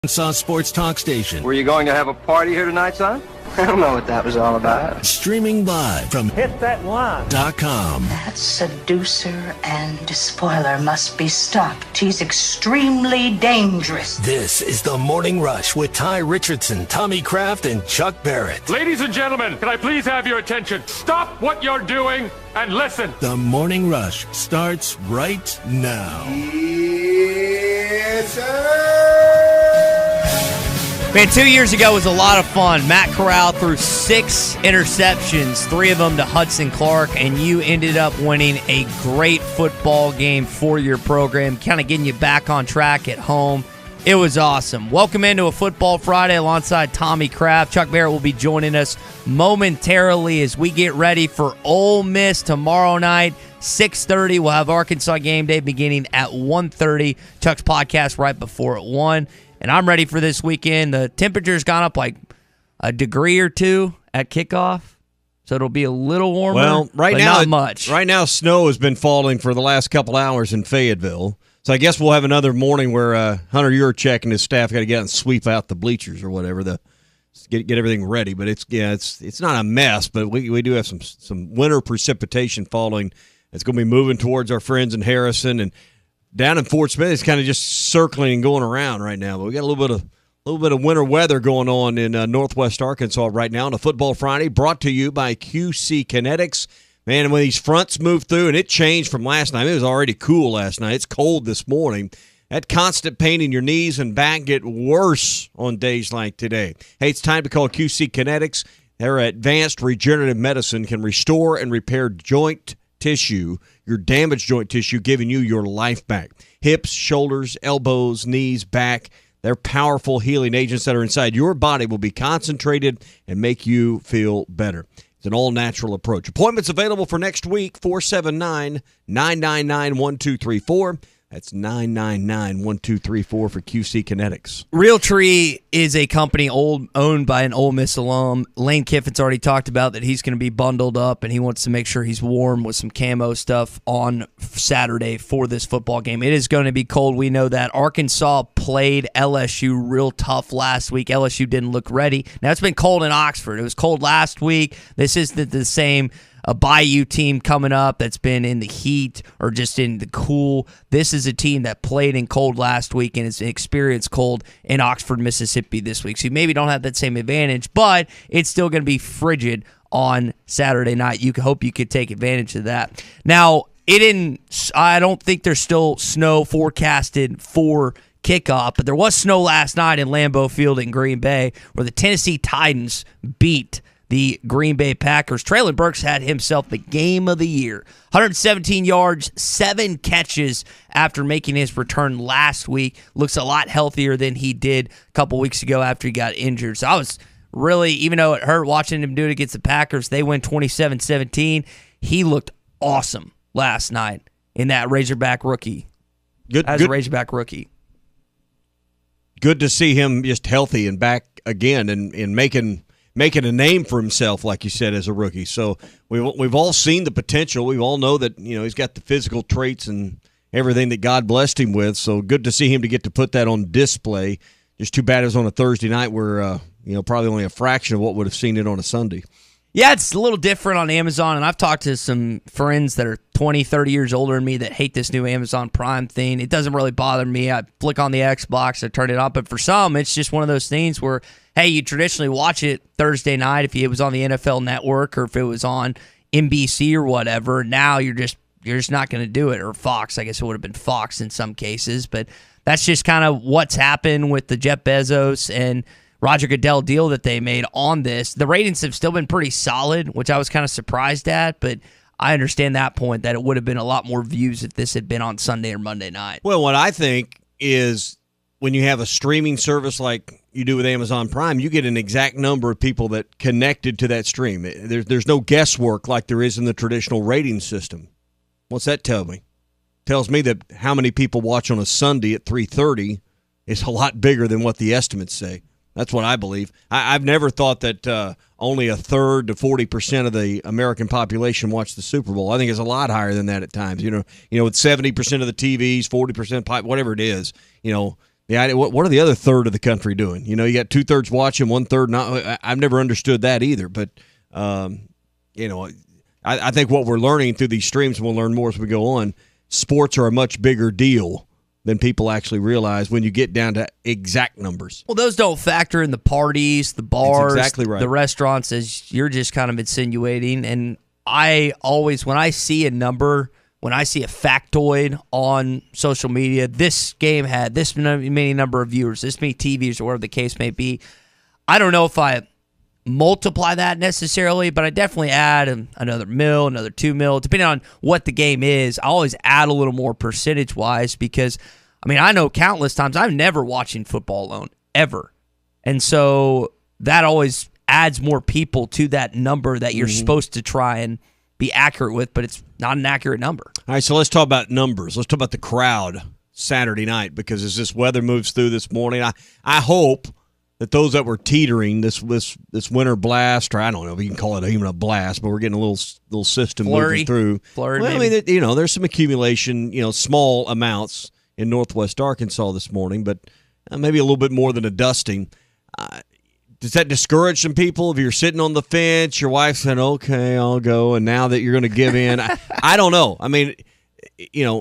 Arkansas Sports Talk Station. Were you going to have a party here tonight, son? I don't know what that was all about. Streaming live from HitThatOne.com. That seducer and spoiler must be stopped. He's extremely dangerous. This is The Morning Rush with Ty Richardson, Tommy Kraft, and Chuck Barrett. Ladies and gentlemen, can I please have your attention? Stop what you're doing and listen. The Morning Rush starts right now. Yes, sir. Man, 2 years ago was a lot of fun. Matt Corral threw 6 interceptions, 3 of them to Hudson Clark, and you ended up winning a great football game for your program, kind of getting you back on track at home. It was awesome. Welcome into a Football Friday alongside Tommy Kraft. Chuck Barrett will be joining us momentarily as we get ready for Ole Miss tomorrow night, 6:30. We'll have Arkansas game day beginning at 1:30. Chuck's podcast right before at 1. And I'm ready for this weekend. The temperature's gone up like a degree or two at kickoff, so it'll be a little warmer. Well, right now, not much. Right now, snow has been falling for the last couple hours in Fayetteville. So I guess we'll have another morning where Hunter Yurchek and his staff got to get out and sweep out the bleachers or whatever, get everything ready. But it's not a mess, but we do have some winter precipitation falling. It's going to be moving towards our friends in Harrison and down in Fort Smith. It's kind of just circling and going around right now. But we got a little bit of winter weather going on in northwest Arkansas right now on a Football Friday, brought to you by QC Kinetics. Man, when these fronts moved through, and it changed from last night. It was already cool last night. It's cold this morning. That constant pain in your knees and back get worse on days like today. Hey, it's time to call QC Kinetics. Their advanced regenerative medicine can restore and repair joint tissue, your damaged joint tissue, giving you your life back. Hips, shoulders, elbows, knees, back. They're powerful healing agents that are inside your body, will be concentrated and make you feel better. It's an all-natural approach. Appointments available for next week, 479-999-1234. That's 999-1234 for QC Kinetics. Realtree is a company owned by an Ole Miss alum. Lane Kiffin's already talked about that he's going to be bundled up, and he wants to make sure he's warm with some camo stuff on Saturday for this football game. It is going to be cold. We know that. Arkansas played LSU real tough last week. LSU didn't look ready. Now, it's been cold in Oxford. It was cold last week. This isn't the same Bayou team coming up that's been in the heat or just in the cool. This is a team that played in cold last week and has experienced cold in Oxford, Mississippi this week. So you maybe don't have that same advantage, but it's still going to be frigid on Saturday night. You hope you could take advantage of that. Now, I don't think there's still snow forecasted for kickoff, but there was snow last night in Lambeau Field in Green Bay where the Tennessee Titans beat the Green Bay Packers. Traylon Burks had himself the game of the year. 117 yards, 7 catches after making his return last week. Looks a lot healthier than he did a couple weeks ago after he got injured. So I was really, even though it hurt watching him do it against the Packers, they win 27-17. He looked awesome last night in that Razorback rookie. Good. Razorback rookie. Good to see him just healthy and back again and making a name for himself, like you said, as a rookie. So we've all seen the potential. We all know that he's got the physical traits and everything that God blessed him with. So good to see him to get to put that on display. Just too bad it was on a Thursday night where probably only a fraction of what would have seen it on a Sunday. Yeah, it's a little different on Amazon, and I've talked to some friends that are 20, 30 years older than me that hate this new Amazon Prime thing. It doesn't really bother me. I flick on the Xbox, I turn it on, but for some, it's just one of those things where, hey, you traditionally watch it Thursday night if it was on the NFL Network or if it was on NBC or whatever. Now you're just not going to do it, or Fox. I guess it would have been Fox in some cases, but that's just kind of what's happened with the Jeff Bezos and Roger Goodell deal that they made on this. The ratings have still been pretty solid, which I was kind of surprised at, but I understand that point that it would have been a lot more views if this had been on Sunday or Monday night. Well, what I think is when you have a streaming service like you do with Amazon Prime, you get an exact number of people that connected to that stream. There's no guesswork like there is in the traditional rating system. What's that tell me? Tells me that how many people watch on a Sunday at 3:30 is a lot bigger than what the estimates say. That's what I believe. I've never thought that only a third to 40% of the American population watch the Super Bowl. I think it's a lot higher than that at times. With 70% of the TVs, 40% pipe, whatever it is, Yeah, what are the other third of the country doing? You got 2/3 watching, 1/3 not. I've never understood that either. But I think what we're learning through these streams, and we'll learn more as we go on. Sports are a much bigger deal than people actually realize when you get down to exact numbers. Well, those don't factor in the parties, the bars, exactly right. The restaurants, as you're just kind of insinuating. And I always, when I see a number, when I see a factoid on social media, this game had this many number of viewers, this many TVs, or whatever the case may be, I don't know if I multiply that necessarily, but I definitely add another mil, another 2 mil, depending on what the game is. I always add a little more percentage-wise because, I know countless times I'm never watching football alone, ever. And so that always adds more people to that number that you're supposed to try and be accurate with, but it's not an accurate number. All right, so let's talk about numbers. Let's talk about the crowd Saturday night, because as this weather moves through this morning, I hope that those that were teetering this winter blast, or I don't know if you can call it even a blast, but we're getting a little system moving through. Flurry, well, maybe. There's some accumulation, small amounts in northwest Arkansas this morning, but maybe a little bit more than a dusting. Does that discourage some people? If you're sitting on the fence, your wife said, okay, I'll go, and now that you're going to give in, I don't know.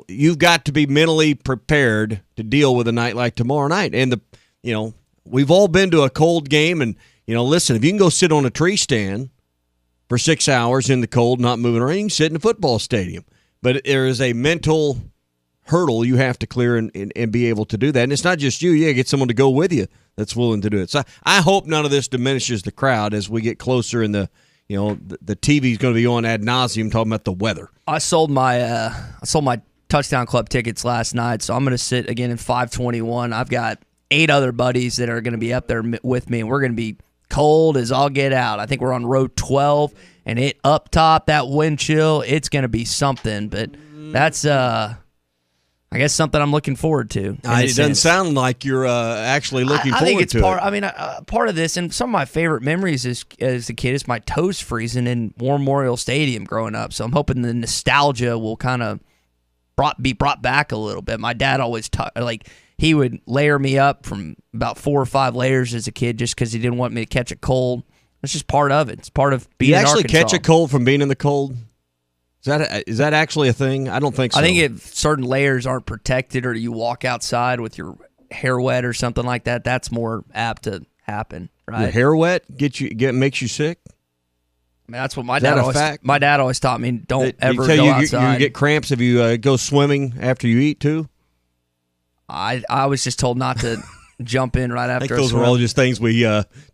You've got to be mentally prepared to deal with a night like tomorrow night. And we've all been to a cold game, and, listen, if you can go sit on a tree stand for 6 hours in the cold, not moving around, you can sit in a football stadium. But there is a mental hurdle you have to clear and be able to do that. And it's not just you. Yeah, get someone to go with you that's willing to do it. So I hope none of this diminishes the crowd as we get closer, and the TV's going to be on ad nauseum talking about the weather. I sold my touchdown club tickets last night, so I'm going to sit again in 521. I've got 8 other buddies that are going to be up there with me, and we're going to be cold as all get out. I think we're on row 12, and it up top, that wind chill, it's going to be something. But that's I guess something I'm looking forward to. It doesn't sound like you're actually looking forward to it. I think it's part of this, and some of my favorite memories as a kid is my toes freezing in War Memorial Stadium growing up. So I'm hoping the nostalgia will kind of be brought back a little bit. My dad always he would layer me up from about 4 or 5 layers as a kid just because he didn't want me to catch a cold. It's just part of it. It's part of being in Arkansas. You actually catch a cold from being in the cold? Is that actually a thing? I don't think so. I think if certain layers aren't protected, or you walk outside with your hair wet or something like that, that's more apt to happen, right? Your hair wet makes you sick? That's what my dad always taught me. Don't ever go outside. You get cramps if you go swimming after you eat too? I was just told not to jump in right after. I think those are all just things we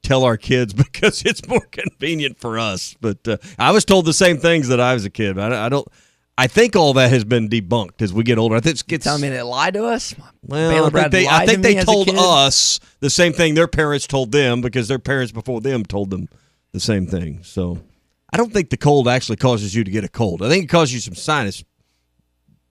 tell our kids because it's more convenient for us. But I was told the same things that I was a kid. I think all that has been debunked as we get older. I think it's telling me they lied to us. Well, I think they told us the same thing their parents told them because their parents before them told them the same thing. So I don't think the cold actually causes you to get a cold. I think it causes you some sinus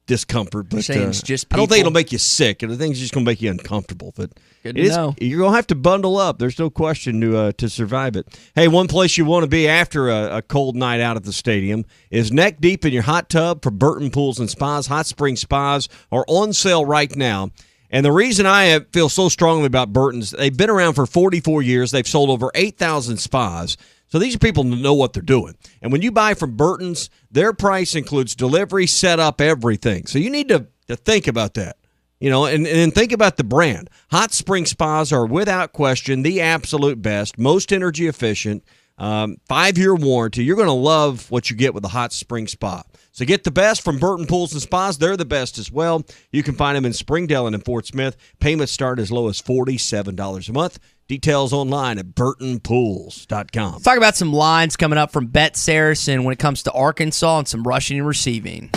discomfort, but I don't think it'll make you sick. I think it's just going to make you uncomfortable. But good to know. You're going to have to bundle up. There's no question to survive it. Hey, one place you want to be after a cold night out at the stadium is neck deep in your hot tub for Burton Pools and Spas. Hot Spring Spas are on sale right now. And the reason I feel so strongly about Burton's, they've been around for 44 years. They've sold over 8,000 spas. So these are people who know what they're doing. And when you buy from Burton's, their price includes delivery, setup, everything. So you need to think about that. And think about the brand. Hot Spring Spas are, without question, the absolute best, most energy efficient, 5-year warranty. You're going to love what you get with the Hot Spring Spa. So get the best from Burton Pools and Spas. They're the best as well. You can find them in Springdale and in Fort Smith. Payments start as low as $47 a month. Details online at burtonpools.com. Let's talk about some lines coming up from Bet Saracen when it comes to Arkansas and some rushing and receiving.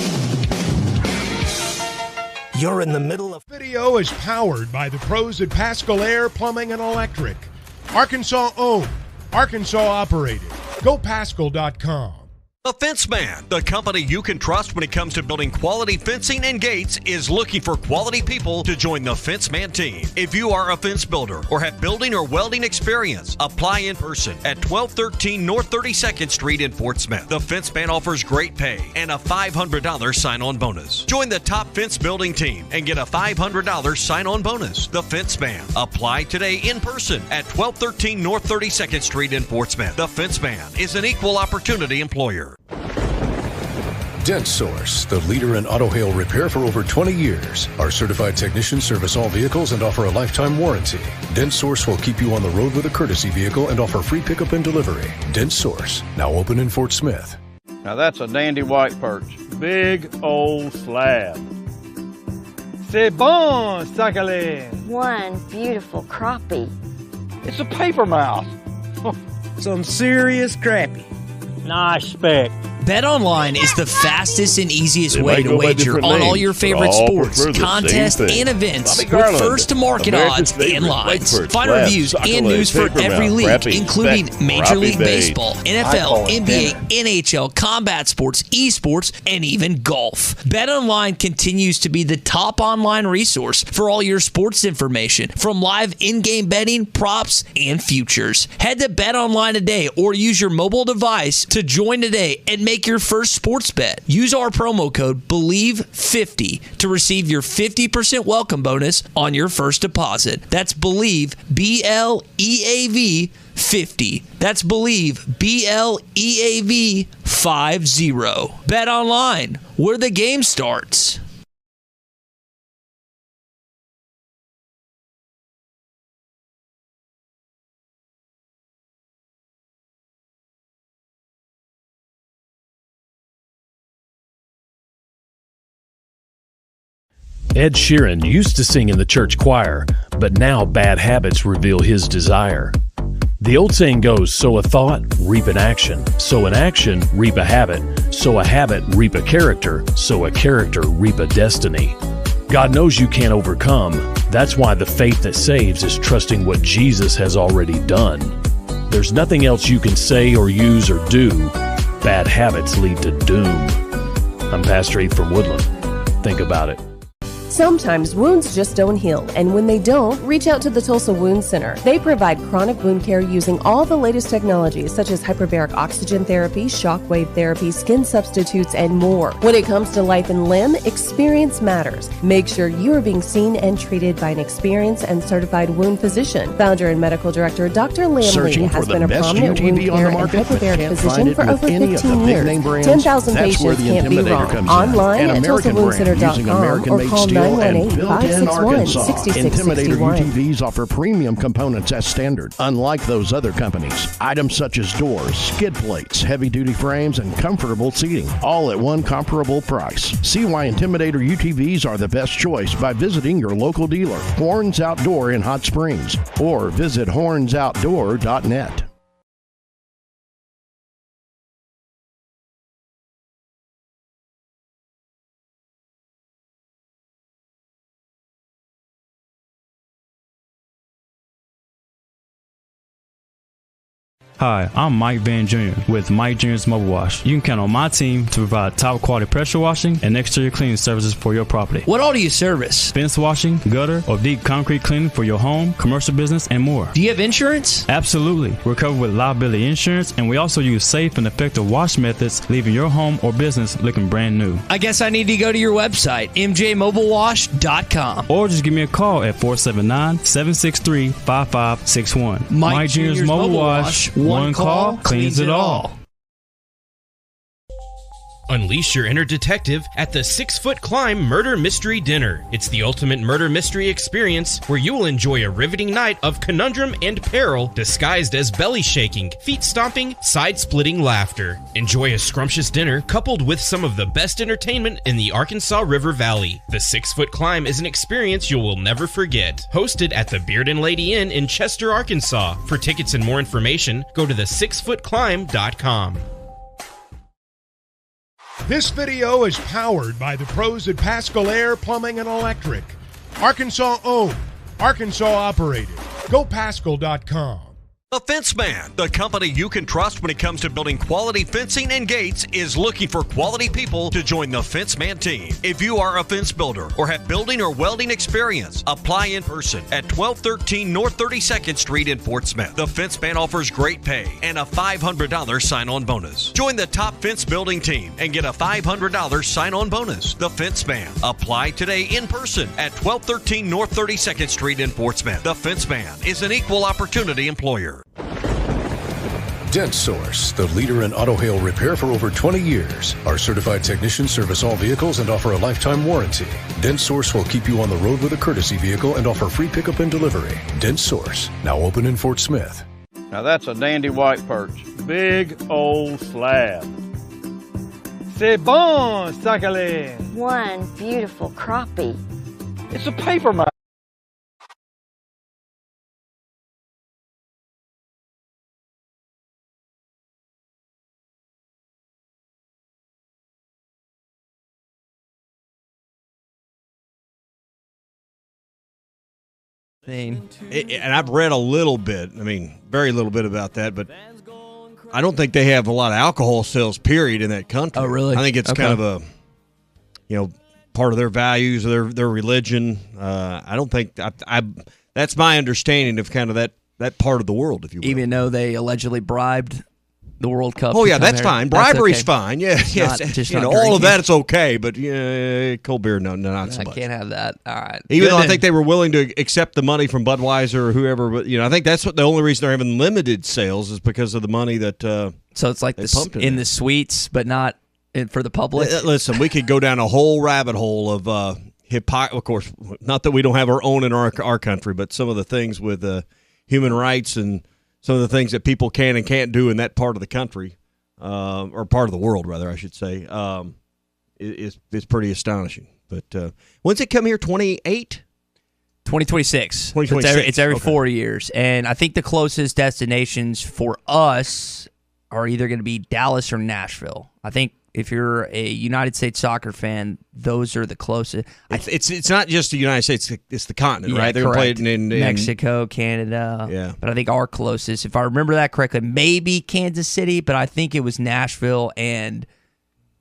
You're in the middle of... Video is powered by the pros at Pascal Air Plumbing and Electric. Arkansas owned. Arkansas operated. GoPascal.com. The Fence Man, the company you can trust when it comes to building quality fencing and gates, is looking for quality people to join the Fence Man team. If you are a fence builder or have building or welding experience, apply in person at 1213 North 32nd Street in Fort Smith. The Fence Man offers great pay and a $500 sign-on bonus. Join the top fence building team and get a $500 sign-on bonus. The Fence Man. Apply today in person at 1213 North 32nd Street in Fort Smith. The Fence Man is an equal opportunity employer. Dent Source, the leader in auto hail repair for over 20 years. Our certified technicians service all vehicles and offer a lifetime warranty. Dent Source will keep you on the road with a courtesy vehicle and offer free pickup and delivery. Dent Source, now open in Fort Smith. Now that's a dandy white perch. Big old slab. C'est bon, sacalé. One beautiful crappie. It's a paper mouth. Some serious crappie. Nice speck. BetOnline is the fastest and easiest way to wager on all your favorite sports, contests, and events with first-to-market odds and lines. Find reviews and news for every league, including Major League Baseball, NFL, NBA, NHL, combat sports, esports, and even golf. BetOnline continues to be the top online resource for all your sports information, from live in-game betting, props, and futures. Head to BetOnline today or use your mobile device to join today and make your first sports bet. Use our promo code BELIEVE50 to receive your 50% welcome bonus on your first deposit. That's BELIEVE, BLEAV 50. That's BELIEVE, BLEAV 50. Bet online, where the game starts. Ed Sheeran used to sing in the church choir, but now bad habits reveal his desire. The old saying goes, sow a thought, reap an action. Sow an action, reap a habit. Sow a habit, reap a character. Sow a character, reap a destiny. God knows you can't overcome. That's why the faith that saves is trusting what Jesus has already done. There's nothing else you can say or use or do. Bad habits lead to doom. I'm Pastor Abe from Woodland. Think about it. Sometimes wounds just don't heal, and when they don't, reach out to the Tulsa Wound Center. They provide chronic wound care using all the latest technologies such as hyperbaric oxygen therapy, shockwave therapy, skin substitutes, and more. When it comes to life and limb, experience matters. Make sure you are being seen and treated by an experienced and certified wound physician. Founder and medical director Dr. Lamley has been a prominent wound care and hyperbaric physician for over 15 years. 10,000 patients can't be wrong. Online at TulsaWoundCenter.com or call 918-561-6661. Intimidator UTVs offer premium components as standard, unlike those other companies. Items such as doors, skid plates, heavy-duty frames, and comfortable seating, all at one comparable price. See why Intimidator UTVs are the best choice by visiting your local dealer, Horns Outdoor in Hot Springs, or visit hornsoutdoor.net. Hi, I'm Mike Van Jr. with Mike Jr.'s Mobile Wash. You can count on my team to provide top quality pressure washing and exterior cleaning services for your property. What all do you service? Fence washing, gutter, or deep concrete cleaning for your home, commercial business, and more. Do you have insurance? Absolutely. We're covered with liability insurance, and we also use safe and effective wash methods, leaving your home or business looking brand new. I guess I need to go to your website, mjmobilewash.com. Or just give me a call at 479-763-5561. Mike Jr.'s Mobile Wash. One call cleans it all. Unleash your inner detective at the 6 Foot Climb Murder Mystery Dinner. It's the ultimate murder mystery experience where you will enjoy a riveting night of conundrum and peril disguised as belly shaking, feet stomping, side-splitting laughter. Enjoy a scrumptious dinner coupled with some of the best entertainment in the Arkansas River Valley. The 6 Foot Climb is an experience you will never forget. Hosted at the Beard and Lady Inn in Chester, Arkansas. For tickets and more information, go to the6footclimb.com. This video is powered by the pros at Pascal Air Plumbing and Electric. Arkansas owned, Arkansas operated. GoPascal.com. The Fence Man, the company you can trust when it comes to building quality fencing and gates, is looking for quality people to join the Fence Man team. If you are a fence builder or have building or welding experience, apply in person at 1213 North 32nd Street in Fort Smith. The Fence Man offers great pay and a $500 sign-on bonus. Join the top fence building team and get a $500 sign-on bonus. The Fence Man. Apply today in person at 1213 North 32nd Street in Fort Smith. The Fence Man is an equal opportunity employer. Dent Source, the leader in auto hail repair for over 20 years. Our certified technicians service all vehicles and offer a lifetime warranty. Dent Source will keep you on the road with a courtesy vehicle and offer free pickup and delivery. Dent Source, now open in Fort Smith. Now that's a dandy white perch. Big old slab. C'est bon, sacalé. One beautiful crappie. It's a paper knife. And I've read a little bit, very little bit about that, but I don't think they have a lot of alcohol sales, period, in that country. Oh, really? I think it's kind of a, part of their values, or their religion. I don't think that's my understanding of kind of that part of the world, if you will. Even though they allegedly bribed the World Cup. Oh, yeah, that's fine. Bribery's okay. fine. Yeah, yes. All of that, it's okay, but cold beer, no, not so much. I can't have that. All right. Even though I think they were willing to accept the money from Budweiser or whoever, but I think that's the only reason they're having limited sales is because of the money that. So it's like in the suites, but not for the public. Listen, we could go down a whole rabbit hole of of course, not that we don't have our own in our country, but some of the things with human rights and some of the things that people can and can't do in that part of the country, or part of the world, rather, I should say, is pretty astonishing. But when's it come here? 2026. 2026. It's every 4 years. And I think the closest destinations for us are either going to be Dallas or Nashville. I think if you're a United States soccer fan, those are the closest. It's not just the United States; it's the continent, right? They're correct. playing in Mexico, Canada. Yeah, but I think our closest, if I remember that correctly, maybe Kansas City, but I think it was Nashville and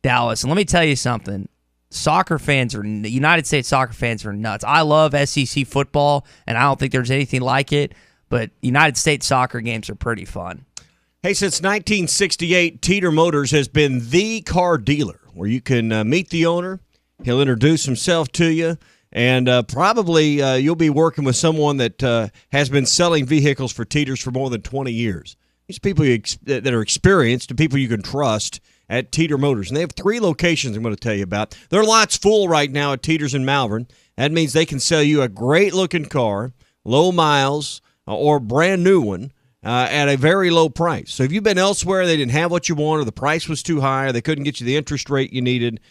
Dallas. And let me tell you something: United States soccer fans are nuts. I love SEC football, and I don't think there's anything like it. But United States soccer games are pretty fun. Hey, since 1968, Teeter Motors has been the car dealer where you can meet the owner. He'll introduce himself to you, and probably you'll be working with someone that has been selling vehicles for Teeters for more than 20 years. These people that are experienced and people you can trust at Teeter Motors. And they have 3 locations I'm going to tell you about. Their lot's full right now at Teeters in Malvern. That means they can sell you a great-looking car, low miles, or brand new one, at a very low price. So if you've been elsewhere, they didn't have what you wanted, or the price was too high, or they couldn't get you the interest rate you needed,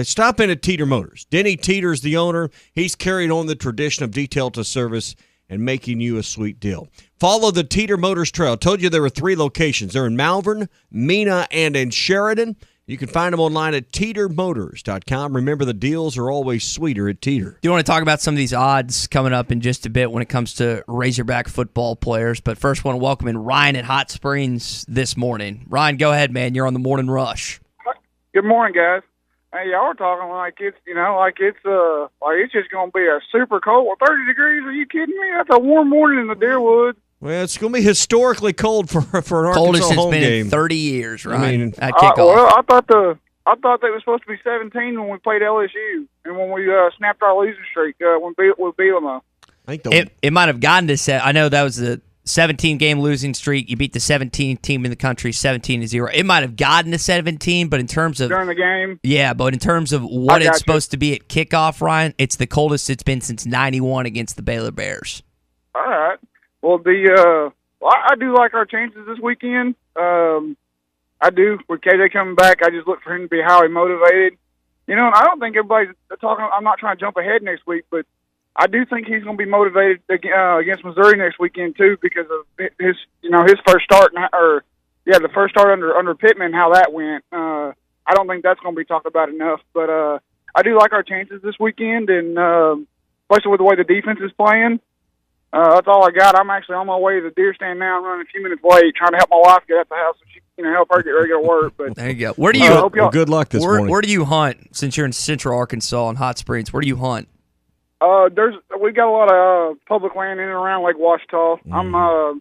stop in at Teeter Motors. Denny Teeter's the owner. He's carried on the tradition of detail to service and making you a sweet deal. Follow the Teeter Motors trail. I told you there were 3 locations. They're in Malvern, Mena, and in Sheridan. You can find them online at teetermotors.com. Remember, the deals are always sweeter at Teeter. Do you want to talk about some of these odds coming up in just a bit when it comes to Razorback football players? But first, I want to welcome in Ryan at Hot Springs this morning. Ryan, go ahead, man. You're on the Morning Rush. Good morning, guys. Hey, y'all are talking like it's just going to be a super cold. Well, 30 degrees? Are you kidding me? That's a warm morning in the Deerwood. Well, it's going to be historically cold for an Arkansas coldest home it's been game. in 30 years, right? I mean, at kickoff. Well, I thought they were supposed to be 17 when we played LSU and when we snapped our losing streak with Bielema. It might have gotten to I know that was the 17-game losing streak. You beat the 17th team in the country 17-0. It might have gotten to 17, but in terms of during the game, yeah. But in terms of what it's supposed to be at kickoff, Ryan, it's the coldest it's been since '91 against the Baylor Bears. All right. Well, I do like our chances this weekend. I do. With KJ coming back, I just look for him to be highly motivated. And I don't think everybody's talking. I'm not trying to jump ahead next week, but I do think he's going to be motivated against Missouri next weekend too, because of his first start, the first start under Pittman, how that went. I don't think that's going to be talked about enough, but I do like our chances this weekend, and especially with the way the defense is playing. That's all I got. I'm actually on my way to the deer stand now. I'm running a few minutes late, trying to help my wife get out the house so she can help her get ready to go to work. But there you go. Where do you? Good luck this morning. Where do you hunt? Since you're in Central Arkansas and Hot Springs, where do you hunt? We got a lot of public land in and around Lake Ouachita. I'm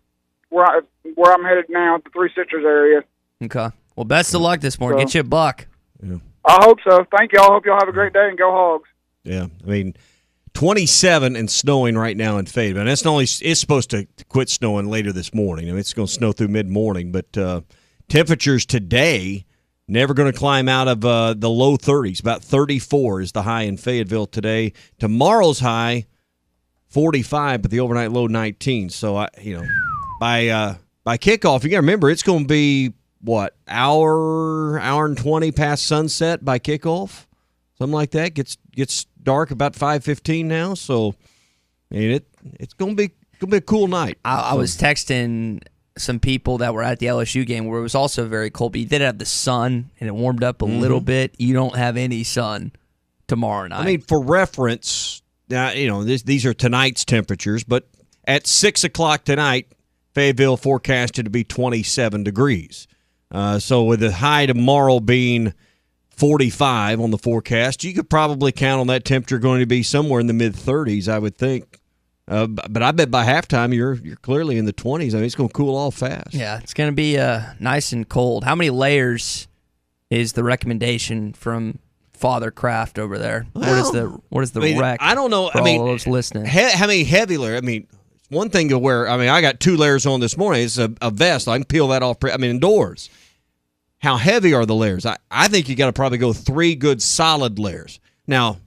where I'm headed now at the Three Sisters area. Okay. Well, best of luck this morning. Get you a buck. Yeah. I hope so. Thank y'all. Hope y'all have a great day and go Hogs. Yeah, I mean, 27 and snowing right now in Fayetteville. And it's supposed to quit snowing later this morning. I mean, it's going to snow through mid-morning, but temperatures today never going to climb out of the low 30s. About 34 is the high in Fayetteville today. Tomorrow's high, 45, but the overnight low 19. So by kickoff, you got to remember it's going to be hour and 20 past sunset by kickoff, something like that. Gets dark about 5:15 now. So I mean, it's going to be a cool night. I was texting some people that were at the LSU game where it was also very cold, but you did have the sun and it warmed up a little bit. You don't have any sun tomorrow night. I mean, for reference, these are tonight's temperatures, but at 6 o'clock tonight, Fayetteville forecasted to be 27 degrees. So with the high tomorrow being 45 on the forecast, you could probably count on that temperature going to be somewhere in the mid-30s, I would think. But I bet by halftime you're clearly in the 20s. I mean, it's going to cool off fast. Yeah, it's going to be nice and cold. How many layers is the recommendation from Father Kraft over there? Well, what is the rec? I don't know. For all those listening, how many heavy layers? I mean, one thing to wear. I mean, I got 2 layers on this morning. It's a vest. I can peel that off. Indoors. How heavy are the layers? I think you got to probably go 3 good solid layers. Now,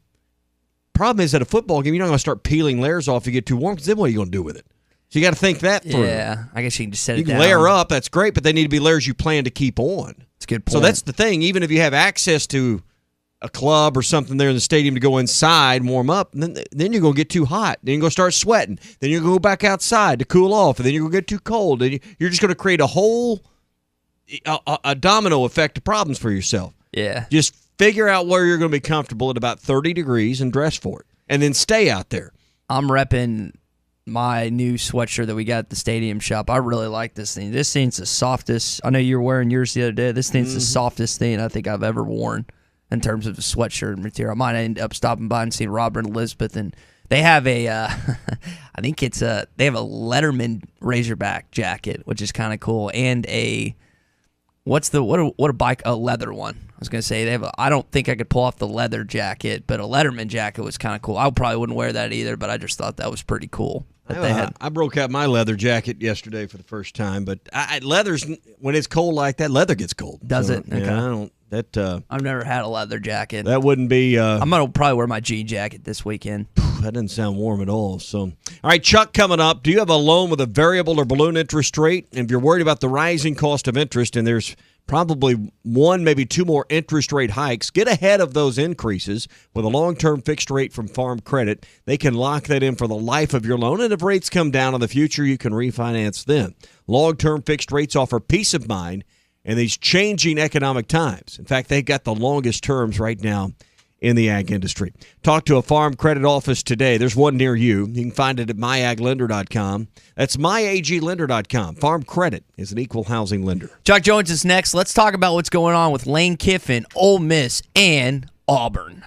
problem is at a football game, you're not going to start peeling layers off if you get too warm, because then what are you going to do with it? So you got to think that through. Yeah, I guess you can just set it down. You can layer up, that's great, but they need to be layers you plan to keep on. That's a good point. So that's the thing. Even if you have access to a club or something there in the stadium to go inside and warm up, then you're going to get too hot. Then you're going to start sweating. Then you're going to go back outside to cool off, and then you're going to get too cold. And you're just going to create a whole a domino effect of problems for yourself. Yeah. Just figure out where you're going to be comfortable at about 30 degrees and dress for it. And then stay out there. I'm repping my new sweatshirt that we got at the stadium shop. I really like this thing. This thing's the softest. I know you were wearing yours the other day. This thing's the softest thing I think I've ever worn in terms of the sweatshirt material. I might end up stopping by and seeing Robert and Elizabeth, and they have a, I think they have a Letterman Razorback jacket, which is kind of cool, and a, what a bike, a leather one. I was going to say, they have I don't think I could pull off the leather jacket, but a Letterman jacket was kind of cool. I probably wouldn't wear that either, but I just thought that was pretty cool. I broke out my leather jacket yesterday for the first time, but leather's, when it's cold like that, leather gets cold. Does it? Okay. Yeah, I've never had a leather jacket. That wouldn't be. I'm going to probably wear my jean jacket this weekend. That doesn't sound warm at all. So, all right, Chuck, coming up, do you have a loan with a variable or balloon interest rate? And if you're worried about the rising cost of interest, and there's probably 1, maybe 2 more interest rate hikes, get ahead of those increases with a long-term fixed rate from Farm Credit. They can lock that in for the life of your loan, and if rates come down in the future, you can refinance them. Long-term fixed rates offer peace of mind in these changing economic times. In fact, they've got the longest terms right now in the ag industry. Talk to a Farm Credit office today. There's one near you. You can find it at myaglender.com. That's myaglender.com. Farm Credit is an equal housing lender. Chuck Jones is next. Let's talk about what's going on with Lane Kiffin, Ole Miss, and Auburn.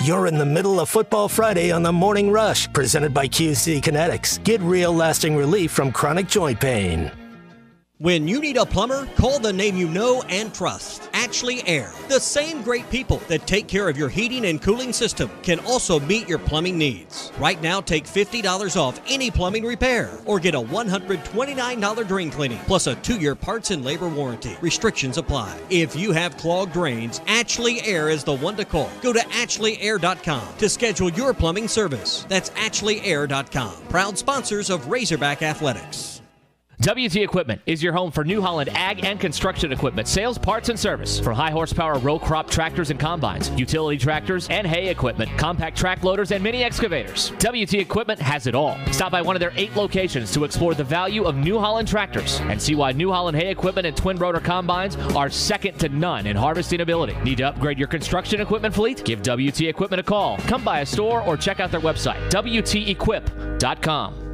You're in the middle of Football Friday on the Morning Rush, presented by QC Kinetics. Get real lasting relief from chronic joint pain. When you need a plumber, call the name you know and trust. Ashley Air. The same great people that take care of your heating and cooling system can also meet your plumbing needs. Right now, take $50 off any plumbing repair or get a $129 drain cleaning plus a 2-year parts and labor warranty. Restrictions apply. If you have clogged drains, Ashley Air is the one to call. Go to ashley.air.com to schedule your plumbing service. That's ashley.air.com. Proud sponsors of Razorback Athletics. WT Equipment is your home for New Holland ag and construction equipment, sales, parts, and service. For high horsepower row crop tractors and combines, utility tractors and hay equipment, compact track loaders, and mini excavators. WT Equipment has it all. Stop by one of their 8 locations to explore the value of New Holland tractors and see why New Holland hay equipment and twin rotor combines are second to none in harvesting ability. Need to upgrade your construction equipment fleet? Give WT Equipment a call. Come by a store or check out their website, WTEquip.com.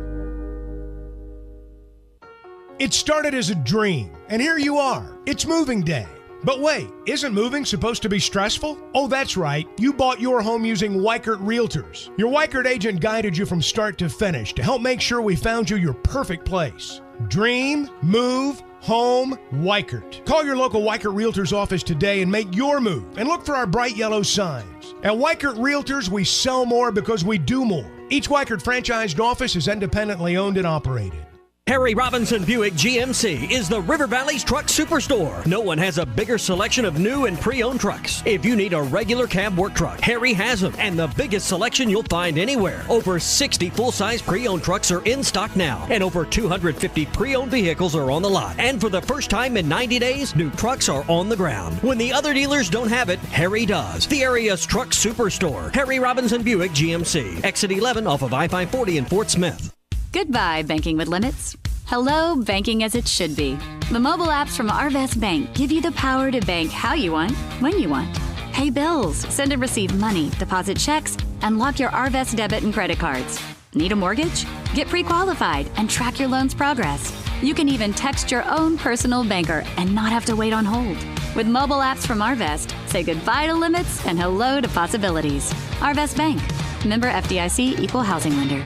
It started as a dream, and here you are. It's moving day. But wait, isn't moving supposed to be stressful? Oh, that's right. You bought your home using Weichert Realtors. Your Weichert agent guided you from start to finish to help make sure we found you your perfect place. Dream, move, home, Weichert. Call your local Weichert Realtors office today and make your move. And look for our bright yellow signs. At Weichert Realtors, we sell more because we do more. Each Weichert franchised office is independently owned and operated. Harry Robinson Buick GMC is the River Valley's truck superstore. No one has a bigger selection of new and pre-owned trucks. If you need a regular cab work truck, Harry has them, and the biggest selection you'll find anywhere. Over 60 full-size pre-owned trucks are in stock now, and over 250 pre-owned vehicles are on the lot. And for the first time in 90 days, new trucks are on the ground. When the other dealers don't have it, Harry does. The area's truck superstore. Harry Robinson Buick GMC. Exit 11 off of I-540 in Fort Smith. Goodbye, banking with limits. Hello, banking as it should be. The mobile apps from Arvest Bank give you the power to bank how you want, when you want. Pay bills, send and receive money, deposit checks, and lock your Arvest debit and credit cards. Need a mortgage? Get pre-qualified and track your loan's progress. You can even text your own personal banker and not have to wait on hold. With mobile apps from Arvest, say goodbye to limits and hello to possibilities. Arvest Bank. Member FDIC, Equal Housing Lender.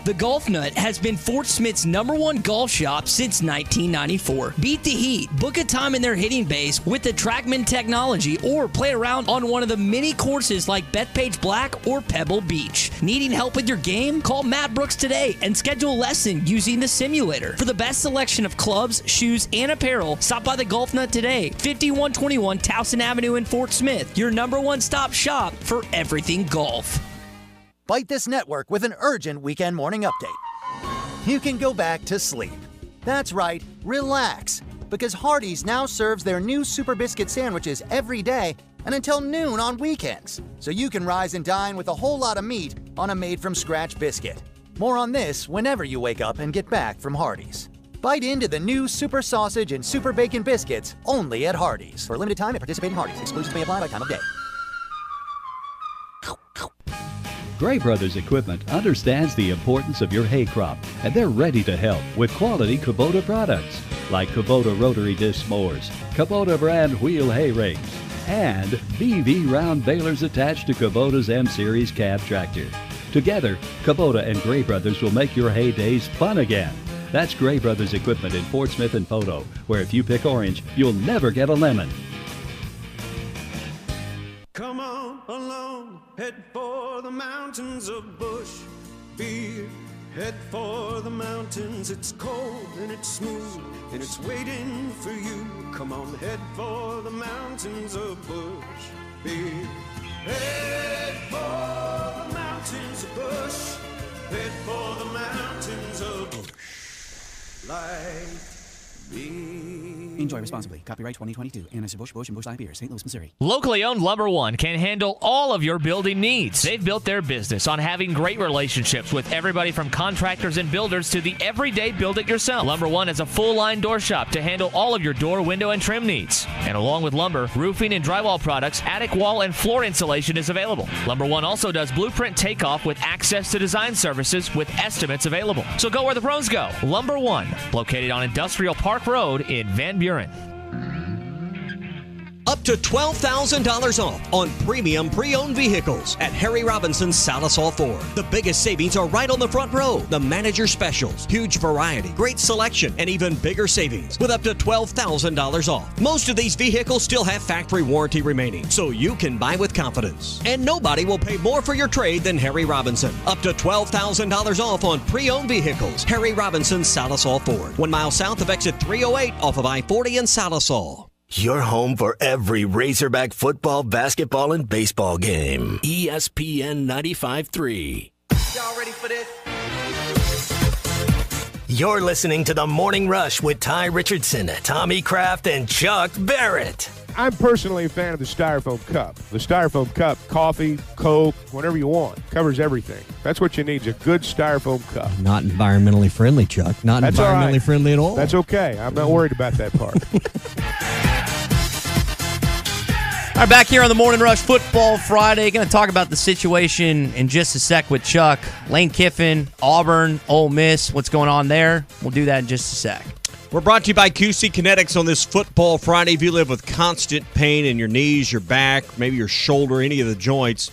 The Golf Nut has been Fort Smith's #1 golf shop since 1994. Beat the heat, book a time in their hitting bays with the TrackMan technology, or play around on one of the many courses like Bethpage Black or Pebble Beach. Needing help with your game? Call Matt Brooks today and schedule a lesson using the simulator. For the best selection of clubs, shoes, and apparel, stop by the Golf Nut today. 5121 Towson Avenue in Fort Smith, your #1 stop shop for everything golf. Bite this network with an urgent weekend morning update. You can go back to sleep. That's right, relax, because Hardee's now serves their new Super Biscuit sandwiches every day and until noon on weekends, so you can rise and dine with a whole lot of meat on a made-from-scratch biscuit. More on this whenever you wake up and get back from Hardee's. Bite into the new Super Sausage and Super Bacon Biscuits only at Hardee's. For a limited time at participating Hardee's. Exclusions may apply by time of day. Gray Brothers Equipment understands the importance of your hay crop, and they're ready to help with quality Kubota products like Kubota rotary disc mowers, Kubota brand wheel hay rakes, and VV round balers attached to Kubota's M-Series cab tractor. Together, Kubota and Gray Brothers will make your hay days fun again. That's Gray Brothers Equipment in Fort Smith and Photo, where if you pick orange, you'll never get a lemon. Come on along, head for the mountains of Bush Beer. Head for the mountains, it's cold and it's smooth and it's waiting for you. Come on, head for the mountains of Bush Beer. Head for the mountains of Bush. Head for the mountains of Bush. Like beer. Enjoy responsibly. Copyright 2022. Anheuser-Busch, Busch, and Busch Light Beer, St. Louis, Missouri. Locally owned Lumber One can handle all of your building needs. They've built their business on having great relationships with everybody from contractors and builders to the everyday build-it-yourself. Lumber One is a full-line door shop to handle all of your door, window, and trim needs. And along with lumber, roofing and drywall products, attic wall and floor insulation is available. Lumber One also does blueprint takeoff with access to design services with estimates available. So go where the pros go. Lumber One, located on Industrial Park Road in Van Buren. Up to $12,000 off on premium pre-owned vehicles at Harry Robinson's Salisal Ford. The biggest savings are right on the front row. The manager specials, huge variety, great selection, and even bigger savings with up to $12,000 off. Most of these vehicles still have factory warranty remaining, so you can buy with confidence. And nobody will pay more for your trade than Harry Robinson. Up to $12,000 off on pre-owned vehicles. Harry Robinson's Salisal Ford. 1 mile south of exit 308 off of I-40 in Salisal. Your home for every Razorback football, basketball, and baseball game. ESPN 95.3. Y'all ready for this? You're listening to The Morning Rush with Ty Richardson, Tommy Kraft, and Chuck Barrett. I'm personally a fan of the Styrofoam Cup. The Styrofoam Cup, coffee, Coke, whatever you want, covers everything. That's what you need, is a good Styrofoam cup. Not environmentally friendly, Chuck. Not That's environmentally friendly at all. That's okay. I'm not worried about that part. All right, back here on the Morning Rush Football Friday. Going to talk about the situation in just a sec with Chuck. Lane Kiffin, Auburn, Ole Miss. What's going on there? We'll do that in just a sec. We're brought to you by QC Kinetics on this Football Friday. If you live with constant pain in your knees, your back, maybe your shoulder, any of the joints,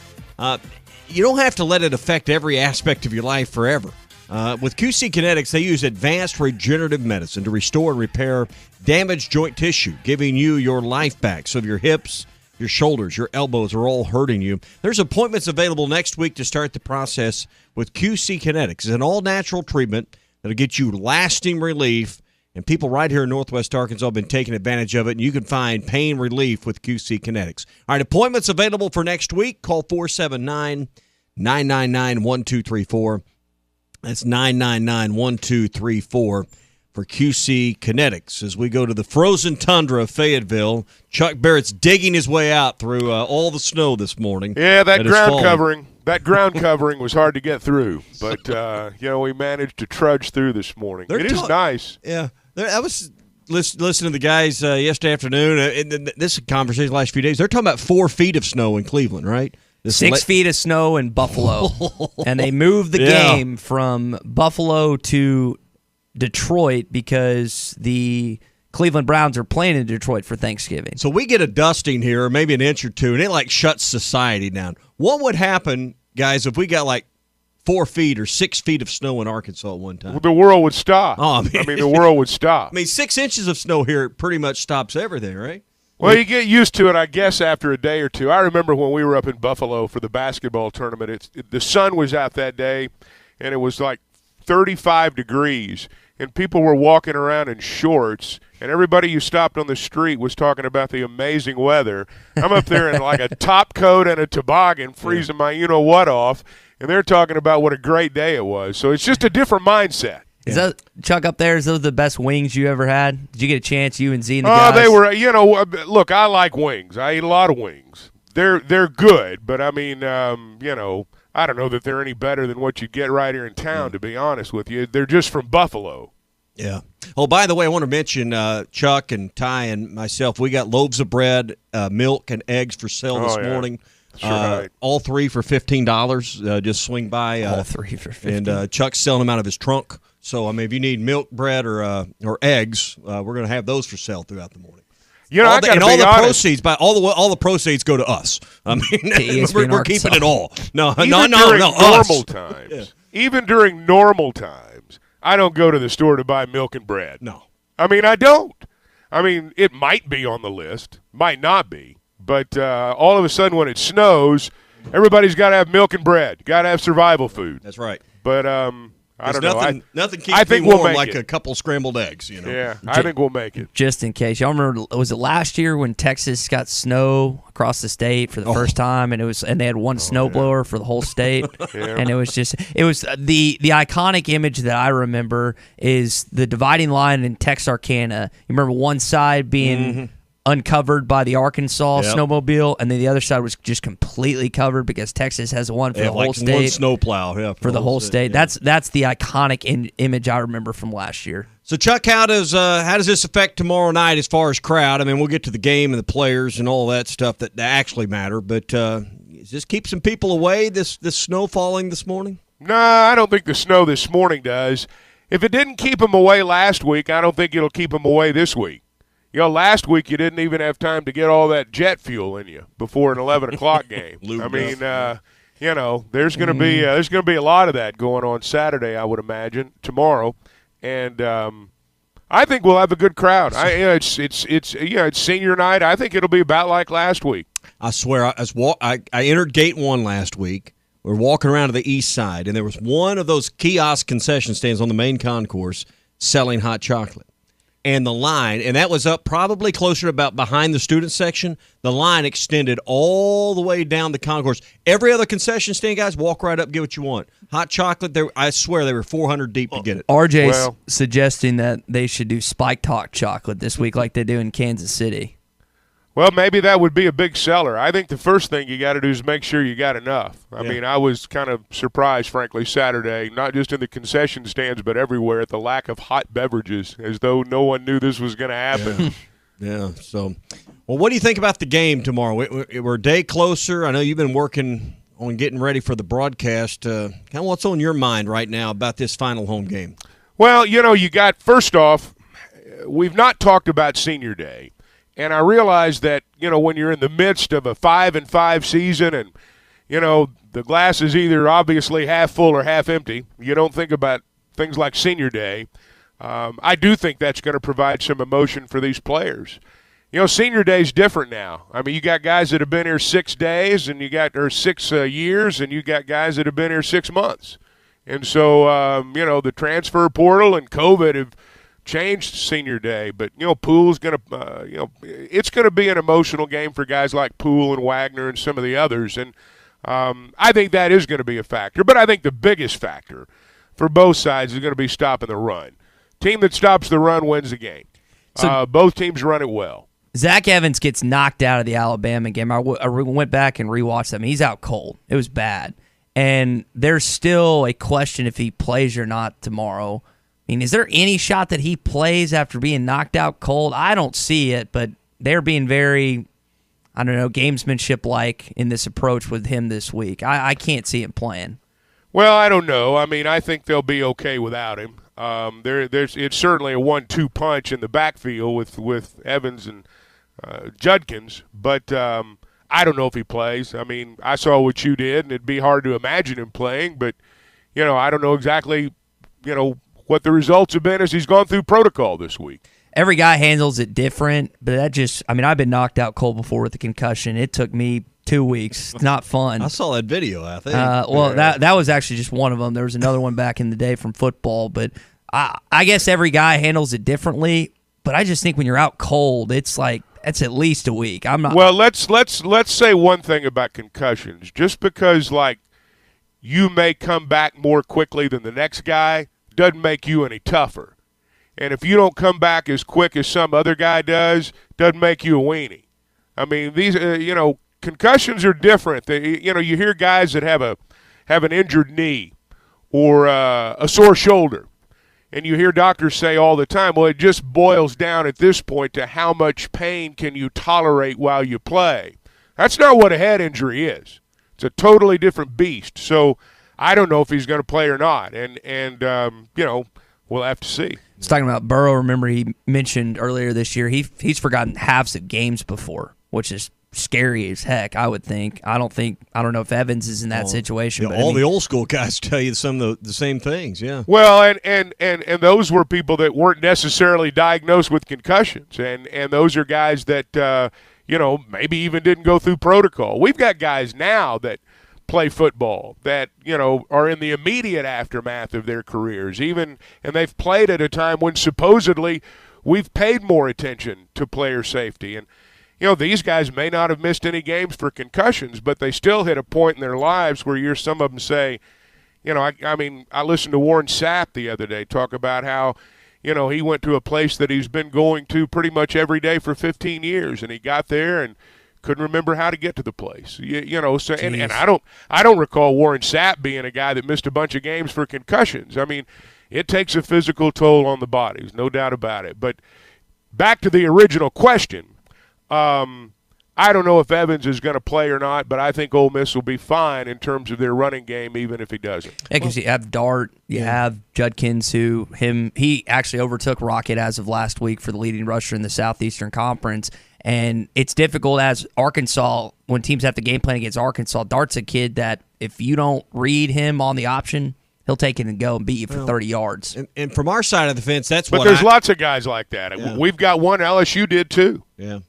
you don't have to let it affect every aspect of your life forever. With QC Kinetics, they use advanced regenerative medicine to restore and repair damaged joint tissue, giving you your life back. So if your hips, your shoulders, your elbows are all hurting you, there's appointments available next week to start the process with QC Kinetics. It's an all-natural treatment that'll get you lasting relief, and people right here in Northwest Arkansas have been taking advantage of it, and you can find pain relief with QC Kinetics. All right, appointments available for next week. Call 479-999-1234. That's 999-1234. For QC Kinetics. As we go to the frozen tundra of Fayetteville, Chuck Barrett's digging his way out through all the snow this morning. Yeah, that ground covering was hard to get through, but we managed to trudge through this morning. It is nice. Yeah, I was listening to the guys yesterday afternoon, and this conversation the last few days. They're talking about 4 feet of snow in Cleveland, right? 6 feet of snow in Buffalo, and they moved the game from Buffalo to Detroit because the Cleveland Browns are playing in Detroit for Thanksgiving. So we get a dusting here, maybe an inch or two, and it shuts society down. What would happen, guys, if we got 4 feet or 6 feet of snow in Arkansas at one time? Well, the world would stop. Oh, the world would stop. 6 inches of snow here pretty much stops everything, right? Well, you get used to it, I guess, after a day or two. I remember when we were up in Buffalo for the basketball tournament, the sun was out that day, and it was 35 degrees, and people were walking around in shorts, and everybody you stopped on the street was talking about the amazing weather. I'm up there in a top coat and a toboggan, freezing my you-know-what off, and they're talking about what a great day it was. So it's just a different mindset. Is that, Chuck, up there, is those the best wings you ever had? Did you get a chance, you and Z and the guys? They were, look, I like wings. I eat a lot of wings. They're good, but I mean, I don't know that they're any better than what you get right here in town, to be honest with you. They're just from Buffalo. Yeah. Oh, by the way, I want to mention Chuck and Ty and myself, we got loaves of bread, milk, and eggs for sale this morning. Right. All 3 for $15. Just swing by. All 3 for $15. And Chuck's selling them out of his trunk. So, if you need milk, bread, or eggs, we're going to have those for sale throughout the morning. All the proceeds go to us. We're keeping it all. No, normal times. Even during normal times, I don't go to the store to buy milk and bread. No. I don't. It might be on the list, might not be, but all of a sudden when it snows, everybody's got to have milk and bread, got to have survival food. That's right. But I don't know. Nothing keeps me warm like a couple scrambled eggs. Yeah, I think we'll make it. Just in case, y'all remember? Was it last year when Texas got snow across the state for the first time, and they had one snowblower for the whole state, and it was the iconic image that I remember is the dividing line in Texarkana. You remember one side being uncovered by the Arkansas snowmobile, and then the other side was just completely covered because Texas has one for the whole state. One snowplow, for the whole state. Yeah. That's the iconic image I remember from last year. So, Chuck, how does this affect tomorrow night as far as crowd? We'll get to the game and the players and all that stuff that actually matter, but does this keep some people away, this snow falling this morning? No, I don't think the snow this morning does. If it didn't keep them away last week, I don't think it'll keep them away this week. Last week you didn't even have time to get all that jet fuel in you before an 11 o'clock game. There's going to be a lot of that going on Saturday, I would imagine, tomorrow, and I think we'll have a good crowd. It's senior night. I think it'll be about like last week. I swear, I entered Gate 1 last week. We were walking around to the east side, and there was one of those kiosk concession stands on the main concourse selling hot chocolate. and the line, and that was up probably closer to about behind the student section. The line extended all the way down the concourse. Every other concession stand, guys, walk right up, get what you want. Hot chocolate, I swear they were 400 deep to get it. RJ's suggesting that they should do spiked hot chocolate this week like they do in Kansas City. Well, maybe that would be a big seller. I think the first thing you got to do is make sure you got enough. I mean, I was kind of surprised, frankly, Saturday, not just in the concession stands but everywhere, at the lack of hot beverages, as though no one knew this was going to happen. Yeah. So, well, what do you think about the game tomorrow? We're a day closer. I know you've been working on getting ready for the broadcast. Kind of what's on your mind right now about this final home game? Well, you got, first off, we've not talked about Senior Day. And I realize that, when you're in the midst of a 5-5 season and, the glass is either obviously half full or half empty, you don't think about things like Senior Day. I do think that's going to provide some emotion for these players. Senior Day is different now. I mean, you got guys that have been here 6 days and 6 years, and you got guys that have been here 6 months. And so, the transfer portal and COVID have changed Senior Day, but Poole's going to it's going to be an emotional game for guys like Poole and Wagner and some of the others, and I think that is going to be a factor. But I think the biggest factor for both sides is going to be stopping the run. Team that stops the run wins the game. So both teams run it well. Zach Evans gets knocked out of the Alabama game. I went back and rewatched them. He's out cold. It was bad, and there's still a question if he plays or not tomorrow. I mean, is there any shot that he plays after being knocked out cold? I don't see it, but they're being very, gamesmanship-like in this approach with him this week. I can't see him playing. Well, I don't know. I mean, I think they'll be okay without him. It's certainly a 1-2 punch in the backfield with Evans and Judkins, but I don't know if he plays. I mean, I saw what you did, and it'd be hard to imagine him playing, but, I don't know exactly, what the results have been as he's gone through protocol this week. Every guy handles it different, but I've been knocked out cold before with a concussion. It took me 2 weeks. It's not fun. I saw that video, I think. That was actually just one of them. There was another one back in the day from football, but I guess every guy handles it differently, but I just think when you're out cold, it's like that's at least a week. I'm not. Well, let's say one thing about concussions. Just because you may come back more quickly than the next guy doesn't make you any tougher. And if you don't come back as quick as some other guy doesn't make you a weenie. I mean, these concussions are different. You hear guys that have an injured knee or a sore shoulder, and you hear doctors say all the time, well, it just boils down at this point to how much pain can you tolerate while you play. That's not what a head injury is. It's a totally different beast. So I don't know if he's going to play or not, and we'll have to see. He's talking about Burrow. Remember, he mentioned earlier this year he's forgotten halves of games before, which is scary as heck. I would think. I don't know if Evans is in that situation. Yeah, but the old school guys tell you some of the same things. Yeah. Well, and those were people that weren't necessarily diagnosed with concussions, and those are guys that maybe even didn't go through protocol. We've got guys now that play football that are in the immediate aftermath of their careers, and they've played at a time when supposedly we've paid more attention to player safety. And these guys may not have missed any games for concussions, but they still hit a point in their lives where some of them say, I listened to Warren Sapp the other day talk about how he went to a place that he's been going to pretty much every day for 15 years, and he got there and couldn't remember how to get to the place. So and I don't recall Warren Sapp being a guy that missed a bunch of games for concussions. I mean, it takes a physical toll on the bodies, no doubt about it. But back to the original question, I don't know if Evans is going to play or not, but I think Ole Miss will be fine in terms of their running game, even if he doesn't. Yeah, because you have Dart, you have Judkins, he actually overtook Rocket as of last week for the leading rusher in the Southeastern Conference. And it's difficult as Arkansas, when teams have to game plan against Arkansas. Dart's a kid that if you don't read him on the option, he'll take it and go and beat you for 30 yards. And from our side of the fence, But there's lots of guys like that. Yeah. We've got one. LSU did too. Yeah.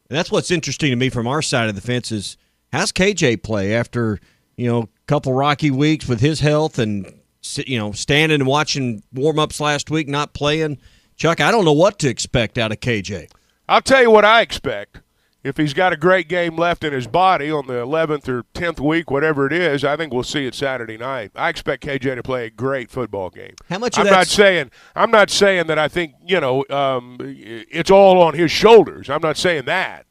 And that's what's interesting to me from our side of the fence is how's KJ play after, a couple rocky weeks with his health and, standing and watching warm-ups last week, not playing. Chuck, I don't know what to expect out of KJ. I'll tell you what I expect. If he's got a great game left in his body on the 11th or 10th week, whatever it is, I think we'll see it Saturday night. I expect KJ to play a great football game. How much? I'm not saying that I think it's all on his shoulders. I'm not saying that,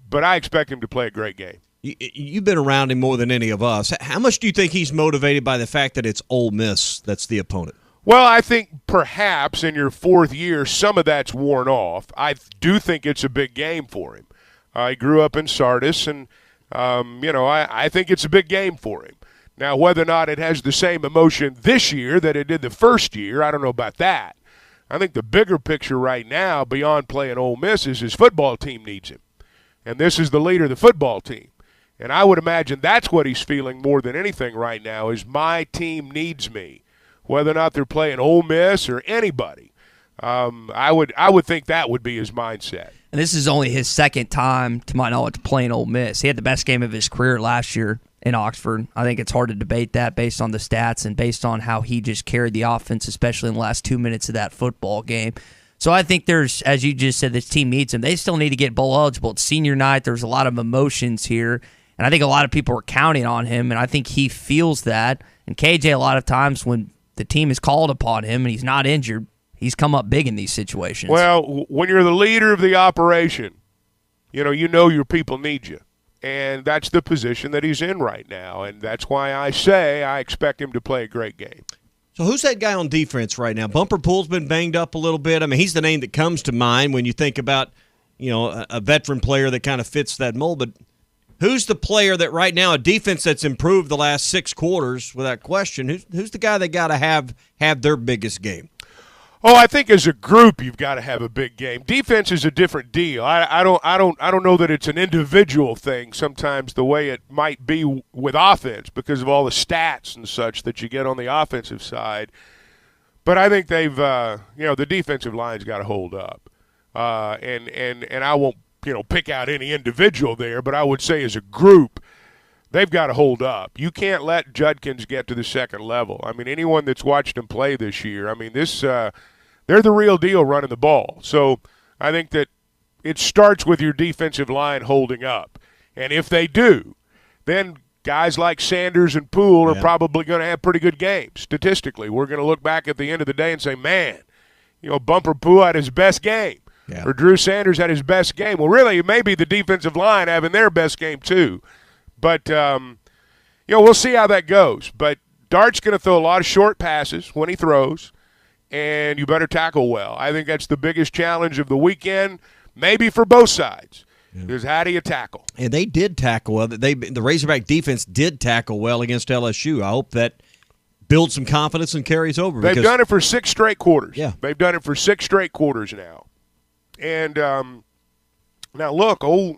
but I expect him to play a great game. You've been around him more than any of us. How much do you think he's motivated by the fact that it's Ole Miss that's the opponent? Well, I think perhaps in your fourth year, some of that's worn off. I do think it's a big game for him. He grew up in Sardis, and, I think it's a big game for him. Now, whether or not it has the same emotion this year that it did the first year, I don't know about that. I think the bigger picture right now, beyond playing Ole Miss, is his football team needs him. And this is the leader of the football team. And I would imagine that's what he's feeling more than anything right now is my team needs me. Whether or not they're playing Ole Miss or anybody, I would think that would be his mindset. And this is only his second time, to my knowledge, playing Ole Miss. He had the best game of his career last year in Oxford. I think it's hard to debate that based on the stats and based on how he just carried the offense, especially in the last 2 minutes of that football game. So I think there's, as you just said, this team needs him. They still need to get bowl eligible. It's senior night. There's a lot of emotions here. And I think a lot of people are counting on him, and I think he feels that. And KJ, a lot of times when the team is called upon him and he's not injured, he's come up big in these situations. Well, when you're the leader of the operation, you know your people need you. And that's the position that he's in right now. And that's why I say I expect him to play a great game. So who's that guy on defense right now? Bumper Pool's been banged up a little bit. I mean, he's the name that comes to mind when you think about, a veteran player that kind of fits that mold. But who's the player that right now, a defense that's improved the last 6 quarters without question, who's the guy that got to have their biggest game? Oh, I think as a group you've got to have a big game. Defense is a different deal. I don't know that it's an individual thing sometimes the way it might be with offense because of all the stats and such that you get on the offensive side. But I think they've the defensive line's got to hold up. And I won't pick out any individual there, but I would say as a group they've got to hold up. You can't let Judkins get to the second level. I mean, anyone that's watched him play this year, I mean, they're the real deal running the ball. So I think that it starts with your defensive line holding up. And if they do, then guys like Sanders and Poole are probably going to have pretty good games statistically. We're going to look back at the end of the day and say, man, Bumper Poole had his best game. Yeah. Or Drew Sanders had his best game. Well, really, it may be the defensive line having their best game too. But, we'll see how that goes. But Dart's going to throw a lot of short passes when he throws, and you better tackle well. I think that's the biggest challenge of the weekend, maybe for both sides, is how do you tackle? And they did tackle well. The Razorback defense did tackle well against LSU. I hope that builds some confidence and carries over. They've done it for 6 straight quarters. Yeah. They've done it for 6 straight quarters now. And now, look, Ole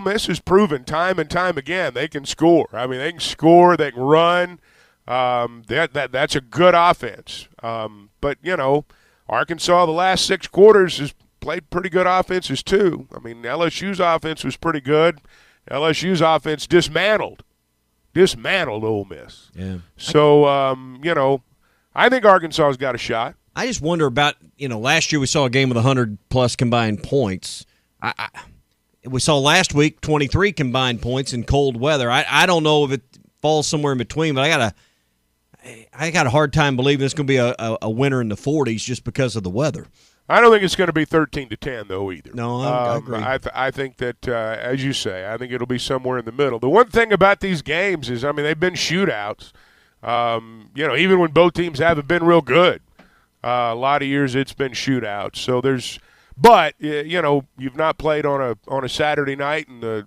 Miss has proven time and time again they can score. I mean, they can score, they can run. That's a good offense. But, Arkansas the last 6 quarters has played pretty good offenses too. I mean, LSU's offense was pretty good. LSU's offense dismantled Ole Miss. Yeah. So, I think Arkansas's got a shot. I just wonder about, last year we saw a game with 100-plus combined points. We saw last week 23 combined points in cold weather. I don't know if it falls somewhere in between, but I got a hard time believing it's going to be a winner in the 40s just because of the weather. I don't think it's going to be 13-10 though either. No, I agree. I think that, as you say, I think it'll be somewhere in the middle. The one thing about these games is, they've been shootouts. Even when both teams haven't been real good. A lot of years it's been shootouts. So but you've not played on a Saturday night in the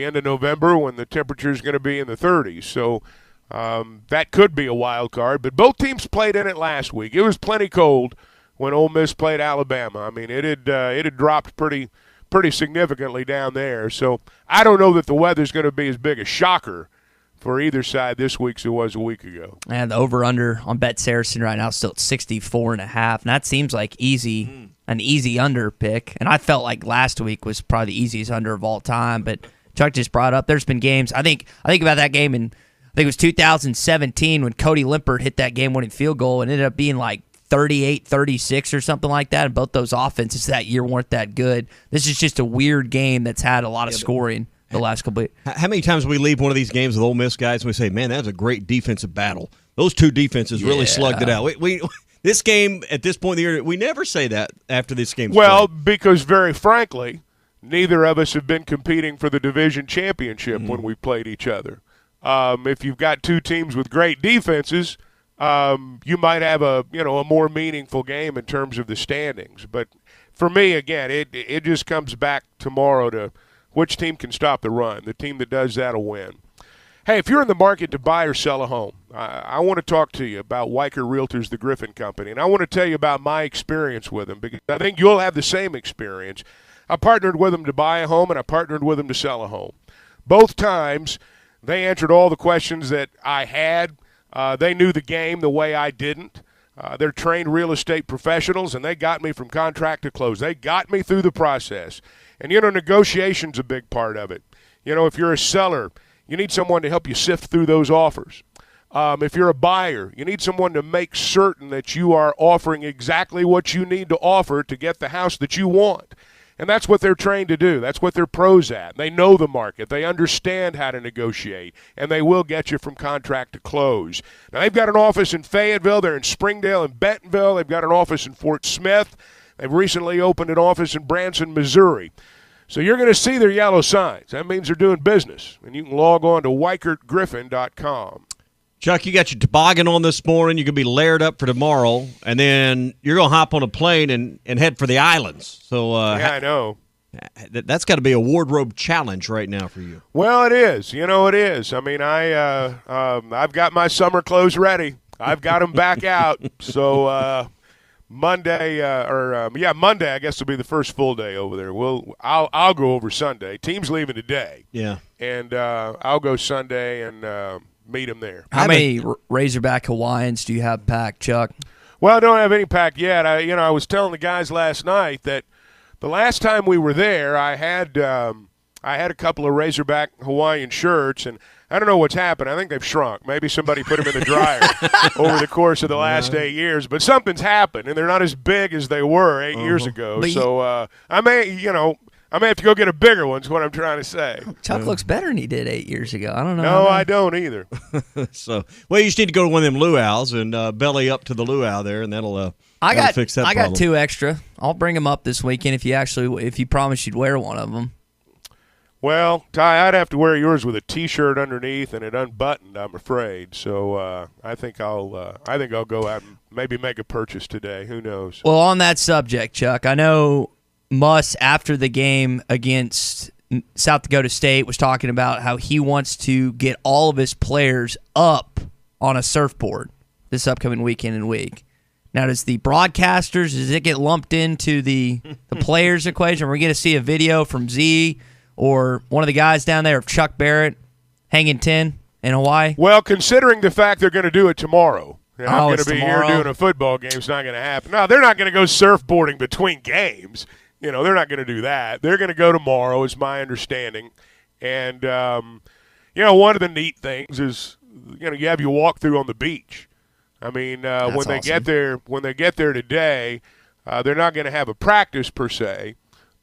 end of November when the temperature is going to be in the 30s. So that could be a wild card. But both teams played in it last week. It was plenty cold when Ole Miss played Alabama. I mean, it had dropped pretty significantly down there. So I don't know that the weather's going to be as big a shocker for either side this week as it was a week ago. And the over-under on Bet Saracen right now is still at 64.5, and that seems like an easy under pick. And I felt like last week was probably the easiest under of all time, but Chuck just brought up there's been games. I think about that game in, I think it was 2017 when Cody Limpert hit that game-winning field goal and ended up being like 38-36 or something like that, and both those offenses that year weren't that good. This is just a weird game that's had a lot of scoring the last couple of years. How many times we leave one of these games with Ole Miss guys and we say, man, that was a great defensive battle. Those two defenses really slugged it out. We this game, at this point in the year, we never say that after this game. Well, because very frankly, neither of us have been competing for the division championship when we played each other. If you've got two teams with great defenses, you might have a more meaningful game in terms of the standings. But for me, again, it just comes back tomorrow to which team can stop the run. The team that does that will win. Hey, if you're in the market to buy or sell a home, I want to talk to you about Weichert Realtors, the Griffin Company, and I want to tell you about my experience with them because I think you'll have the same experience. I partnered with them to buy a home, and I partnered with them to sell a home. Both times, they answered all the questions that I had. They knew the game the way I didn't. They're trained real estate professionals, and they got me from contract to close. They got me through the process. And, negotiation's a big part of it. If you're a seller, you need someone to help you sift through those offers. If you're a buyer, you need someone to make certain that you are offering exactly what you need to offer to get the house that you want. And that's what they're trained to do. That's what they're pros at. They know the market. They understand how to negotiate, and they will get you from contract to close. Now, they've got an office in Fayetteville. They're in Springdale and Bentonville. They've got an office in Fort Smith. They've recently opened an office in Branson, Missouri. So you're going to see their yellow signs. That means they're doing business. And you can log on to WeichertGriffin.com. Chuck, you got your toboggan on this morning. You're going to be layered up for tomorrow. And then you're going to hop on a plane and head for the islands. So yeah, I know. That's got to be a wardrobe challenge right now for you. Well, it is. It is. I mean, I've got my summer clothes ready. I've got them back out. So Monday, Monday, I guess will be the first full day over there. I'll go over Sunday. Team's leaving today. Yeah. And I'll go Sunday and meet them there. How many Razorback Hawaiians do you have packed, Chuck? Well, I don't have any packed yet. I was telling the guys last night that the last time we were there, I had a couple of Razorback Hawaiian shirts, and I don't know what's happened. I think they've shrunk. Maybe somebody put them in the dryer over the course of the last 8 years. But something's happened, and they're not as big as they were 8 years ago. So I may have to go get a bigger one is what I'm trying to say. Chuck looks better than he did 8 years ago. I don't know. No, I don't either. You just need to go to one of them luau's and belly up to the luau there, and that'll fix that problem. I got 2 extra. I'll bring them up this weekend if you promise you'd wear one of them. Well, Ty, I'd have to wear yours with a T-shirt underneath and it unbuttoned, I'm afraid. So I think I'll go out and maybe make a purchase today. Who knows? Well, on that subject, Chuck, I know Muss, after the game against South Dakota State, was talking about how he wants to get all of his players up on a surfboard this upcoming weekend and week. Now, does the broadcasters, does it get lumped into the players' equation? Are we going to see a video from Z or one of the guys down there of Chuck Barrett hanging 10 in Hawaii? Well, considering the fact they're going to do it tomorrow. I'm going to be tomorrow? here doing a football game. It's not going to happen. No, they're not going to go surfboarding between games. They're not going to do that. They're going to go tomorrow, is my understanding. And, one of the neat things is, you have your walkthrough on the beach. I mean, when they get there today, they're not going to have a practice per se.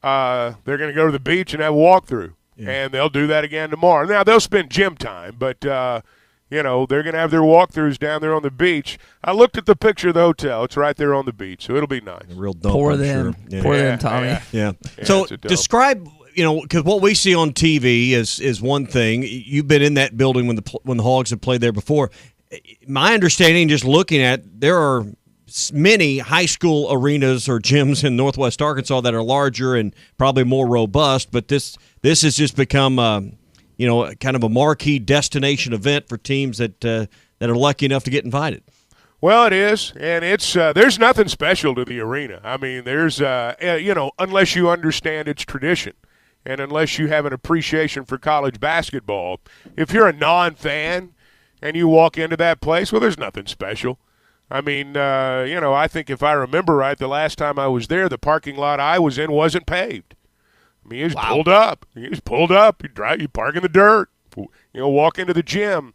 They're going to go to the beach and have a walkthrough, and they'll do that again tomorrow. Now, they'll spend gym time, but, they're going to have their walkthroughs down there on the beach. I looked at the picture of the hotel. It's right there on the beach, so it'll be nice. A real dump, Poor I'm them. sure. Yeah. Poor them, Tommy. Yeah. So describe, because what we see on TV is one thing. You've been in that building when the Hogs have played there before. My understanding, just looking at, there are many high school arenas or gyms in Northwest Arkansas that are larger and probably more robust, but this has just become kind of a marquee destination event for teams that are lucky enough to get invited. Well, it is, and it's there's nothing special to the arena. I mean, there's unless you understand its tradition and unless you have an appreciation for college basketball. If you're a non-fan and you walk into that place, well, there's nothing special. I mean, I think if I remember right, the last time I was there, the parking lot I was in wasn't paved. I mean, it was pulled up. You park in the dirt, walk into the gym.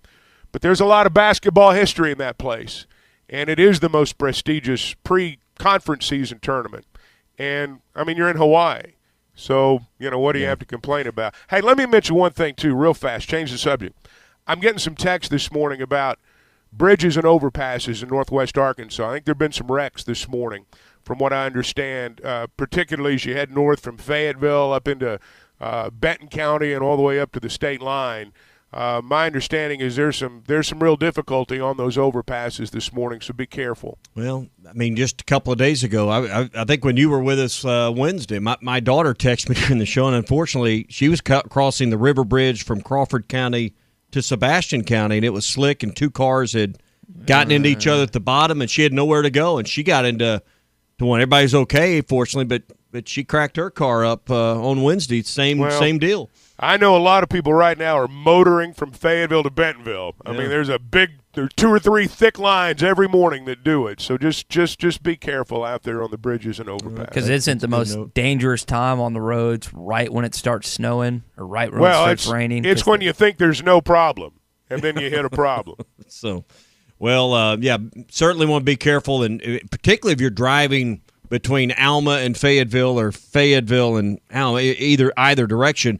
But there's a lot of basketball history in that place. and it is the most prestigious pre-conference season tournament. And, I mean, you're in Hawaii. So, what do you have to complain about? Hey, let me mention one thing, too, real fast. Change the subject. I'm getting some text this morning about bridges and overpasses in northwest Arkansas. I think there have been some wrecks this morning, from what I understand, particularly as you head north from Fayetteville up into Benton County and all the way up to the state line. My understanding is there's some real difficulty on those overpasses this morning, so be careful. Well, I mean, just a couple of days ago, I think when you were with us Wednesday, my daughter texted me during the show, and unfortunately, she was crossing the river bridge from Crawford County to Sebastian County, and it was slick, and two cars had gotten into each other at the bottom, and she had nowhere to go, and she got into one. Everybody's okay, fortunately, but she cracked her car up on Wednesday. Same deal. I know a lot of people right now are motoring from Fayetteville to Bentonville. I mean, there's 2 or 3 thick lines every morning that do it. So just be careful out there on the bridges and overpasses. Because isn't the most dangerous time on the roads right when it starts snowing or right when it starts raining? It's when you think there's no problem, and then you hit a problem. So, certainly want to be careful, and particularly if you're driving between Alma and Fayetteville or Fayetteville and Alma, either direction.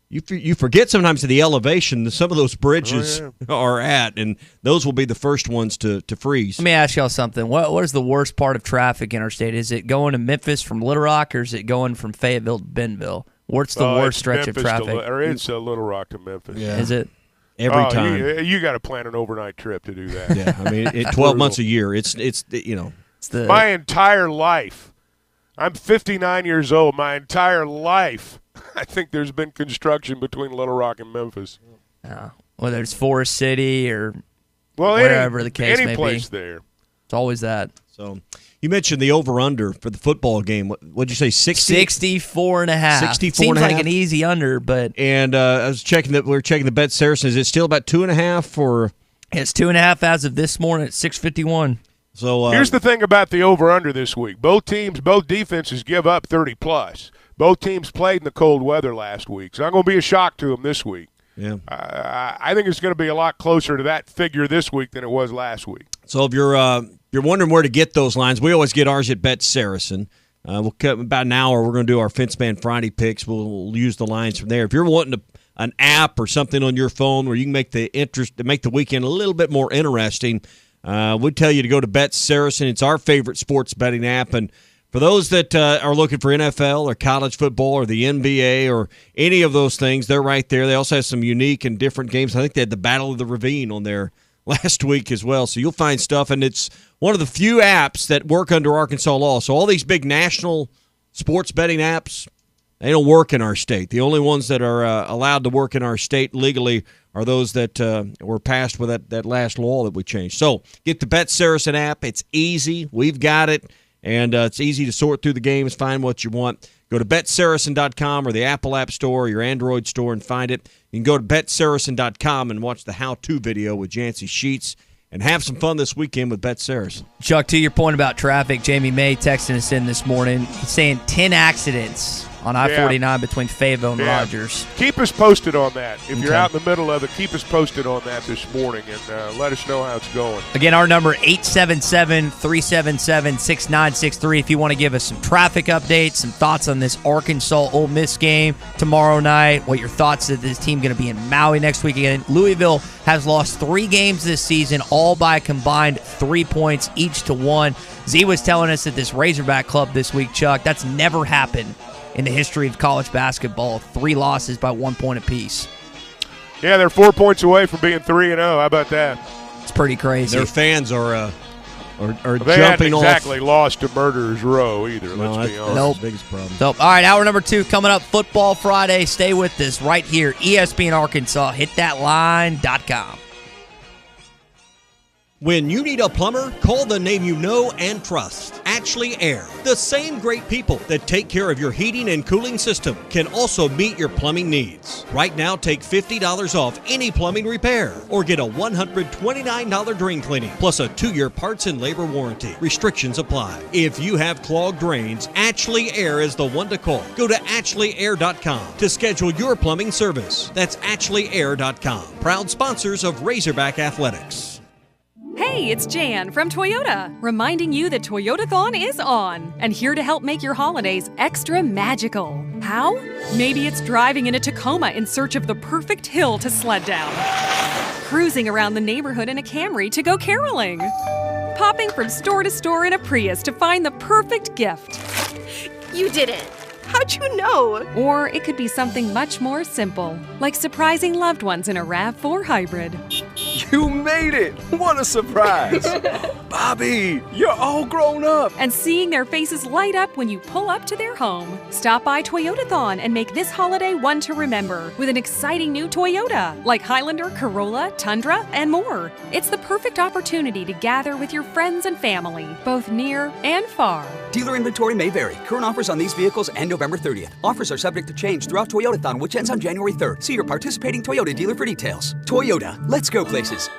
You forget sometimes the elevation that some of those bridges are at, and those will be the first ones to freeze. Let me ask y'all something. What is the worst part of traffic interstate? Is it going to Memphis from Little Rock, or is it going from Fayetteville to Bentonville? What's the worst stretch Memphis of traffic? It's Little Rock to Memphis. Yeah. Is it? Every time. You got to plan an overnight trip to do that. Yeah, I mean, 12 months a year. It's my entire life. I'm 59 years old. My entire life, I think there's been construction between Little Rock and Memphis. Whether it's Forest City or wherever the case may be. Any place there. It's always that. So you mentioned the over-under for the football game. What'd you say, 60? 64.5. 64.5. Seems like an easy under, but. And I was checking that. We're checking the Bet Saracen. Is it still about 2.5 or? It's 2.5 as of this morning at 6:51. So here's the thing about the over-under this week. Both defenses give up 30+. Both teams played in the cold weather last week, so I'm going to be a shock to them this week. Yeah, I think it's going to be a lot closer to that figure this week than it was last week. So if you're wondering where to get those lines, we always get ours at Bet Saracen. We'll cut about an hour. We're going to do our Fence Man Friday picks. We'll use the lines from there. If you're wanting an app or something on your phone where you can make the weekend a little bit more interesting, we'd tell you to go to Bet Saracen. It's our favorite sports betting app, and for those that are looking for NFL or college football or the NBA or any of those things, they're right there. They also have some unique and different games. I think they had the Battle of the Ravine on there last week as well. So you'll find stuff, and it's one of the few apps that work under Arkansas law. So all these big national sports betting apps, they don't work in our state. The only ones that are allowed to work in our state legally are those that were passed with that last law that we changed. So get the Bet Saracen app. It's easy. We've got it. And it's easy to sort through the games, find what you want. Go to BetSaracen.com or the Apple App Store or your Android store and find it. You can go to BetSaracen.com and watch the how-to video with Jancy Sheets and have some fun this weekend with Bet Saracen. Chuck, to your point about traffic, Jamie May texting us in this morning. He's saying 10 accidents on I-49 between Fayetteville and Rogers. Keep us posted on that. If you're out in the middle of it, keep us posted on that this morning and let us know how it's going. Again, our number 877-377-6963 if you want to give us some traffic updates, some thoughts on this Arkansas Ole Miss game tomorrow night, what your thoughts of this team going to be in Maui next weekend. Louisville has lost 3 games this season, all by combined 3 points each to 1. Z was telling us that this Razorback club this week, Chuck, that's never happened in the history of college basketball. 3 losses by 1 point apiece. Yeah, they're 4 points away from being 3-0. How about that? It's pretty crazy. Their fans are they jumping haven't exactly off. lost to Murderers Row either, let's be honest. Nope. The biggest problem. So, all right, hour number 2 coming up, Football Friday. Stay with us right here, ESPN Arkansas. HitThatLine.com. When you need a plumber, call the name you know and trust. Ashley Air. The same great people that take care of your heating and cooling system can also meet your plumbing needs. Right now, take $50 off any plumbing repair or get a $129 drain cleaning plus a 2-year parts and labor warranty. Restrictions apply. If you have clogged drains, Ashley Air is the one to call. Go to AshleyAir.com to schedule your plumbing service. That's AshleyAir.com. Proud sponsors of Razorback Athletics. Hey, Hey, it's Jan from Toyota, reminding you that Toyotathon is on and here to help make your holidays extra magical. How? Maybe it's driving in a Tacoma in search of the perfect hill to sled down, cruising around the neighborhood in a Camry to go caroling, popping from store to store in a Prius to find the perfect gift. You did it! How'd you know? Or it could be something much more simple, like surprising loved ones in a RAV4 hybrid. You made it! What a surprise! Bobby, you're all grown up! And seeing their faces light up when you pull up to their home. Stop by Toyotathon and make this holiday one to remember with an exciting new Toyota, like Highlander, Corolla, Tundra, and more. It's the perfect opportunity to gather with your friends and family, both near and far. Dealer inventory may vary. Current offers on these vehicles end November 30th. Offers are subject to change throughout Toyotathon, which ends on January 3rd. See your participating Toyota dealer for details. Toyota, let's go places.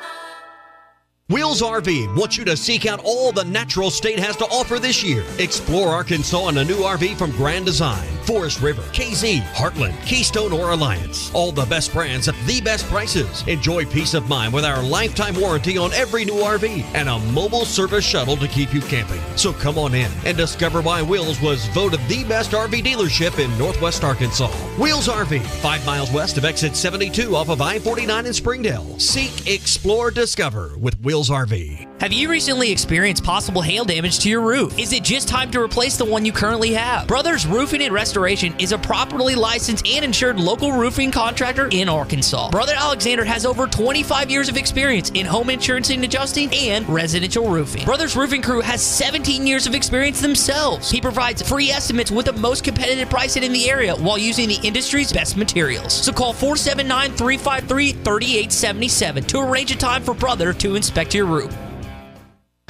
Wheels RV wants you to seek out all the natural state has to offer this year. Explore Arkansas in a new RV from Grand Design, Forest River, KZ, Heartland, Keystone, or Alliance. All the best brands at the best prices. Enjoy peace of mind with our lifetime warranty on every new RV and a mobile service shuttle to keep you camping. So come on in and discover why Wheels was voted the best RV dealership in Northwest Arkansas. Wheels RV, 5 miles west of exit 72 off of I-49 in Springdale. Seek, explore, discover with Wheels RV. Have you recently experienced possible hail damage to your roof? Is it just time to replace the one you currently have? Brothers Roofing and Restoration is a properly licensed and insured local roofing contractor in Arkansas. Brother Alexander has over 25 years of experience in home insurance and adjusting and residential roofing. Brothers Roofing Crew has 17 years of experience themselves. He provides free estimates with the most competitive pricing in the area while using the industry's best materials. So call 479-353-3877 to arrange a time for Brother to inspect your roof.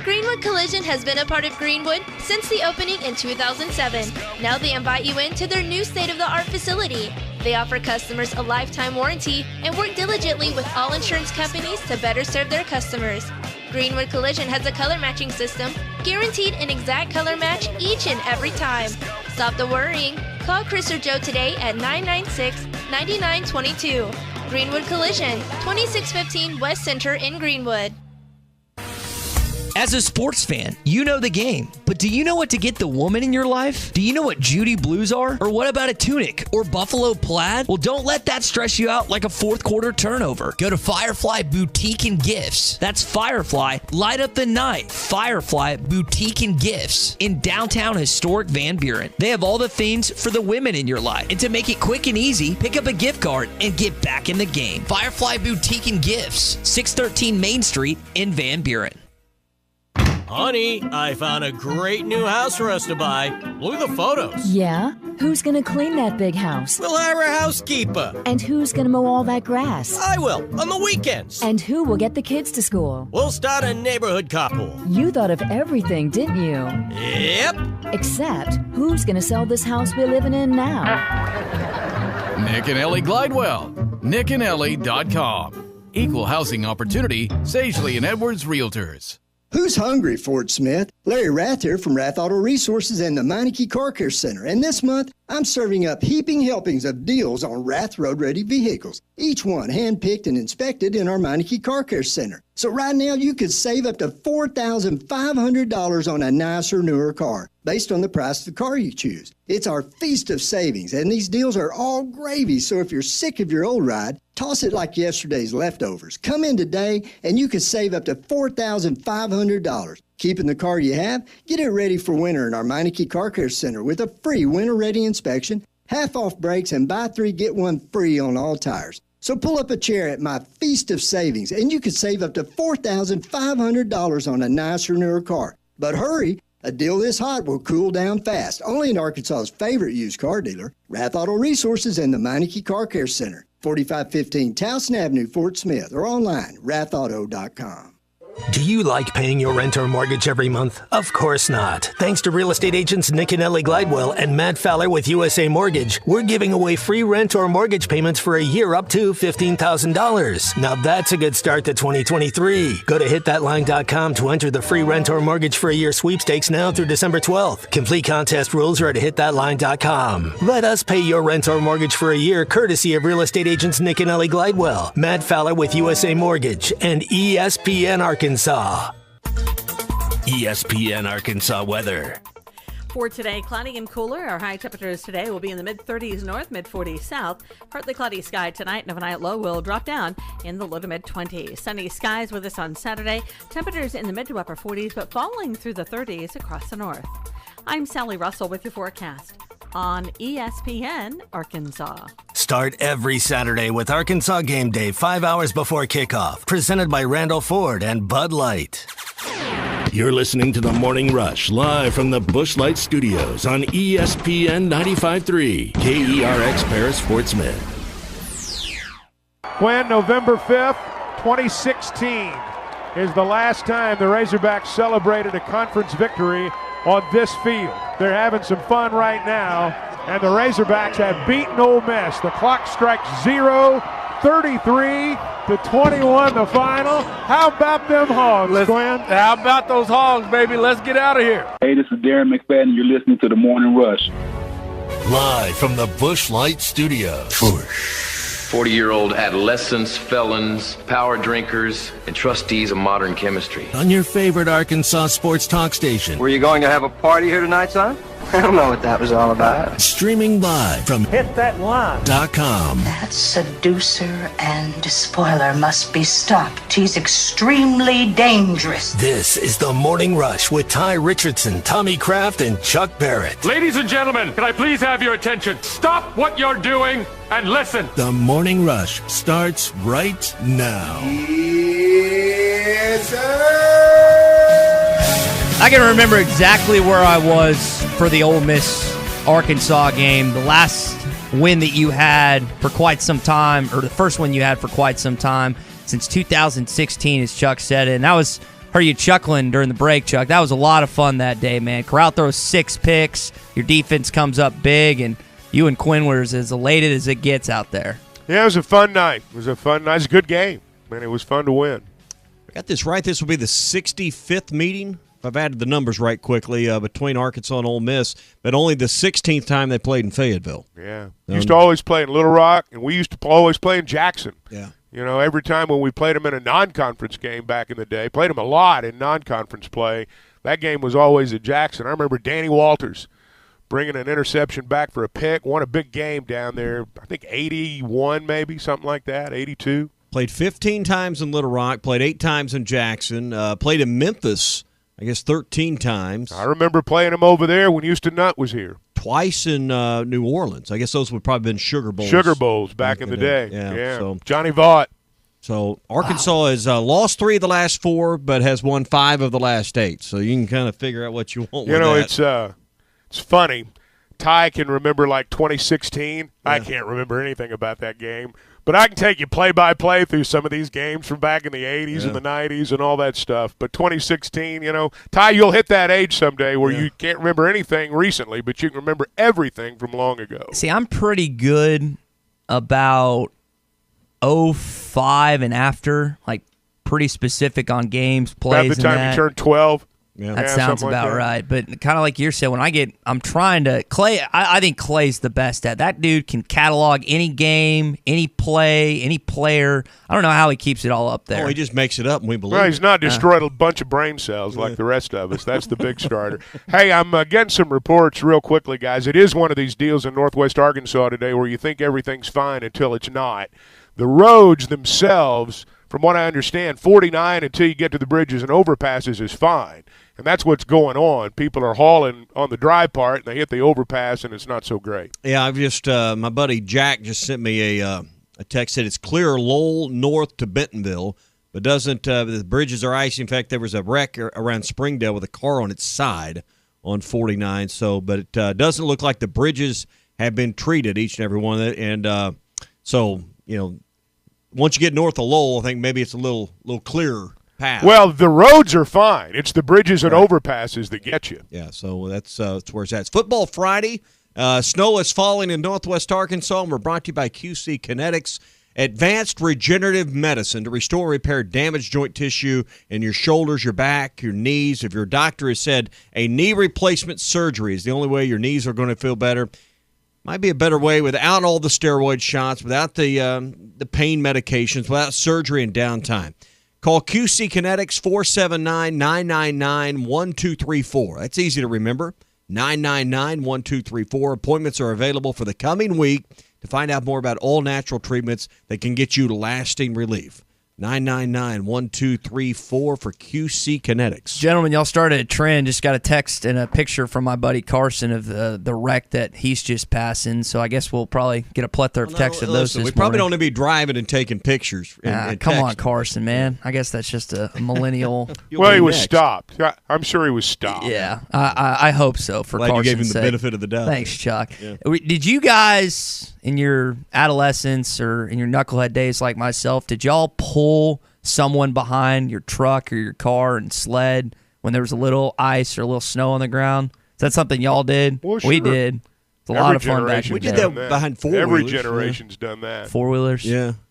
Greenwood Collision has been a part of Greenwood since the opening in 2007. Now they invite you into their new state-of-the-art facility. They offer customers a lifetime warranty and work diligently with all insurance companies to better serve their customers. Greenwood Collision has a color matching system, guaranteed an exact color match each and every time. Stop the worrying. Call Chris or Joe today at 996-9922. Greenwood Collision, 2615 West Center in Greenwood. As a sports fan, you know the game, but do you know what to get the woman in your life? Do you know what Judy Blues are? Or what about a tunic or buffalo plaid? Well, don't let that stress you out like a fourth quarter turnover. Go to Firefly Boutique and Gifts. That's Firefly, light up the night. Firefly Boutique and Gifts in downtown historic Van Buren. They have all the things for the women in your life. And to make it quick and easy, pick up a gift card and get back in the game. Firefly Boutique and Gifts, 613 Main Street in Van Buren. Honey, I found a great new house for us to buy. Look at the photos. Yeah? Who's gonna clean that big house? We'll hire a housekeeper. And who's gonna mow all that grass? I will, on the weekends. And who will get the kids to school? We'll start a neighborhood carpool. You thought of everything, didn't you? Yep. Except, who's gonna sell this house we're living in now? Nick and Ellie Glidewell. nickandellie.com. Equal housing opportunity, Sagely and Edwards Realtors. Who's hungry, Fort Smith? Larry Rath here from Rath Auto Resources and the Meineke Car Care Center. And this month, I'm serving up heaping helpings of deals on Rath road-ready vehicles, each one hand-picked and inspected in our Meineke Car Care Center. So right now, you could save up to $4,500 on a nicer, newer car, based on the price of the car you choose. It's our feast of savings, and these deals are all gravy, so if you're sick of your old ride, toss it like yesterday's leftovers. Come in today, and you can save up to $4,500. Keeping the car you have? Get it ready for winter in our Meineke Car Care Center with a free winter-ready inspection, half-off brakes, and buy 3, get 1 free on all tires. So pull up a chair at my feast of savings, and you could save up to $4,500 on a nicer, newer car. But hurry, a deal this hot will cool down fast. Only in Arkansas's favorite used car dealer, Rath Auto Resources and the Meineke Car Care Center, 4515 Towson Avenue, Fort Smith, or online, rathauto.com. Do you like paying your rent or mortgage every month? Of course not. Thanks to real estate agents Nick and Ellie Glidewell and Matt Fowler with USA Mortgage, we're giving away free rent or mortgage payments for a year up to $15,000. Now that's a good start to 2023. Go to hitthatline.com to enter the free rent or mortgage for a year sweepstakes now through December 12th. Complete contest rules are at hitthatline.com. Let us pay your rent or mortgage for a year courtesy of real estate agents Nick and Ellie Glidewell, Matt Fowler with USA Mortgage, and ESPN Arkansas. Arkansas. ESPN Arkansas weather. For today, cloudy and cooler. Our high temperatures today will be in the mid-30s north, mid-40s south. Partly cloudy sky tonight, and overnight low will drop down in the low to mid-20s. Sunny skies with us on Saturday. Temperatures in the mid to upper 40s, but falling through the 30s across the north. I'm Sally Russell with your forecast on ESPN Arkansas. Start every Saturday with Arkansas Game Day 5 hours before kickoff. Presented by Randall Ford and Bud Light. You're listening to The Morning Rush live from the Busch Light Studios on ESPN 95.3 KERX Paris Fort Smith. Quinn, November 5th, 2016 is the last time the Razorbacks celebrated a conference victory on this field. They're having some fun right now, and the Razorbacks have beaten Ole Miss. The clock strikes 0, 33-21 the final. How about them Hogs, Glenn? How about those Hogs, baby? Let's get out of here. Hey, this is Darren McFadden. You're listening to The Morning Rush. Live from the Busch Light Studios. 40-year-old adolescents, felons, power drinkers, and trustees of modern chemistry. On your favorite Arkansas sports talk station. Were you going to have a party here tonight, son? I don't know what that was all about. Streaming live from HitThatLine.com. That seducer and spoiler must be stopped. He's extremely dangerous. This is The Morning Rush with Ty Richardson, Tommy Kraft, and Chuck Barrett. Ladies and gentlemen, can I please have your attention? Stop what you're doing and listen. The Morning Rush starts right now. Yes, sir. I can remember exactly where I was for the Ole Miss Arkansas game. The last win that you had for quite some time, or the first one you had for quite some time, since 2016, as Chuck said it. And heard you chuckling during the break, Chuck. That was a lot of fun that day, man. Corral throws 6 picks. Your defense comes up big, and you and Quinn were as elated as it gets out there. Yeah, it was a fun night. It was a good game. Man, it was fun to win. I got this right. This will be the 65th meeting, if I've added the numbers right quickly, between Arkansas and Ole Miss, but only the 16th time they played in Fayetteville. Yeah. Used to always play in Little Rock, and we used to always play in Jackson. Yeah. You know, every time when we played them in a non-conference game back in the day, played them a lot in non-conference play, that game was always at Jackson. I remember Danny Walters bringing an interception back for a pick, won a big game down there, I think 81 maybe, something like that, 82. Played 15 times in Little Rock, played 8 times in Jackson, played in Memphis, I guess 13 times. I remember playing him over there when Houston Nutt was here. Twice in New Orleans. I guess those would probably have been Sugar Bowls. Sugar Bowls back in the day. Yeah. So, Johnny Vaught. So Arkansas has lost 3 of the last 4, but has won 5 of the last 8. So you can kind of figure out what you want with that. It's funny. Ty can remember like 2016. Yeah. I can't remember anything about that game. But I can take you play-by-play through some of these games from back in the 80s and the 90s and all that stuff. But 2016, Ty, you'll hit that age someday where you can't remember anything recently, but you can remember everything from long ago. See, I'm pretty good about 05 and after, like pretty specific on games, plays, about the time you turn 12. Yeah. That sounds about right. But kind of like you said, I'm trying to Clay. I think Clay's the best at that. Dude can catalog any game, any play, any player. I don't know how he keeps it all up there. Oh, he just makes it up, and we believe. Well, he's not destroyed a bunch of brain cells like the rest of us. That's the big starter. Hey, I'm getting some reports real quickly, guys. It is one of these deals in Northwest Arkansas today where you think everything's fine until it's not. The roads themselves, from what I understand, 49 until you get to the bridges and overpasses is fine. And that's what's going on. People are hauling on the dry part, and they hit the overpass, and it's not so great. Yeah, I've just my buddy Jack just sent me a text that it's clear Lowell north to Bentonville, but doesn't the bridges are icy. In fact, there was a wreck around Springdale with a car on its side on 49. So, but it doesn't look like the bridges have been treated, each and every one of it. And so, once you get north of Lowell, I think maybe it's a little clearer path. Well, the roads are fine. It's the bridges and overpasses that get you. Yeah, so that's where it's at. It's Football Friday. Snow is falling in Northwest Arkansas, and we're brought to you by QC Kinetics. Advanced regenerative medicine to restore and repair damaged joint tissue in your shoulders, your back, your knees. If your doctor has said a knee replacement surgery is the only way your knees are going to feel better, might be a better way without all the steroid shots, without the pain medications, without surgery and downtime. Call QC Kinetics 479-999-1234. That's easy to remember. 999-1234. Appointments are available for the coming week to find out more about all natural treatments that can get you lasting relief. 999-1234 for QC Kinetics. Gentlemen, y'all started a trend. Just got a text and a picture from my buddy Carson of the wreck that he's just passing. So I guess we'll probably get a plethora of texts of those this We probably morning. don't be driving and taking pictures. And Come on, texting. Carson, man. I guess that's just a millennial. Well, he was stopped. I'm sure he was stopped. Yeah, I hope so for Glad you Carson's gave him the sake. benefit of the doubt. Thanks, Chuck. Yeah. Did you guys, in your adolescence or in your knucklehead days like myself, did y'all pull someone behind your truck or your car and sled when there was a little ice or a little snow on the ground? Is that something y'all did? Well, We sure. did. It's a lot of fun back in the We did day. that behind four-wheelers. Every generation's done that. Four-wheelers? Yeah. I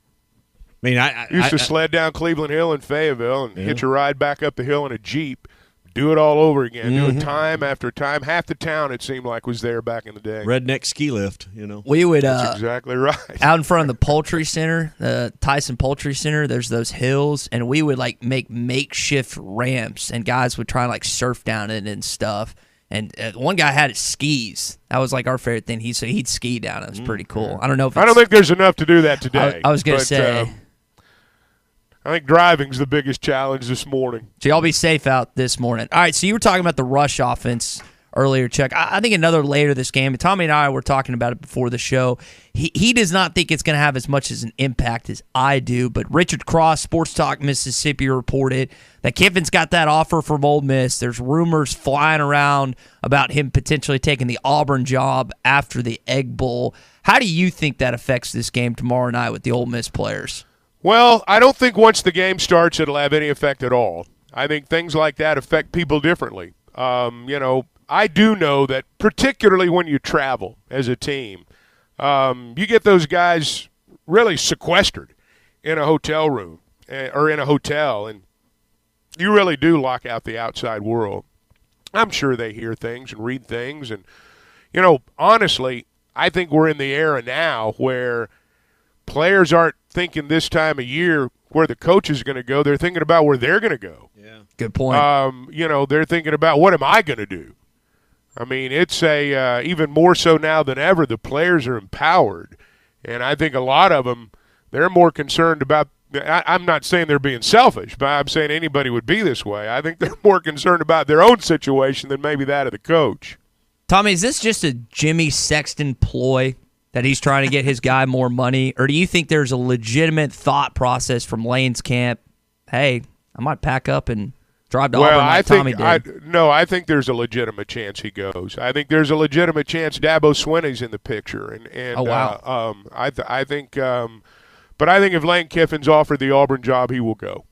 mean, I Used to sled down Cleveland Hill in Fayetteville and hitch a ride back up the hill in a Jeep. Do it all over again. Do it time after time. Half the town, it seemed like, was there back in the day. redneck ski lift, you know. We would That's exactly right. out in front of the poultry center, the Tyson Poultry Center, there's those hills, and we would like make makeshift ramps, and guys would try and like surf down it and stuff. And one guy had his skis. That was like our favorite thing. He'd ski down. It was pretty cool. I don't know if I don't think there's enough to do that today. I was going to but, say. I think driving's the biggest challenge this morning. So y'all be safe out this morning. All right, so you were talking about the rush offense earlier, Chuck. I think another layer of this game, and Tommy and I were talking about it before the show, he does not think it's going to have as much as an impact as I do, but Richard Cross, Sports Talk Mississippi, reported that Kiffin's got that offer from Ole Miss. There's rumors flying around about him potentially taking the Auburn job after the Egg Bowl. How do you think that affects this game tomorrow night with the Ole Miss players? Well, I don't think once the game starts it'll have any effect at all. I think things like that affect people differently. I do know that particularly when you travel as a team, you get those guys really sequestered in a hotel room or in a hotel, and you really do lock out the outside world. I'm sure they hear things and read things, and, honestly, I think we're in the era now where players aren't thinking this time of year where the coach is going to go. They're thinking about where they're going to go. Yeah. Good point. They're thinking about what am I going to do? I mean, it's even more so now than ever, the players are empowered. And I think a lot of them, they're more concerned about – I'm not saying they're being selfish, but I'm saying anybody would be this way. I think they're more concerned about their own situation than maybe that of the coach. Tommy, is this just a Jimmy Sexton ploy that he's trying to get his guy more money? Or do you think there's a legitimate thought process from Lane's camp, hey, I might pack up and drive to Auburn like Tommy did? I think there's a legitimate chance he goes. I think there's a legitimate chance Dabo Swinney's in the picture. And oh, wow. I think but I think if Lane Kiffin's offered the Auburn job, he will go.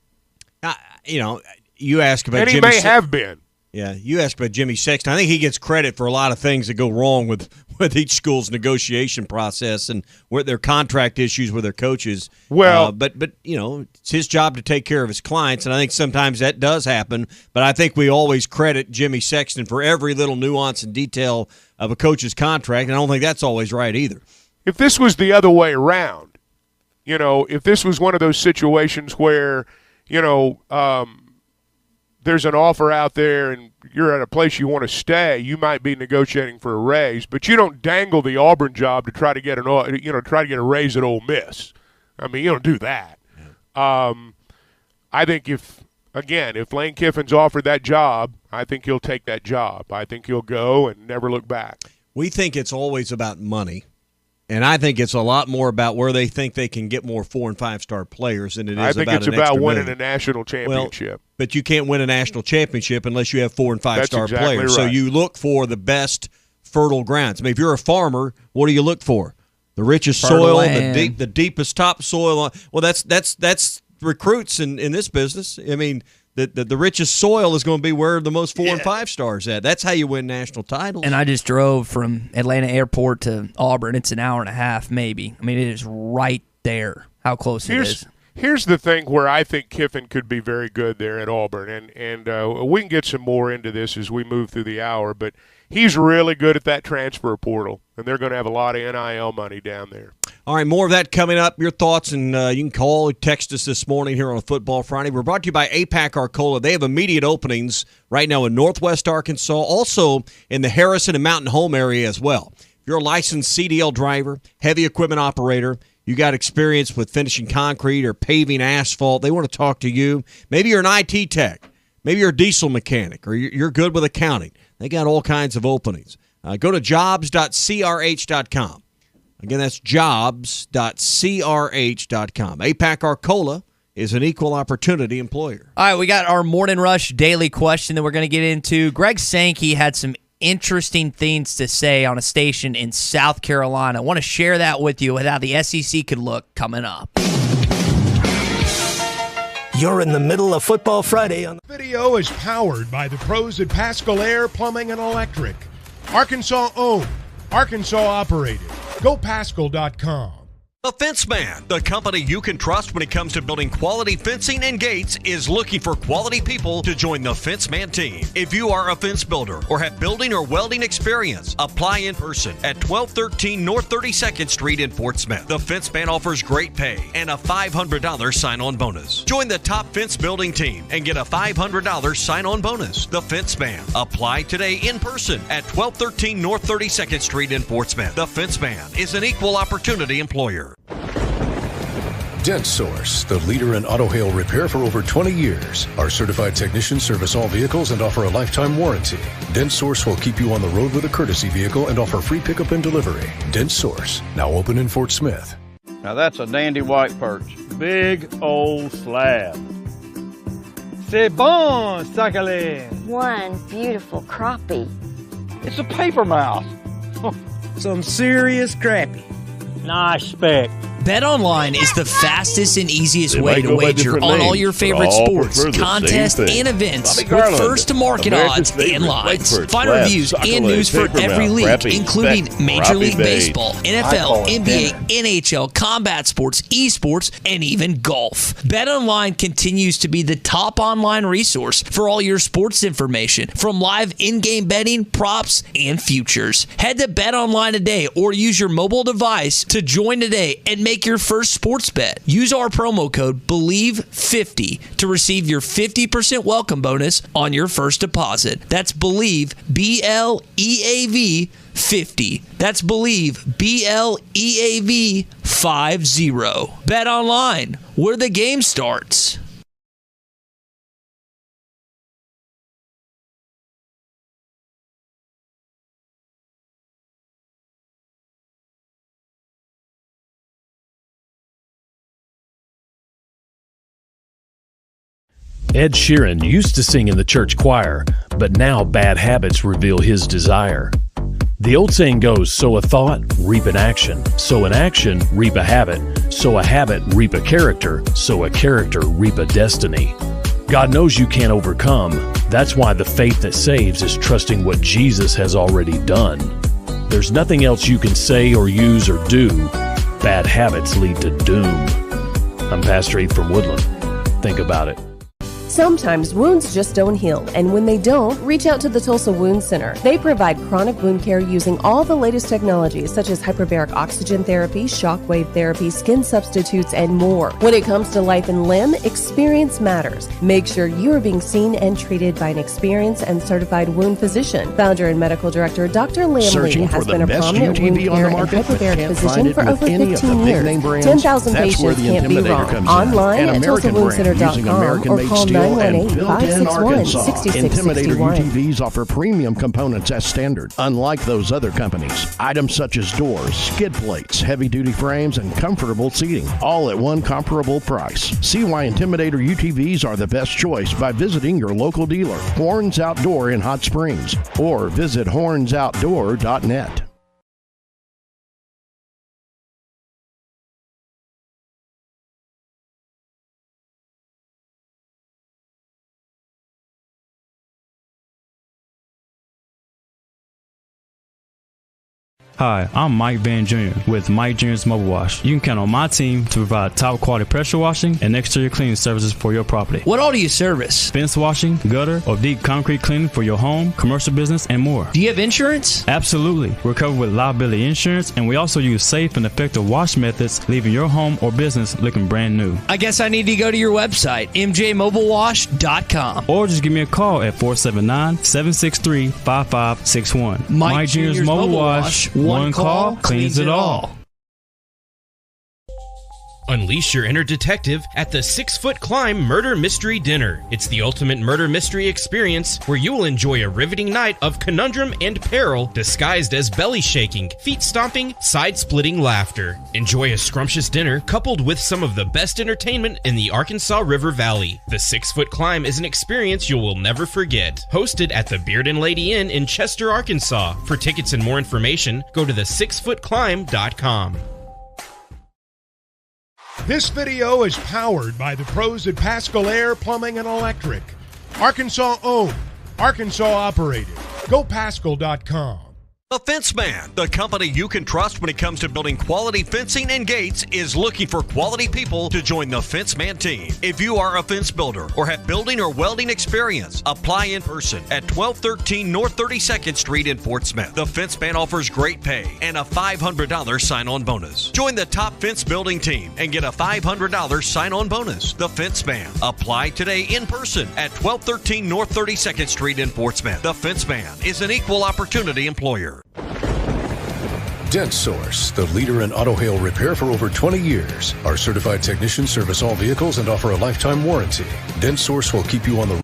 You ask about and he Jimmy may have been. Yeah, you asked about Jimmy Sexton. I think he gets credit for a lot of things that go wrong with each school's negotiation process and where their contract issues with their coaches. Well, but it's his job to take care of his clients, and I think sometimes that does happen. But I think we always credit Jimmy Sexton for every little nuance and detail of a coach's contract, and I don't think that's always right either. If this was the other way around, if this was one of those situations where, there's an offer out there and you're at a place you want to stay, you might be negotiating for a raise, but you don't dangle the Auburn job to try to get a raise at Ole Miss. I mean, you don't do that. I think if Lane Kiffin's offered that job, I think he'll take that job. I think he'll go and never look back. We think it's always about money. And I think it's a lot more about where they think they can get more 4- and 5-star players than it is about an extra I think it's about winning million. a national championship. Well, but you can't win a national championship unless you have 4- and 5-star exactly players. Right. So you look for the best fertile grounds. I mean, if you're a farmer, what do you look for? The richest soil, the deepest topsoil. Well, that's recruits in this business. I mean, the richest soil is going to be where the most 4- and 5-stars at. That's how you win national titles. And I just drove from Atlanta Airport to Auburn. It's an hour and a half, maybe. I mean, it is right there. How close it is. Here's the thing where I think Kiffin could be very good there at Auburn, and we can get some more into this as we move through the hour, but he's really good at that transfer portal, and they're going to have a lot of NIL money down there. All right, more of that coming up. Your thoughts, and you can call or text us this morning here on Football Friday. We're brought to you by APAC Arcola. They have immediate openings right now in Northwest Arkansas, also in the Harrison and Mountain Home area as well. If you're a licensed CDL driver, heavy equipment operator, you got experience with finishing concrete or paving asphalt, they want to talk to you. Maybe you're an IT tech. Maybe you're a diesel mechanic, or you're good with accounting. They got all kinds of openings. Go to jobs.crh.com. Again, that's jobs.crh.com. APAC Arcola is an equal opportunity employer. All right, we got our Morning Rush daily question that we're going to get into. Greg Sankey had some interesting things to say on a station in South Carolina. I want to share that with you with how the SEC could look coming up. You're in the middle of Football Friday on the video is powered by the pros at Pascal Air Plumbing and Electric. Arkansas owned, Arkansas operated. GoPascal.com. The Fence Man, the company you can trust when it comes to building quality fencing and gates, is looking for quality people to join the Fence Man team. If you are a fence builder or have building or welding experience, apply in person at 1213 North 32nd Street in Fort Smith. The Fence Man offers great pay and a $500 sign-on bonus. Join the top fence building team and get a $500 sign-on bonus. The Fence Man. Apply today in person at 1213 North 32nd Street in Fort Smith. The Fence Man is an equal opportunity employer. Dent Source, the leader in auto hail repair for over 20 years. Our certified technicians service all vehicles and offer a lifetime warranty. Dent Source will keep you on the road with a courtesy vehicle and offer free pickup and delivery. Dent Source, now open in Fort Smith. Now that's a dandy white perch. Big old slab. C'est bon, Sakhalin. One beautiful crappie. It's a paper mouse. Some serious crappie. Nice speck. BetOnline is the fastest and easiest way to wager on all your favorite sports, contests, and events with first-to-market odds and lines. Find reviews and news for every league, including Major League Baseball, NFL, NBA, NHL, combat sports, esports, and even golf. BetOnline continues to be the top online resource for all your sports information, from live in-game betting, props, and futures. Head to BetOnline today or use your mobile device to join today and make your first sports bet. Use our promo code BELIEVE50 to receive your 50% welcome bonus on your first deposit. That's BELIEVE, BLEAV 50. That's BELIEVE, BLEAV 50. Bet online, where the game starts. Ed Sheeran used to sing in the church choir, but now bad habits reveal his desire. The old saying goes, sow a thought, reap an action. Sow an action, reap a habit. Sow a habit, reap a character. Sow a character, reap a destiny. God knows you can't overcome. That's why the faith that saves is trusting what Jesus has already done. There's nothing else you can say or use or do. Bad habits lead to doom. I'm Pastor Heath from Woodland. Think about it. Sometimes wounds just don't heal, and when they don't, reach out to the Tulsa Wound Center. They provide chronic wound care using all the latest technologies such as hyperbaric oxygen therapy, shockwave therapy, skin substitutes, and more. When it comes to life and limb, experience matters. Make sure you are being seen and treated by an experienced and certified wound physician. Founder and medical director Dr. Lamley has been a prominent wound care and hyperbaric physician for over 15 years. 10,000 patients can't be wrong. Online at TulsaWoundCenter.com or call 918-561-6661. Intimidator UTVs offer premium components as standard. Unlike those other companies, items such as doors, skid plates, heavy-duty frames, and comfortable seating, all at one comparable price. See why Intimidator UTVs are the best choice by visiting your local dealer, Horns Outdoor in Hot Springs, or visit hornsoutdoor.net. Hi, I'm Mike Van Jr. with Mike Jr.'s Mobile Wash. You can count on my team to provide top quality pressure washing and exterior cleaning services for your property. What all do you service? Fence washing, gutter, or deep concrete cleaning for your home, commercial business, and more. Do you have insurance? Absolutely. We're covered with liability insurance, and we also use safe and effective wash methods, leaving your home or business looking brand new. I guess I need to go to your website, mjmobilewash.com. Or just give me a call at 479-763-5561. Mike Jr.'s Mobile Wash. One call cleans it all. Unleash your inner detective at the 6 Foot Climb Murder Mystery Dinner. It's the ultimate murder mystery experience where you will enjoy a riveting night of conundrum and peril disguised as belly shaking, feet stomping, side-splitting laughter. Enjoy a scrumptious dinner coupled with some of the best entertainment in the Arkansas River Valley. The 6 Foot Climb is an experience you will never forget. Hosted at the Beard and Lady Inn in Chester, Arkansas. For tickets and more information, go to the6footclimb.com. This video is powered by the pros at Pascal Air Plumbing and Electric. Arkansas owned, Arkansas operated. GoPascal.com. The Fence Man, the company you can trust when it comes to building quality fencing and gates, is looking for quality people to join the Fence Man team. If you are a fence builder or have building or welding experience, apply in person at 1213 North 32nd Street in Fort Smith. The Fence Man offers great pay and a $500 sign-on bonus. Join the top fence building team and get a $500 sign-on bonus. The Fence Man. Apply today in person at 1213 North 32nd Street in Fort Smith. The Fence Man is an equal opportunity employer. Dent Source, the leader in auto hail repair for over 20 years. Our certified technicians service all vehicles and offer a lifetime warranty. Dent Source will keep you on the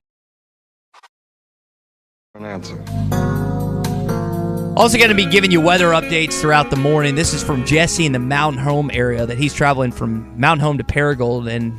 Also going to be giving you weather updates throughout the morning. This is from Jesse in the Mountain Home area that he's traveling from Mountain Home to Paragould, and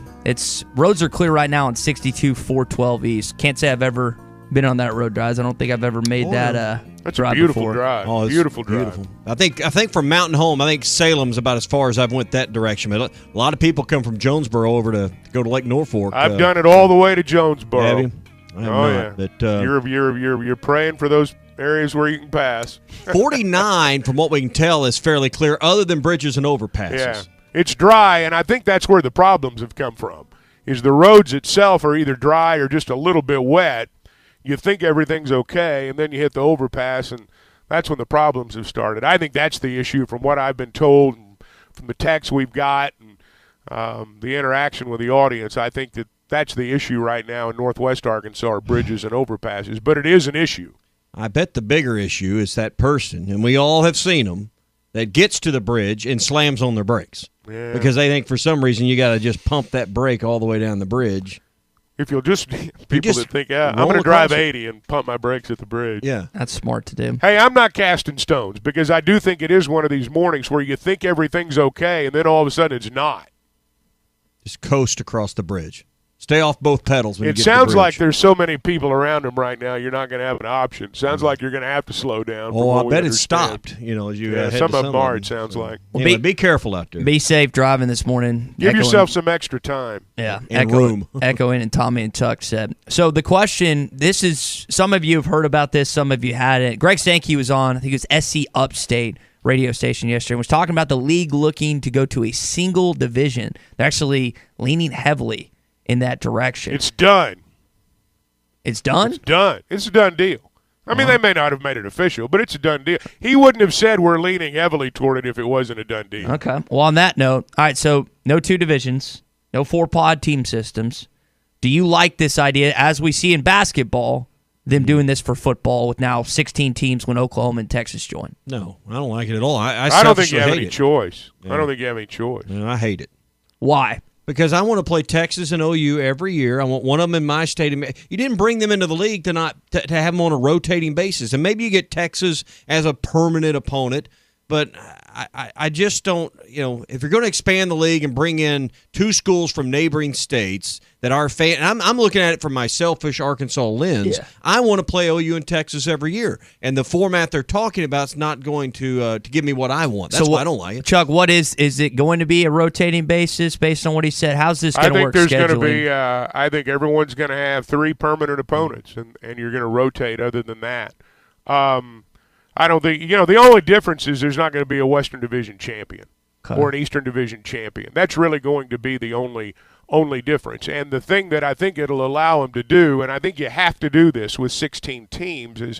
roads are clear right now on 62 412 East. Can't say I've ever been on that road, guys. I don't think I've ever made that That's drive a beautiful before. drive. Oh, it's beautiful drive. beautiful. I think from Mountain Home, I think Salem's about as far as I've went that direction. But a lot of people come from Jonesboro over to go to Lake Norfolk. I've done it all the way to Jonesboro. Have you? I have not. Yeah. But, you're praying for those areas where you can pass. 49, from what we can tell, is fairly clear, other than bridges and overpasses. Yeah, it's dry, and I think that's where the problems have come from. Is the roads itself are either dry or just a little bit wet. You think everything's okay, and then you hit the overpass, and that's when the problems have started. I think that's the issue from what I've been told and from the texts we've got and the interaction with the audience. I think that's the issue right now in northwest Arkansas are bridges and overpasses, but it is an issue. I bet the bigger issue is that person, and we all have seen them, that gets to the bridge and slams on their brakes. Yeah. Because they think for some reason you got to just pump that brake all the way down the bridge. If you'll just people that think, I'm going to drive 80 and pump my brakes at the bridge. Yeah. That's smart to do. Hey, I'm not casting stones because I do think it is one of these mornings where you think everything's okay and then all of a sudden it's not. Just coast across the bridge. Stay off both pedals when you get to the sounds bridge. like there's so many people around them right now, you're not going to have an option. Sounds like you're going to have to slow down. Oh, I bet it's stopped. As you head some to of them are, it sounds like. Well, anyway, be careful out there. Be safe driving this morning. Give yourself some extra time. Yeah, and room. Echoing and Tommy and Chuck said. So the question, this is, some of you have heard about this, some of you hadn't. Greg Sankey was on, I think it was SC Upstate radio station yesterday, and was talking about the league looking to go to a single division. They're actually leaning heavily in that direction. It's done. It's done? It's done. It's a done deal. I mean, they may not have made it official, but it's a done deal. He wouldn't have said we're leaning heavily toward it if it wasn't a done deal. Okay. Well, on that note, all right, so no 2 divisions, no 4-pod team systems. Do you like this idea, as we see in basketball, them doing this for football with now 16 teams when Oklahoma and Texas join? No, I don't like it at all. I don't think you have any it. choice. Yeah. I don't think you have any choice. No, I hate it. Why? Because I want to play Texas and OU every year. I want one of them in my stadium. You didn't bring them into the league to have them on a rotating basis. And maybe you get Texas as a permanent opponent, but I just don't, if you're going to expand the league and bring in 2 schools from neighboring states that are I'm looking at it from my selfish Arkansas lens. Yeah. I want to play OU in Texas every year. And the format they're talking about is not going to give me what I want. That's why I don't like it. Chuck, is it going to be a rotating basis based on what he said? How's this going to work? I think there's going to be, I think everyone's going to have 3 permanent opponents, and you're going to rotate other than that. I don't think, the only difference is there's not going to be a Western Division champion or an Eastern Division champion. That's really going to be the only difference. And the thing that I think it'll allow them to do, and I think you have to do this with 16 teams, is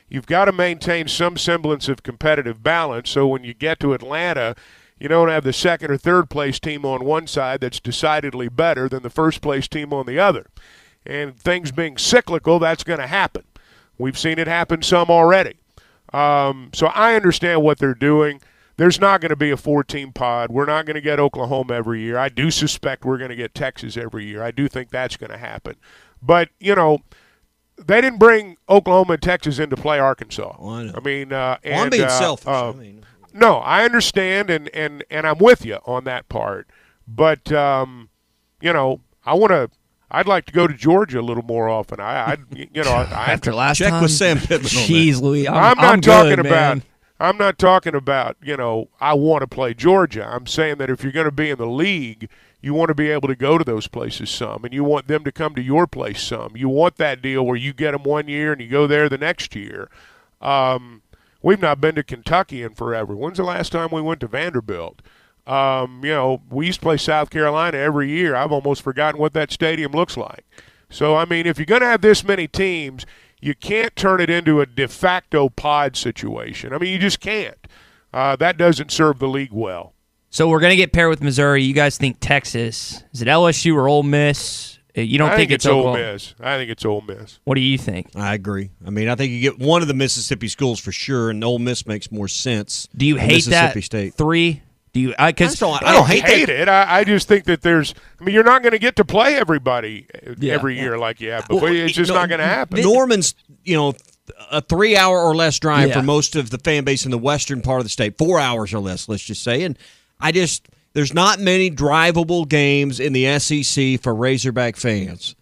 you've got to maintain some semblance of competitive balance so when you get to Atlanta, you don't have the second or third place team on one side that's decidedly better than the first place team on the other. And things being cyclical, that's going to happen. We've seen it happen some already. So I understand what they're doing. There's not going to be a 4-team pod. We're not going to get Oklahoma every year. I do suspect we're going to get Texas every year. I do think that's going to happen. But, they didn't bring Oklahoma and Texas in to play Arkansas. Oh, I know. I mean, I'm being selfish. No, I understand, and I'm with you on that part. But, I'd like to go to Georgia a little more often. After last check time, with Sam Pittman. Jeez, Louis, I'm not talking about, I want to play Georgia. I'm saying that if you're going to be in the league, you want to be able to go to those places some, and you want them to come to your place some. You want that deal where you get them 1 year and you go there the next year. We've not been to Kentucky in forever. When's the last time we went to Vanderbilt? We used to play South Carolina every year. I've almost forgotten what that stadium looks like. So, I mean, if you're going to have this many teams, you can't turn it into a de facto pod situation. I mean, you just can't. That doesn't serve the league well. So we're going to get paired with Missouri. You guys think Texas. Is it LSU or Ole Miss? You don't think it's Ole Miss. I think it's Ole Miss. What do you think? I agree. I mean, I think you get one of the Mississippi schools for sure, and Ole Miss makes more sense. Do you hate Mississippi that State. 3? Do you? I don't hate it. I just think that you're not going to get to play everybody every year like you have before. Well, it's just not going to happen. Norman's, a 3-hour or less drive for most of the fan base in the western part of the state, 4 hours or less, let's just say. And there's not many drivable games in the SEC for Razorback fans.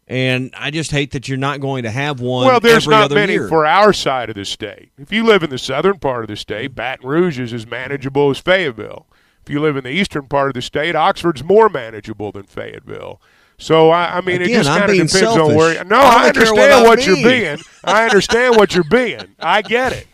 And I just hate that you're not going to have one. Well, there's every not other many year. for our side of the state. If you live in the southern part of the state, Baton Rouge is as manageable as Fayetteville. If you live in the eastern part of the state, Oxford's more manageable than Fayetteville. So, I mean, Again, it just kind of depends selfish. on where – No, I I understand what you're me. being. I understand what you're being. I get it.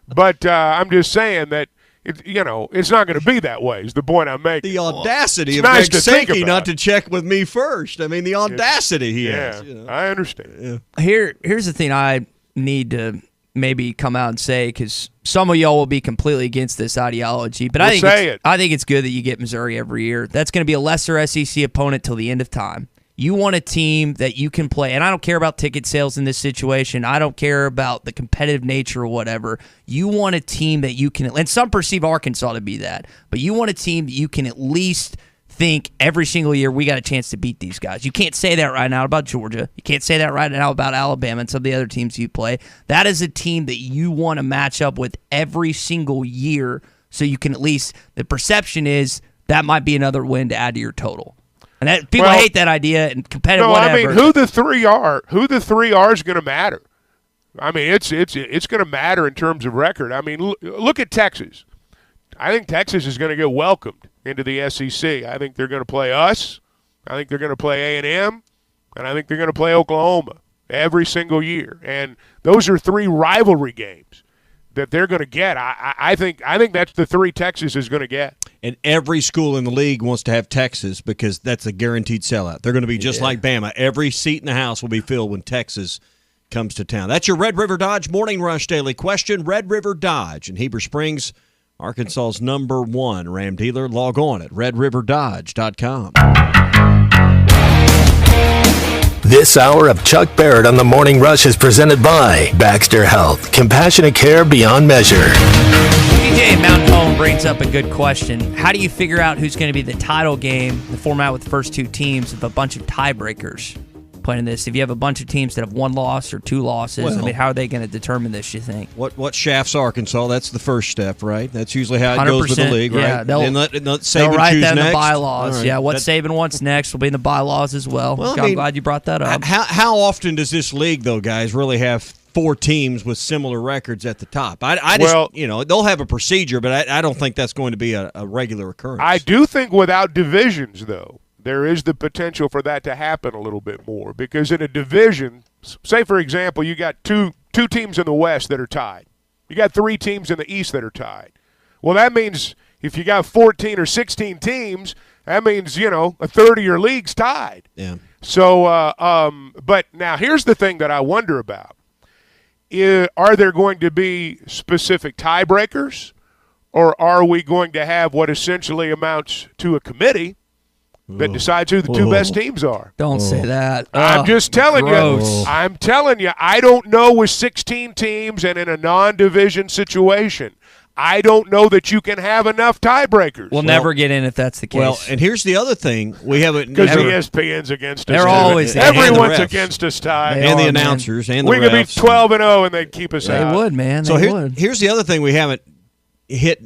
But I'm just saying that, it's not going to be that way is the point I'm making. The audacity of nice Greg to think Sankey about. not to check with me first. I mean, the audacity he Yeah, has. I understand. Yeah. Here's the thing I need to maybe come out and say, because some of y'all will be completely against this ideology, but I think it's good that you get Missouri every year. That's going to be a lesser SEC opponent till the end of time. You want a team that you can play, and I don't care about ticket sales in this situation. I don't care about the competitive nature or whatever. You want a team that you can, and some perceive Arkansas to be that, but you want a team that you can at least think every single year we got a chance to beat these guys. You can't say that right now about Georgia. You can't say that right now about Alabama and some of the other teams you play. That is a team that you want to match up with every single year so you can at least, the perception is that might be another win to add to your total. And that people hate that idea and competitive whatever. I mean, who the three are is going to matter. I mean, it's going to matter in terms of record. I mean, look at Texas. I think Texas is going to get welcomed into the SEC. I think they're going to play us. I think they're going to play A&M, and I think they're going to play Oklahoma every single year. And those are 3 rivalry games that they're going to get. I think that's the 3 Texas is going to get. And every school in the league wants to have Texas because that's a guaranteed sellout. They're going to be just like Bama. Every seat in the house will be filled when Texas comes to town. That's your Red River Dodge Morning Rush Daily Question. Red River Dodge in Heber Springs, Arkansas's #1 Ram dealer. Log on at redriverdodge.com. This hour of Chuck Barrett on the Morning Rush is presented by Baxter Health. Compassionate care beyond measure. DJ Mountain Home brings up a good question. How do you figure out who's going to be the title game, the format with the first 2 teams, with a bunch of tiebreakers playing this? If you have a bunch of teams that have 1 loss or 2 losses, I mean, how are they going to determine this, you think? What shafts Arkansas? That's the first step, right? That's usually how it goes with the league, right? Yeah, they'll write that in the bylaws. Right. Yeah, what Saban wants next will be in the bylaws as well. I'm glad you brought that up. How often does this league, though, guys, really have 4 teams with similar records at the top? They'll have a procedure, but I don't think that's going to be a regular occurrence. I do think without divisions, though, there is the potential for that to happen a little bit more. Because in a division, say, for example, you got two teams in the West that are tied. You got 3 teams in the East that are tied. Well, that means if you got 14 or 16 teams, that means, a third of your league's tied. Yeah. So, but now here's the thing that I wonder about. Are there going to be specific tiebreakers, or are we going to have what essentially amounts to a committee that decides who the 2 best teams are? Don't say that. I'm just telling gross. you. I'm telling you. I don't know with 16 teams and in a non-division situation. I don't know that you can have enough tiebreakers. We'll never get in if that's the case. Well, and here's the other thing. We haven't. Because ESPN's against us. They're always Everyone's against us, Ty. And the announcers and the we refs. could be 12-0 and they'd keep us out. They would, man. So would. Here's the other thing we haven't hit,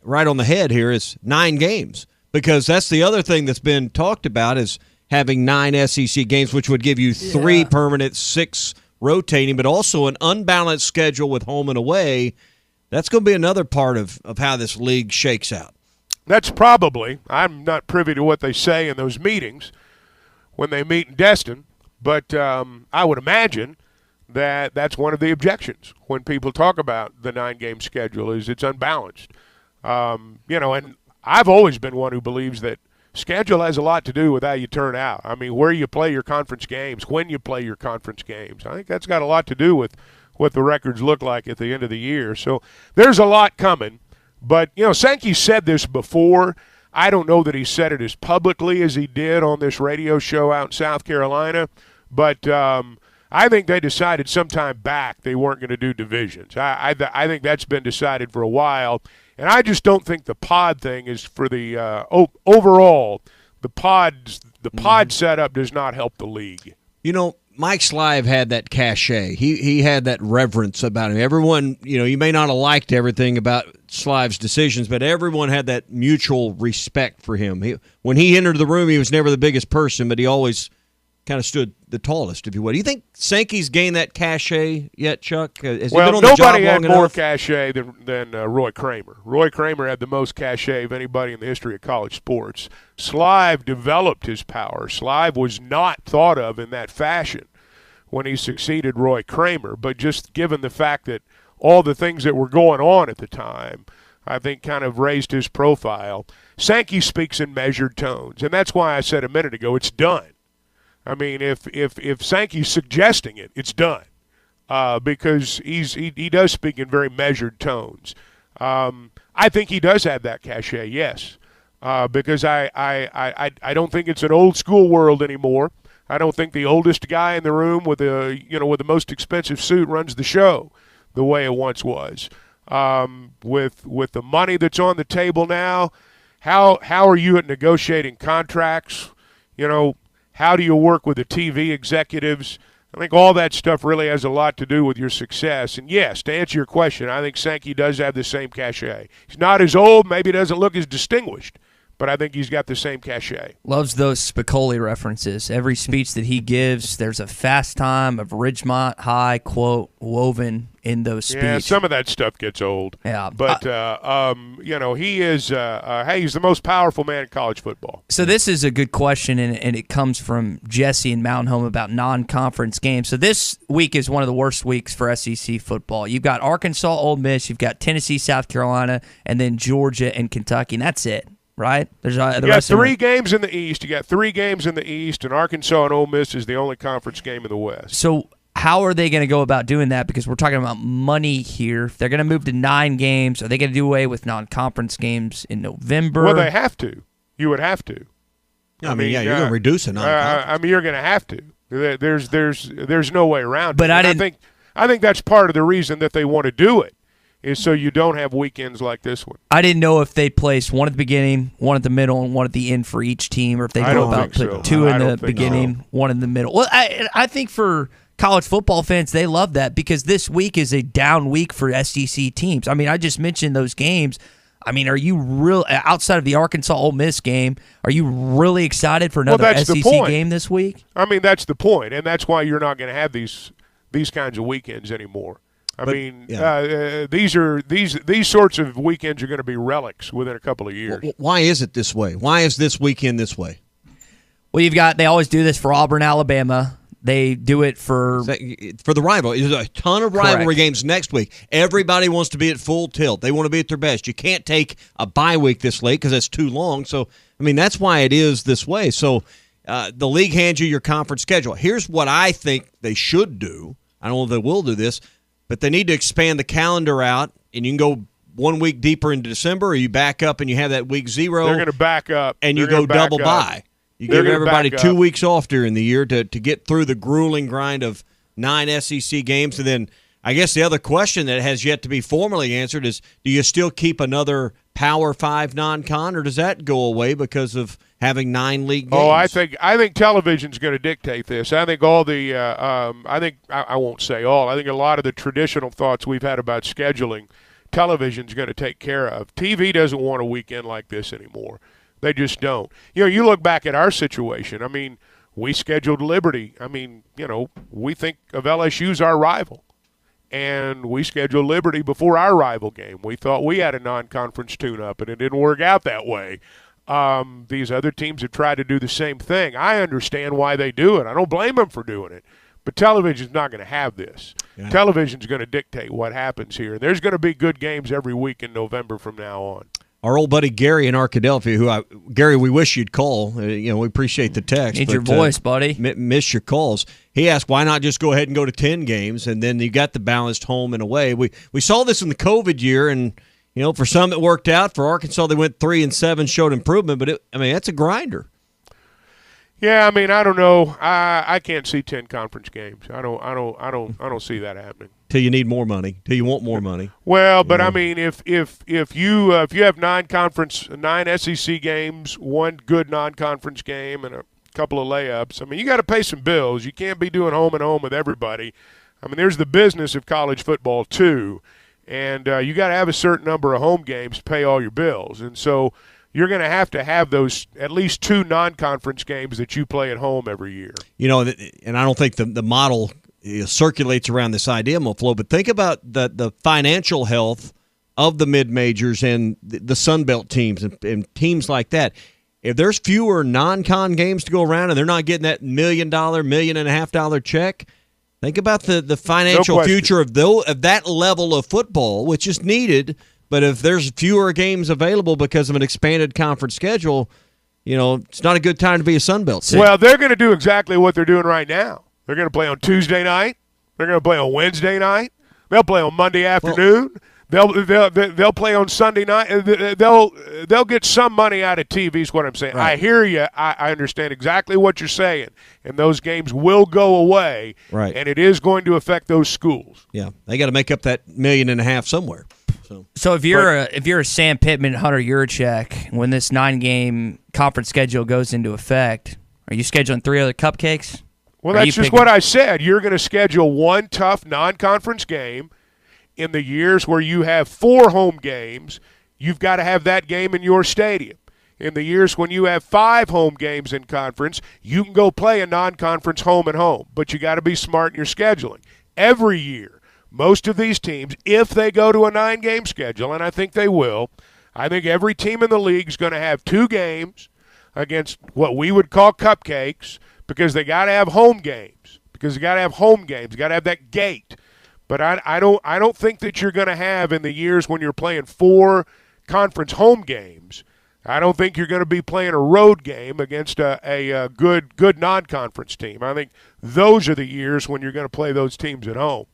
right on the head here is 9 games. Because that's the other thing that's been talked about is having 9 SEC games, which would give you 3 permanent, 6 rotating, but also an unbalanced schedule with home and away. That's going to be another part of how this league shakes out. That's probably. I'm not privy to what they say in those meetings when they meet in Destin, but I would imagine that that's one of the objections when people talk about the 9-game schedule is it's unbalanced. And I've always been one who believes that schedule has a lot to do with how you turn out. I mean, where you play your conference games, when you play your conference games. I think that's got a lot to do with what the records look like at the end of the year. So there's a lot coming. But, Sankey said this before. I don't know that he said it as publicly as he did on this radio show out in South Carolina. But I think they decided sometime back they weren't going to do divisions. I think that's been decided for a while. And I just don't think the pod thing is for the overall. The pod setup does not help the league. Mike Slive had that cachet. He had that reverence about him. Everyone, you may not have liked everything about Slive's decisions, but everyone had that mutual respect for him. When he entered the room, he was never the biggest person, but he always kind of stood the tallest, if you would. Do you think Sankey's gained that cachet yet, Chuck? Has he been on the job nobody had long more enough? cachet than Roy Kramer. Roy Kramer had the most cachet of anybody in the history of college sports. Slive developed his power. Slive was not thought of in that fashion when he succeeded Roy Kramer, but just given the fact that all the things that were going on at the time, I think kind of raised his profile. Sankey speaks in measured tones, and that's why I said a minute ago it's done. I mean, if Sankey's suggesting it, it's done because he does speak in very measured tones. I think he does have that cachet, yes, because I don't think it's an old school world anymore. I don't think the oldest guy in the room with the most expensive suit runs the show the way it once was. With the money that's on the table now, how are you at negotiating contracts? How do you work with the TV executives? I think all that stuff really has a lot to do with your success. And, yes, to answer your question, I think Sankey does have the same cachet. He's not as old, maybe doesn't look as distinguished, but I think he's got the same cachet. Loves those Spicoli references. Every speech that he gives, there's a fast time of Ridgemont High quote woven in those speeches. Yeah, some of that stuff gets old. Yeah. But, he is, he's the most powerful man in college football. So this is a good question, and it comes from Jesse in Mountain Home about non-conference games. So this week is one of the worst weeks for SEC football. You've got Arkansas, Ole Miss, you've got Tennessee, South Carolina, and then Georgia and Kentucky, and that's it. Right? There's you got 3 games in the East. You got 3 games in the East, and Arkansas and Ole Miss is the only conference game in the West. So how are they going to go about doing that? Because we're talking about money here. If they're going to move to 9 games, are they going to do away with non-conference games in November? Well, they have to. You would have to. I mean, you're going to reduce it. You're going to have to. There's no way around it. But I think that's part of the reason that they want to do it. Is so you don't have weekends like this one. I didn't know if they placed one at the beginning, one at the middle, and one at the end for each team, or if they go about put 2 in the beginning, 1 in the middle. Well, I think for college football fans, they love that because this week is a down week for SEC teams. I mean, I just mentioned those games. I mean, are you real outside of the Arkansas Ole Miss game? Are you really excited for another SEC game this week? I mean, that's the point, and that's why you're not going to have these kinds of weekends anymore. These sorts of weekends are going to be relics within a couple of years. Why is it this way? Why is this weekend this way? Well, they always do this for Auburn, Alabama. They do it for the rivalry. There's a ton of rivalry games next week. Everybody wants to be at full tilt. They want to be at their best. You can't take a bye week this late because that's too long. So, I mean, that's why it is this way. So the league hands you your conference schedule. Here's what I think they should do. I don't know if they will do this, but they need to expand the calendar out, and you can go 1 week deeper into December, or you back up and you have that week 0. They're going to back up. And you go double bye. You give everybody 2 weeks off during the year to get through the grueling grind of 9 SEC games. And then I guess the other question that has yet to be formally answered is, do you still keep another Power 5 non-con, or does that go away because of having 9 league games? Oh, I think television's going to dictate this. I think all the I won't say all. I think a lot of the traditional thoughts we've had about scheduling, television's going to take care of. TV doesn't want a weekend like this anymore. They just don't. You look back at our situation. I mean, we scheduled Liberty. I mean, we think of LSU's our rival. And we scheduled Liberty before our rival game. We thought we had a non-conference tune-up, and it didn't work out that way. These other teams have tried to do the same thing. I understand why they do it. I don't blame them for doing it. But television's not going to have this. Yeah. Television's going to dictate what happens here. There's going to be good games every week in November from now on. Our old buddy Gary in Arkadelphia, Gary, we wish you'd call. We appreciate the text. Need your voice, buddy. Miss your calls. He asked, why not just go ahead and go to 10 games, and then you got the balanced home and away. We saw this in the COVID year, and for some it worked out. For Arkansas, they went 3-7, showed improvement, but that's a grinder. Yeah, I mean, I don't know. I can't see 10 conference games. I don't see that happening. Till you need more money. Till you want more money. Well, but I mean, if you have 9 SEC games, 1 good non-conference game, and a couple of layups, I mean, you got to pay some bills. You can't be doing home and home with everybody. I mean, there's the business of college football too, and you got to have a certain number of home games to pay all your bills, and so you're going to have those at least 2 non-conference games that you play at home every year. And I don't think the model circulates around this idea, Mo-Flo, but think about the financial health of the mid-majors and the Sun Belt teams and teams like that. If there's fewer non-con games to go around and they're not getting that $1 million, $1.5 million check, think about the financial future of that level of football, which is needed. But if there's fewer games available because of an expanded conference schedule, it's not a good time to be a Sun Belt team. Well, they're going to do exactly what they're doing right now. They're going to play on Tuesday night. They're going to play on Wednesday night. They'll play on Monday afternoon. They'll play on Sunday night. They'll get some money out of TV is what I'm saying. Right. I hear you. I understand exactly what you're saying. And those games will go away. Right. And it is going to affect those schools. Yeah. They got to make up that $1.5 million somewhere. So if you're a Sam Pittman, Hunter Yurachek, when this 9-game conference schedule goes into effect, are you scheduling 3 other cupcakes? Well, that's just what I said. You're going to schedule 1 tough non-conference game. In the years where you have 4 home games, you've got to have that game in your stadium. In the years when you have 5 home games in conference, you can go play a non-conference home and home, but you got to be smart in your scheduling. Every year, most of these teams, if they go to a 9-game schedule, and I think they will, I think every team in the league is going to have 2 games against what we would call cupcakes because they got to have home games. You got to have that gate. But I don't think that you're going to have in the years when you're playing 4 conference home games. I don't think you're going to be playing a road game against a good non-conference team. I think those are the years when you're going to play those teams at home.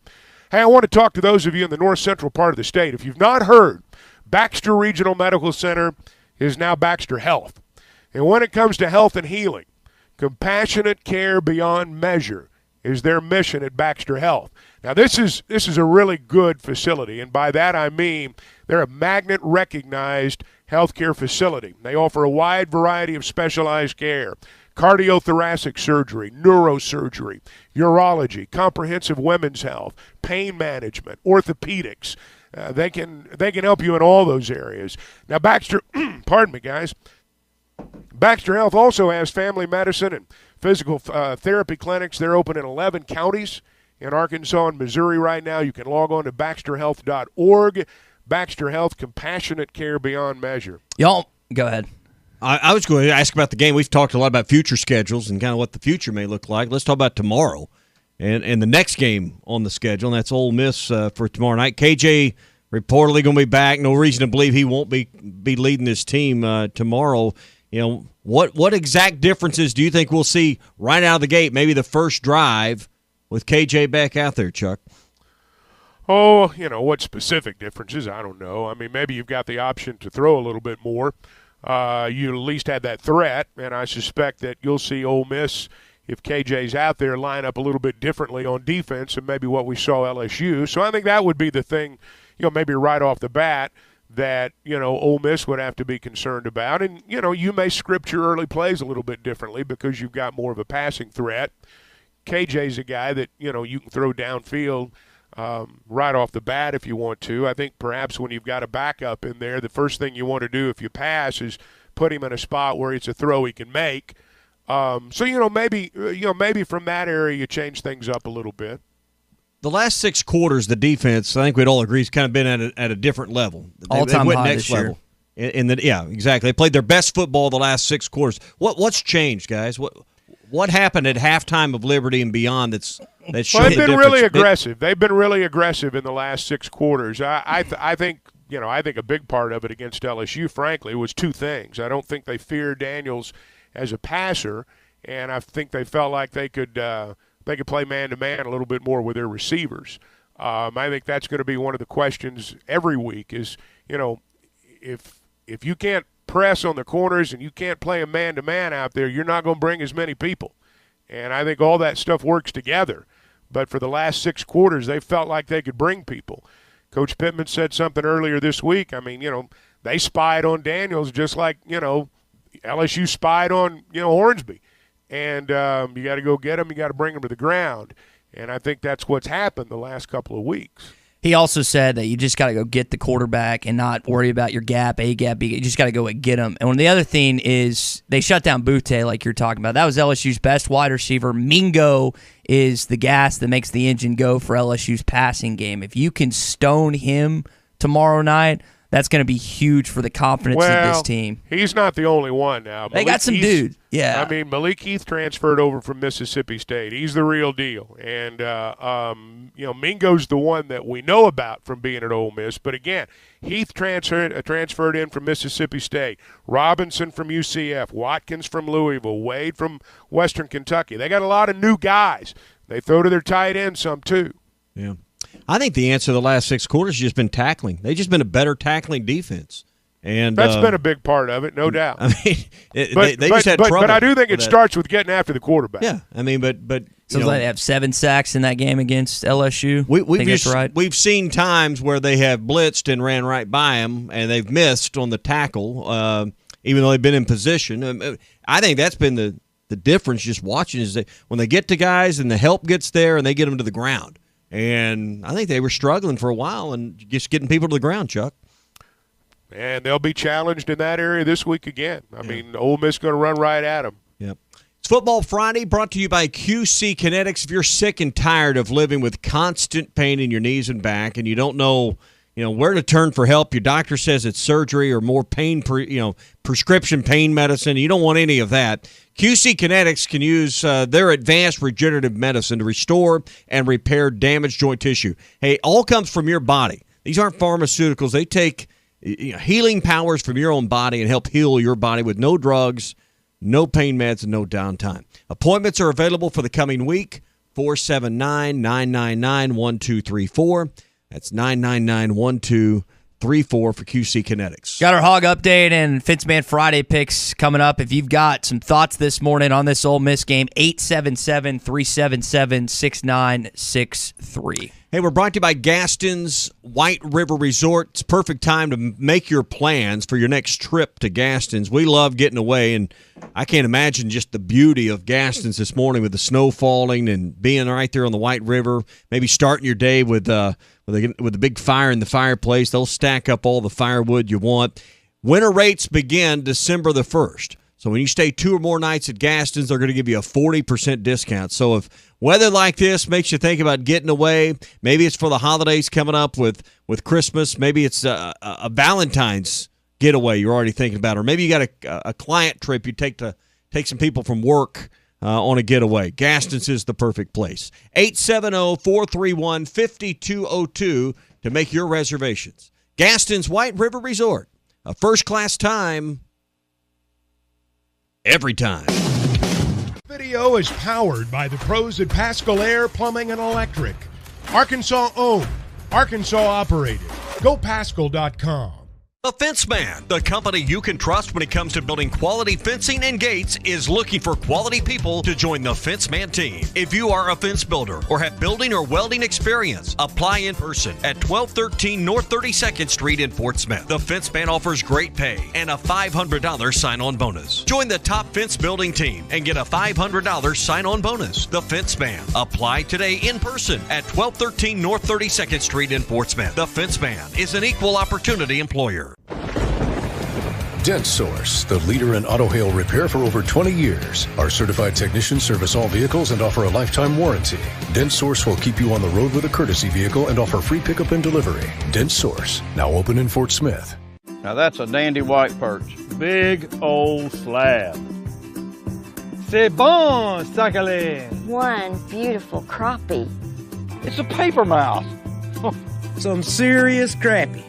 Hey, I want to talk to those of you in the north central part of the state. If you've not heard, Baxter Regional Medical Center is now Baxter Health. And when it comes to health and healing, compassionate care beyond measure is their mission at Baxter Health. Now, this is a really good facility, and by that I mean they're a magnet-recognized healthcare facility. They offer a wide variety of specialized care, cardiothoracic surgery, neurosurgery, urology, comprehensive women's health, pain management, orthopedics. They can help you in all those areas. Now, Baxter, pardon me, guys, Baxter Health also has family medicine and physical therapy clinics. They're open in 11 counties in Arkansas and Missouri right now. You can log on to baxterhealth.org. Baxter Health, compassionate care beyond measure. Y'all, go ahead. I was going to ask about the game. We've talked a lot about future schedules and kind of what the future may look like. Let's talk about tomorrow and the next game on the schedule, and that's Ole Miss for tomorrow night. KJ reportedly going to be back. No reason to believe he won't be leading this team tomorrow. You know, what exact differences do you think we'll see right out of the gate, maybe the first drive with KJ back out there, Chuck? Oh, what specific differences? I don't know. I mean, maybe you've got the option to throw a little bit more. You at least had that threat, and I suspect that you'll see Ole Miss, if KJ's out there, line up a little bit differently on defense and maybe what we saw LSU. So I think that would be the thing, maybe right off the bat that, Ole Miss would have to be concerned about. And, you may script your early plays a little bit differently because you've got more of a passing threat. KJ's a guy that, you can throw downfield right off the bat if you want to. I think perhaps when you've got a backup in there, the first thing you want to do if you pass is put him in a spot where it's a throw he can make. So maybe from that area you change things up a little bit. The last 6 quarters, the defense, I think we'd all agree, has kind of been at a different level. All-time high this year. Yeah, exactly. They played their best football the last 6 quarters. What's changed, guys? What happened at halftime of Liberty and beyond that's showed they've been really aggressive. They've been really aggressive in the last 6 quarters. I think a big part of it against LSU, frankly, was 2 things. I don't think they feared Daniels as a passer, and I think they felt like they could play man-to-man a little bit more with their receivers. I think that's going to be one of the questions every week is, if you can't press on the corners and you can't play a man-to-man out there, you're not going to bring as many people. And I think all that stuff works together. But for the last 6 quarters, they felt like they could bring people. Coach Pittman said something earlier this week. I mean, they spied on Daniels just like, LSU spied on, Hornsby. And you got to go get them. You got to bring them to the ground. And I think that's what's happened the last couple of weeks. He also said that you just got to go get the quarterback and not worry about your gap, A gap, B gap. You just got to go and get them. And the other thing is they shut down Butte like you're talking about. That was LSU's best wide receiver. Mingo is the gas that makes the engine go for LSU's passing game. If you can stone him tomorrow night, that's going to be huge for the confidence of this team. He's not the only one now. They got some dudes. Yeah. I mean, Malik Heath transferred over from Mississippi State. He's the real deal. And, Mingo's the one that we know about from being at Ole Miss. But, again, Heath transferred in from Mississippi State. Robinson from UCF. Watkins from Louisville. Wade from Western Kentucky. They got a lot of new guys. They throw to their tight end some too. Yeah. I think the answer to the last 6 quarters has just been tackling. They've just been a better tackling defense. And that's been a big part of it, no doubt. I mean, they just had trouble. But I do think it starts with getting after the quarterback. Yeah, I mean, but so they have 7 sacks in that game against LSU. We've seen times where they have blitzed and ran right by them, and they've missed on the tackle, even though they've been in position. I think that's been the difference. Just watching is that when they get to guys and the help gets there and they get them to the ground. And I think they were struggling for a while and just getting people to the ground, Chuck. And they'll be challenged in that area this week again. I mean, Ole Miss going to run right at them. Yep. It's Football Friday, brought to you by QC Kinetics. If you're sick and tired of living with constant pain in your knees and back, and you don't know, where to turn for help, your doctor says it's surgery or more prescription pain medicine. And you don't want any of that. QC Kinetics can use their advanced regenerative medicine to restore and repair damaged joint tissue. Hey, all comes from your body. These aren't pharmaceuticals. They take healing powers from your own body and help heal your body with no drugs, no pain meds, and no downtime. Appointments are available for the coming week, 479-999-1234. That's 999-1234 for QC Kinetics. Got our Hog update and Fitzman Friday picks coming up. If you've got some thoughts this morning on this Ole Miss game, 877-377-6963. Hey, we're brought to you by Gaston's White River Resort. It's perfect time to make your plans for your next trip to Gaston's. We love getting away, and I can't imagine just the beauty of Gaston's this morning with the snow falling and being right there on the White River. Maybe starting your day with a big fire in the fireplace. They'll stack up all the firewood you want. Winter rates begin December the 1st. So when you stay 2 or more nights at Gaston's, they're going to give you a 40% discount. So if weather like this makes you think about getting away, maybe it's for the holidays coming up with Christmas, maybe it's a Valentine's getaway you're already thinking about, or maybe you got a client trip you take some people from work on a getaway. Gaston's is the perfect place. 870-431-5202 to make your reservations. Gaston's White River Resort, a first-class time every time. Video is powered by the pros at Pascal Air Plumbing and Electric. Arkansas owned, Arkansas operated. GoPascal.com. The Fence Man, the company you can trust when it comes to building quality fencing and gates, is looking for quality people to join the Fence Man team. If you are a fence builder or have building or welding experience, apply in person at 1213 North 32nd Street in Fort Smith. The Fence Man offers great pay and a $500 sign-on bonus. Join the top fence building team and get a $500 sign-on bonus. The Fence Man. Apply today in person at 1213 North 32nd Street in Fort Smith. The Fence Man is an equal opportunity employer. Dent Source, the leader in auto hail repair for over 20 years. Our certified technicians service all vehicles and offer a lifetime warranty. Dent Source will keep you on the road with a courtesy vehicle and offer free pickup and delivery. Dent Source, now open in Fort Smith. Now that's a dandy white perch. Big old slab. C'est bon, sacalé. One beautiful crappie. It's a paper mouse. Some serious crappie.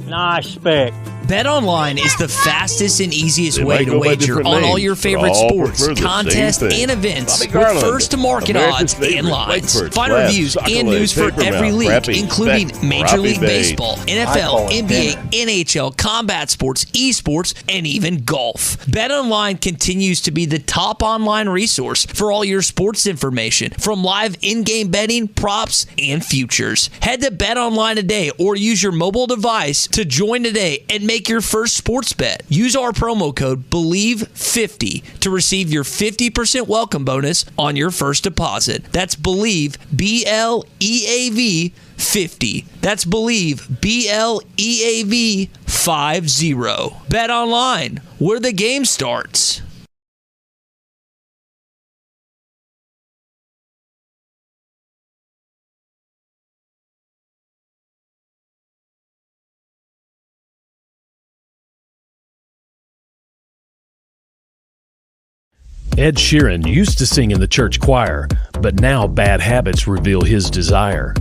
Nice speck. BetOnline is the fastest and easiest way to wager on all your favorite sports, contests, and events with first-to-market odds and lines. Find reviews and news for every league, including Major League Baseball, NFL, NBA, NHL, combat sports, esports, and even golf. BetOnline continues to be the top online resource for all your sports information, from live in-game betting, props, and futures. Head to BetOnline today or use your mobile device to join today and make your first sports bet. Use our promo code BELIEVE50 to receive your 50% welcome bonus on your first deposit. That's BELIEVE, BLEAV 50. That's BELIEVE, BLEAV 50. Bet online, where the game starts. Ed Sheeran used to sing in the church choir, but now bad habits reveal his desire.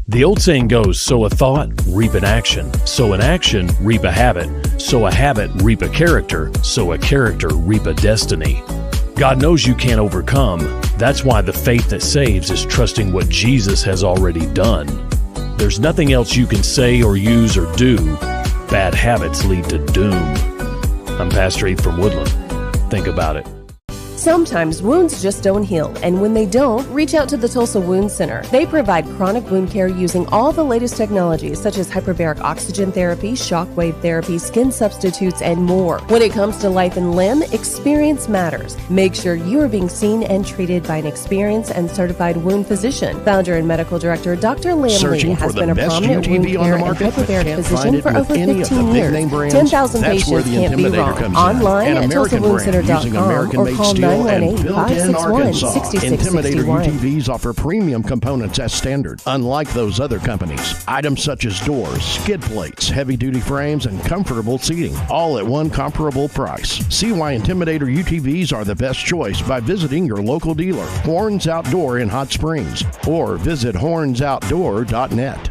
The old saying goes, sow a thought, reap an action. Sow an action, reap a habit. Sow a habit, reap a character. Sow a character, reap a destiny. God knows you can't overcome. That's why the faith that saves is trusting what Jesus has already done. There's nothing else you can say or use or do. Bad habits lead to doom. I'm Pastor Eve from Woodland. Think about it. Sometimes wounds just don't heal, and when they don't, reach out to the Tulsa Wound Center. They provide chronic wound care using all the latest technologies such as hyperbaric oxygen therapy, shockwave therapy, skin substitutes, and more. When it comes to life and limb, experience matters. Make sure you are being seen and treated by an experienced and certified wound physician. Founder and medical director Dr. Lamley has been a prominent wound care and hyperbaric physician for over 15 years. 10,000 patients can't be wrong. Online at TulsaWoundCenter.com or call and built in Arkansas. Intimidator UTVs offer premium components as standard. Unlike those other companies, items such as doors, skid plates, heavy-duty frames, and comfortable seating, all at one comparable price. See why Intimidator UTVs are the best choice by visiting your local dealer, Horns Outdoor in Hot Springs, or visit hornsoutdoor.net.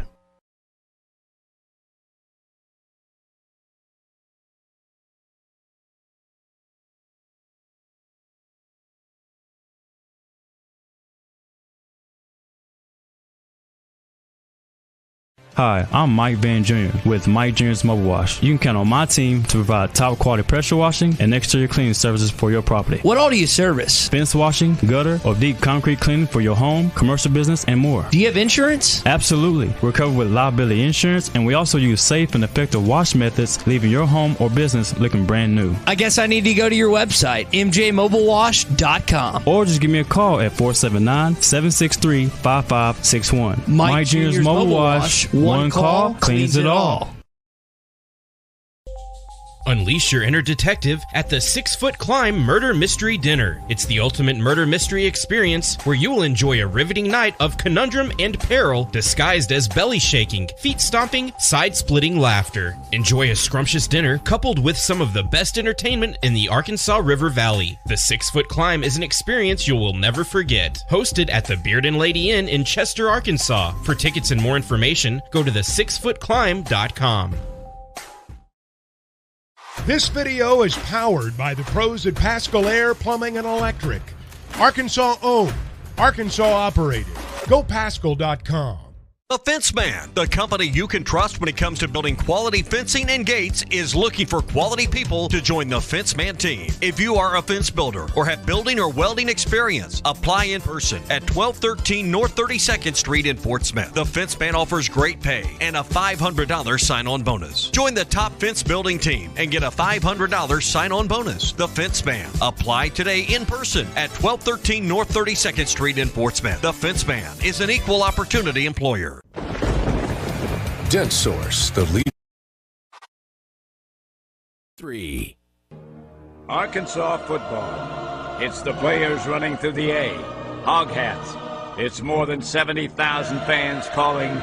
Hi, I'm Mike Van Jr. with Mike Jr.'s Mobile Wash. You can count on my team to provide top quality pressure washing and exterior cleaning services for your property. What all do you service? Fence washing, gutter, or deep concrete cleaning for your home, commercial business, and more. Do you have insurance? Absolutely. We're covered with liability insurance, and we also use safe and effective wash methods, leaving your home or business looking brand new. I guess I need to go to your website, mjmobilewash.com. Or just give me a call at 479-763-5561. Mike Jr.'s Mobile Wash. One call cleans it all. Unleash your inner detective at the 6 Foot Climb Murder Mystery Dinner. It's the ultimate murder mystery experience where you will enjoy a riveting night of conundrum and peril disguised as belly shaking, feet stomping, side-splitting laughter. Enjoy a scrumptious dinner coupled with some of the best entertainment in the Arkansas River Valley. The 6 Foot Climb is an experience you will never forget. Hosted at the Beard and Lady Inn in Chester, Arkansas. For tickets and more information, go to the6footclimb.com. This video is powered by the pros at Pascal Air Plumbing and Electric. Arkansas owned, Arkansas operated. GoPascal.com. The Fence Man, the company you can trust when it comes to building quality fencing and gates, is looking for quality people to join the Fence Man team. If you are a fence builder or have building or welding experience, apply in person at 1213 North 32nd Street in Fort Smith. The Fence Man offers great pay and a $500 sign-on bonus. Join the top fence building team and get a $500 sign-on bonus. The Fence Man. Apply today in person at 1213 North 32nd Street in Fort Smith. The Fence Man is an equal opportunity employer. Dent Source, the lead. 3. Arkansas football. It's the players running through the A. Hog hats. It's more than 70,000 fans calling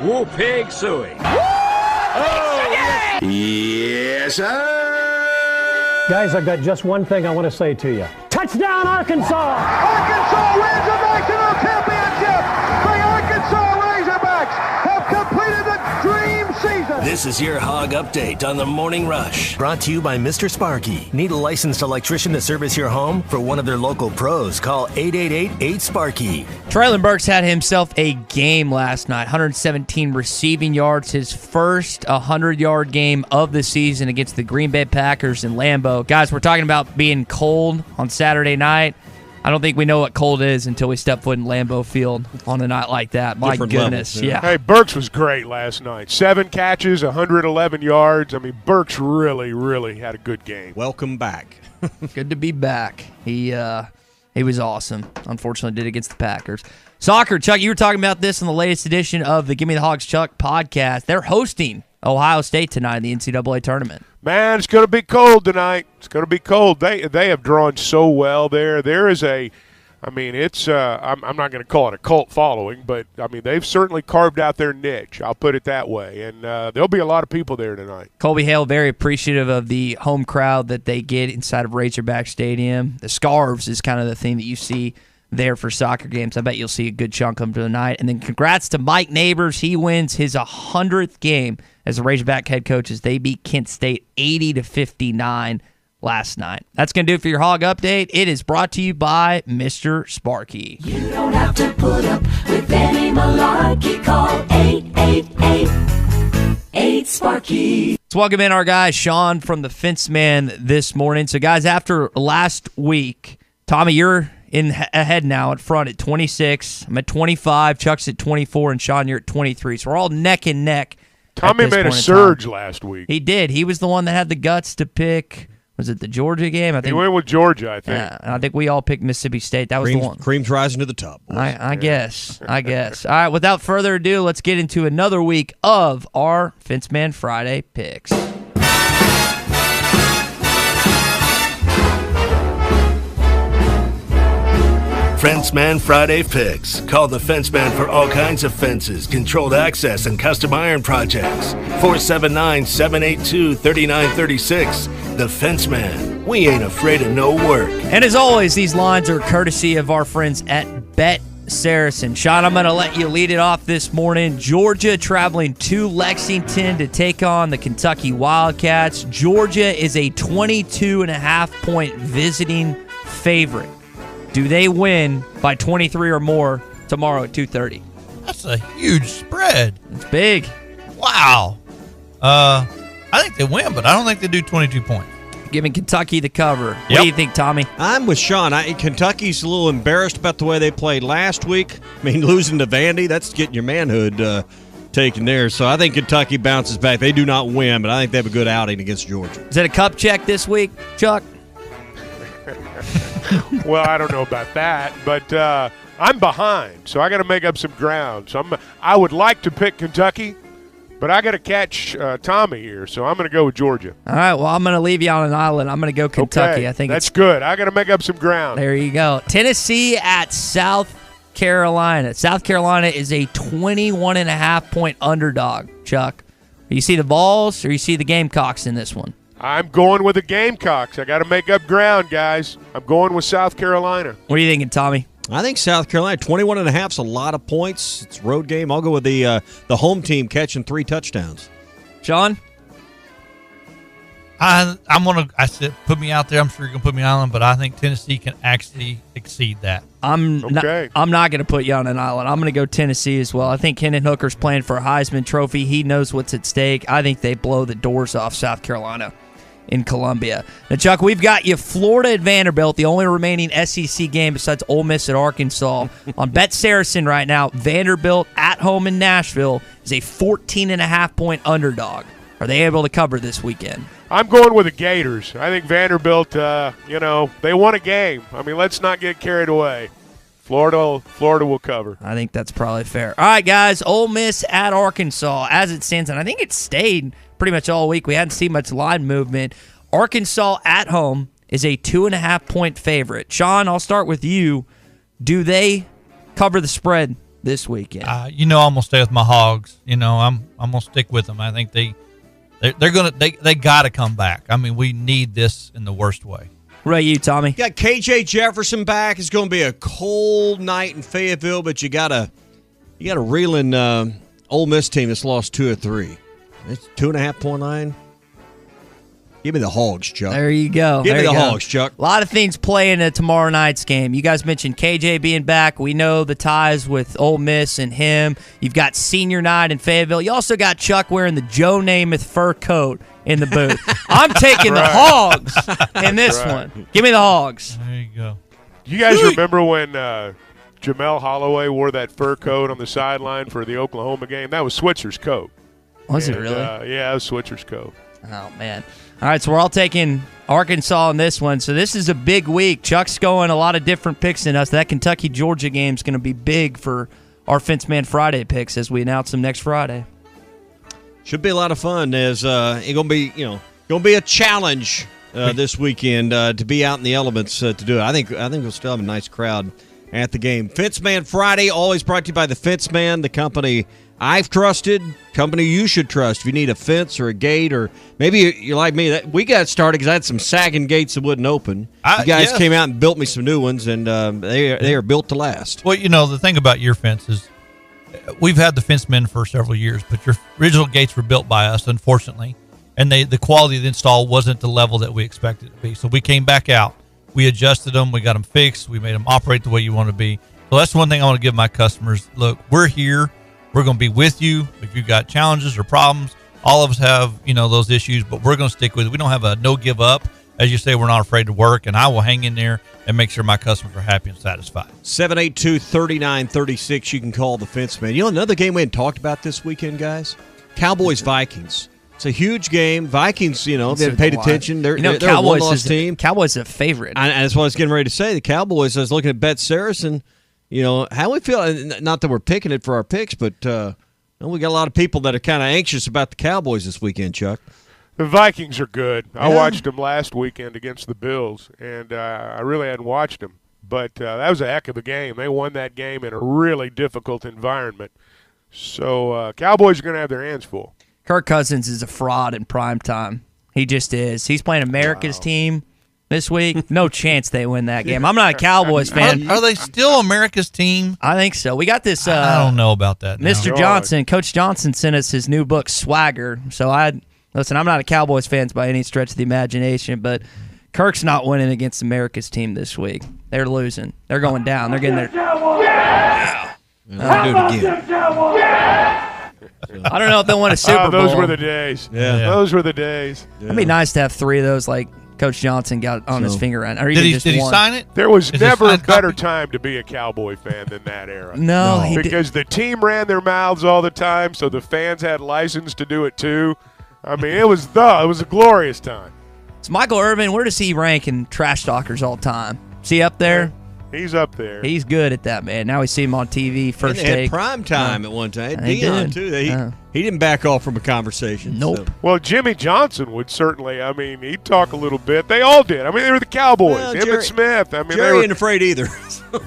Woo Pig Suey. Oh, yes, sir. Guys, I've got just one thing I want to say to you. Touchdown, Arkansas! Arkansas wins the national championship! The Arkansas Razorbacks have completed the dream season! This is your Hog Update on the Morning Rush. Brought to you by Mr. Sparky. Need a licensed electrician to service your home? For one of their local pros, call 888-8-SPARKY. Traylon Burks had himself a game last night. 117 receiving yards. His first 100-yard game of the season against the Green Bay Packers in Lambeau. Guys, we're talking about being cold on Saturday night. I don't think we know what cold is until we step foot in Lambeau Field on a night like that. My Different goodness, levels, yeah. Hey, Burks was great last night. 7 catches, 111 yards. I mean, Burks really, really had a good game. Welcome back. Good to be back. He was awesome. Unfortunately, did against the Packers. Soccer, Chuck, you were talking about this in the latest edition of the Give Me the Hogs Chuck podcast. They're hosting Ohio State tonight in the NCAA tournament. Man, it's going to be cold tonight. It's going to be cold. They have drawn so well there. There is I'm not going to call it a cult following, but, I mean, they've certainly carved out their niche. I'll put it that way. And there'll be a lot of people there tonight. Colby Hale, very appreciative of the home crowd that they get inside of Razorback Stadium. The scarves is kind of the thing that you see there for soccer games. I bet you'll see a good chunk of them tonight. And then congrats to Mike Neighbors. He wins his 100th game as a Razorback head coach as they beat Kent State 80-59 last night. That's going to do it for your Hog Update. It is brought to you by Mr. Sparky. You don't have to put up with any malarkey. Call 888-8-SPARKY. Let's welcome in our guy, Sean from the Fence Man this morning. So, guys, after last week, Tommy, you're ahead now at front at 26. I'm at 25. Chuck's at 24. And, Sean, you're at 23. So we're all neck and neck. Tommy made a surge last week. He did. He was the one that had the guts to pick. Was it the Georgia game? I think he went with Georgia, I think. Yeah, I think we all picked Mississippi State. That was the one. Cream's rising to the top. I guess. All right, without further ado, let's get into another week of our Fenceman Friday picks. Fenceman Friday Picks. Call the Fenceman for all kinds of fences, controlled access, and custom iron projects. 479-782-3936. The Fenceman. We ain't afraid of no work. And as always, these lines are courtesy of our friends at Bet Saracen. Sean, I'm going to let you lead it off this morning. Georgia traveling to Lexington to take on the Kentucky Wildcats. Georgia is a 22.5-point visiting favorite. Do they win by 23 or more tomorrow at 2:30? That's a huge spread. It's big. Wow. I think they win, but I don't think they do 22 points. Giving Kentucky the cover. What do you think, Tommy? I'm with Sean. Kentucky's a little embarrassed about the way they played last week. I mean, losing to Vandy, that's getting your manhood taken there. So I think Kentucky bounces back. They do not win, but I think they have a good outing against Georgia. Is it a cup check this week, Chuck? Well, I don't know about that, but I'm behind, so I got to make up some ground. So I would like to pick Kentucky, But I got to catch Tommy here, so I'm going to go with Georgia. All right, well, I'm going to leave you on an island. I'm going to go Kentucky. Okay, I think that's good. I got to make up some ground. There you go. Tennessee at South Carolina. South Carolina is a 21.5-point underdog, Chuck. You see the Vols or you see the Gamecocks in this one? I'm going with the Gamecocks. I got to make up ground, guys. I'm going with South Carolina. What are you thinking, Tommy? I think South Carolina, 21.5 is a lot of points. It's a road game. I'll go with the home team catching 3 touchdowns. Sean? I said put me out there. I'm sure you're gonna put me on island, but I think Tennessee can actually exceed that. I'm not going to put you on an island. I'm going to go Tennessee as well. I think Hendon Hooker's playing for a Heisman Trophy. He knows what's at stake. I think they blow the doors off South Carolina in Columbia. Now, Chuck, we've got you Florida at Vanderbilt, the only remaining SEC game besides Ole Miss at Arkansas. On Bet Saracen right now, Vanderbilt at home in Nashville is a 14.5-point underdog. Are they able to cover this weekend? I'm going with the Gators. I think Vanderbilt, they won a game. I mean, let's not get carried away. Florida will cover. I think that's probably fair. All right, guys, Ole Miss at Arkansas as it stands, and I think it stayed pretty much all week. We hadn't seen much line movement. Arkansas at home is a 2.5-point favorite. Sean, I'll start with you. Do they cover the spread this weekend? I'm gonna stay with my Hogs. I'm gonna stick with them. I think they got to come back. I mean, we need this in the worst way. Right, you, Tommy. You got KJ Jefferson back. It's going to be a cold night in Fayetteville, but you got a reeling Ole Miss team that's lost 2 or 3. It's 2.5-point line. Give me the Hogs, Chuck. There you go. Give me the Hogs, Chuck. A lot of things playing in tomorrow night's game. You guys mentioned KJ being back. We know the ties with Ole Miss and him. You've got senior night in Fayetteville. You also got Chuck wearing the Joe Namath fur coat in the booth. I'm taking the Hogs in this one. Give me the Hogs. There you go. You guys remember when Jamel Holloway wore that fur coat on the sideline for the Oklahoma game? That was Switzer's coat. Was it really? Yeah, it was Switzer's coat. Oh, man. All right, so we're all taking Arkansas on this one. So this is a big week. Chuck's going a lot of different picks than us. That Kentucky-Georgia game is going to be big for our Fence Man Friday picks as we announce them next Friday. Should be a lot of fun. As it's going to be a challenge this weekend to be out in the elements to do it. I think we'll still have a nice crowd at the game. Fence Man Friday, always brought to you by the Fence Man, the company I've trusted, company you should trust. If you need a fence or a gate, or maybe you're like me, we got started because I had some sagging gates that wouldn't open. You guys came out and built me some new ones, and they are built to last. Well, the thing about your fence is we've had the fence men for several years, but your original gates were built by us, unfortunately, and the quality of the install wasn't the level that we expected it to be. So we came back out. We adjusted them. We got them fixed. We made them operate the way you want to be. So that's one thing I want to give my customers. Look, we're here. We're going to be with you if you've got challenges or problems. All of us have, those issues, but we're going to stick with it. We don't have a no give up. As you say, we're not afraid to work, and I will hang in there and make sure my customers are happy and satisfied. 782-3936. You can call the Fence Man. Another game we hadn't talked about this weekend, guys? Cowboys-Vikings. It's a huge game. Vikings, they've paid attention. They're a one-loss team. Cowboys are a favorite. And that's what I was getting ready to say. The Cowboys, I was looking at Bet Saracen. How we feel, not that we're picking it for our picks, but we got a lot of people that are kind of anxious about the Cowboys this weekend, Chuck. The Vikings are good. I watched them last weekend against the Bills, and I really hadn't watched them. But that was a heck of a game. They won that game in a really difficult environment. So Cowboys are going to have their hands full. Kirk Cousins is a fraud in prime time. He just is. He's playing America's team this week. No chance they win that game. I'm not a Cowboys fan. Are they still America's team? I think so. We got this. I don't know about that now. Mr. Johnson, Coach Johnson sent us his new book, Swagger. So listen, I'm not a Cowboys fan by any stretch of the imagination, but Kirk's not winning against America's team this week. They're losing. They're going down. They're getting their. Yeah. I'll do it again. I don't know if they won a Super Bowl. Those were the days. Yeah. Those were the days. It'd be nice to have 3 of those like Coach Johnson got on his finger. Or did he just one. sign it? There was never a better time to be a Cowboy fan than that era. No. Because the team ran their mouths all the time, so the fans had license to do it too. I mean, it was a glorious time. So Michael Irvin, where does he rank in trash talkers all time? Is he up there? He's up there. He's good at that, man. Now we see him on TV, first and they take. had prime time at one time. Dion, too. He didn't back off from a conversation. Nope. So. Well, Jimmy Johnson would certainly. I mean, he'd talk a little bit. They all did. I mean, they were the Cowboys. Well, Emmitt Smith. I mean, Jerry ain't afraid either.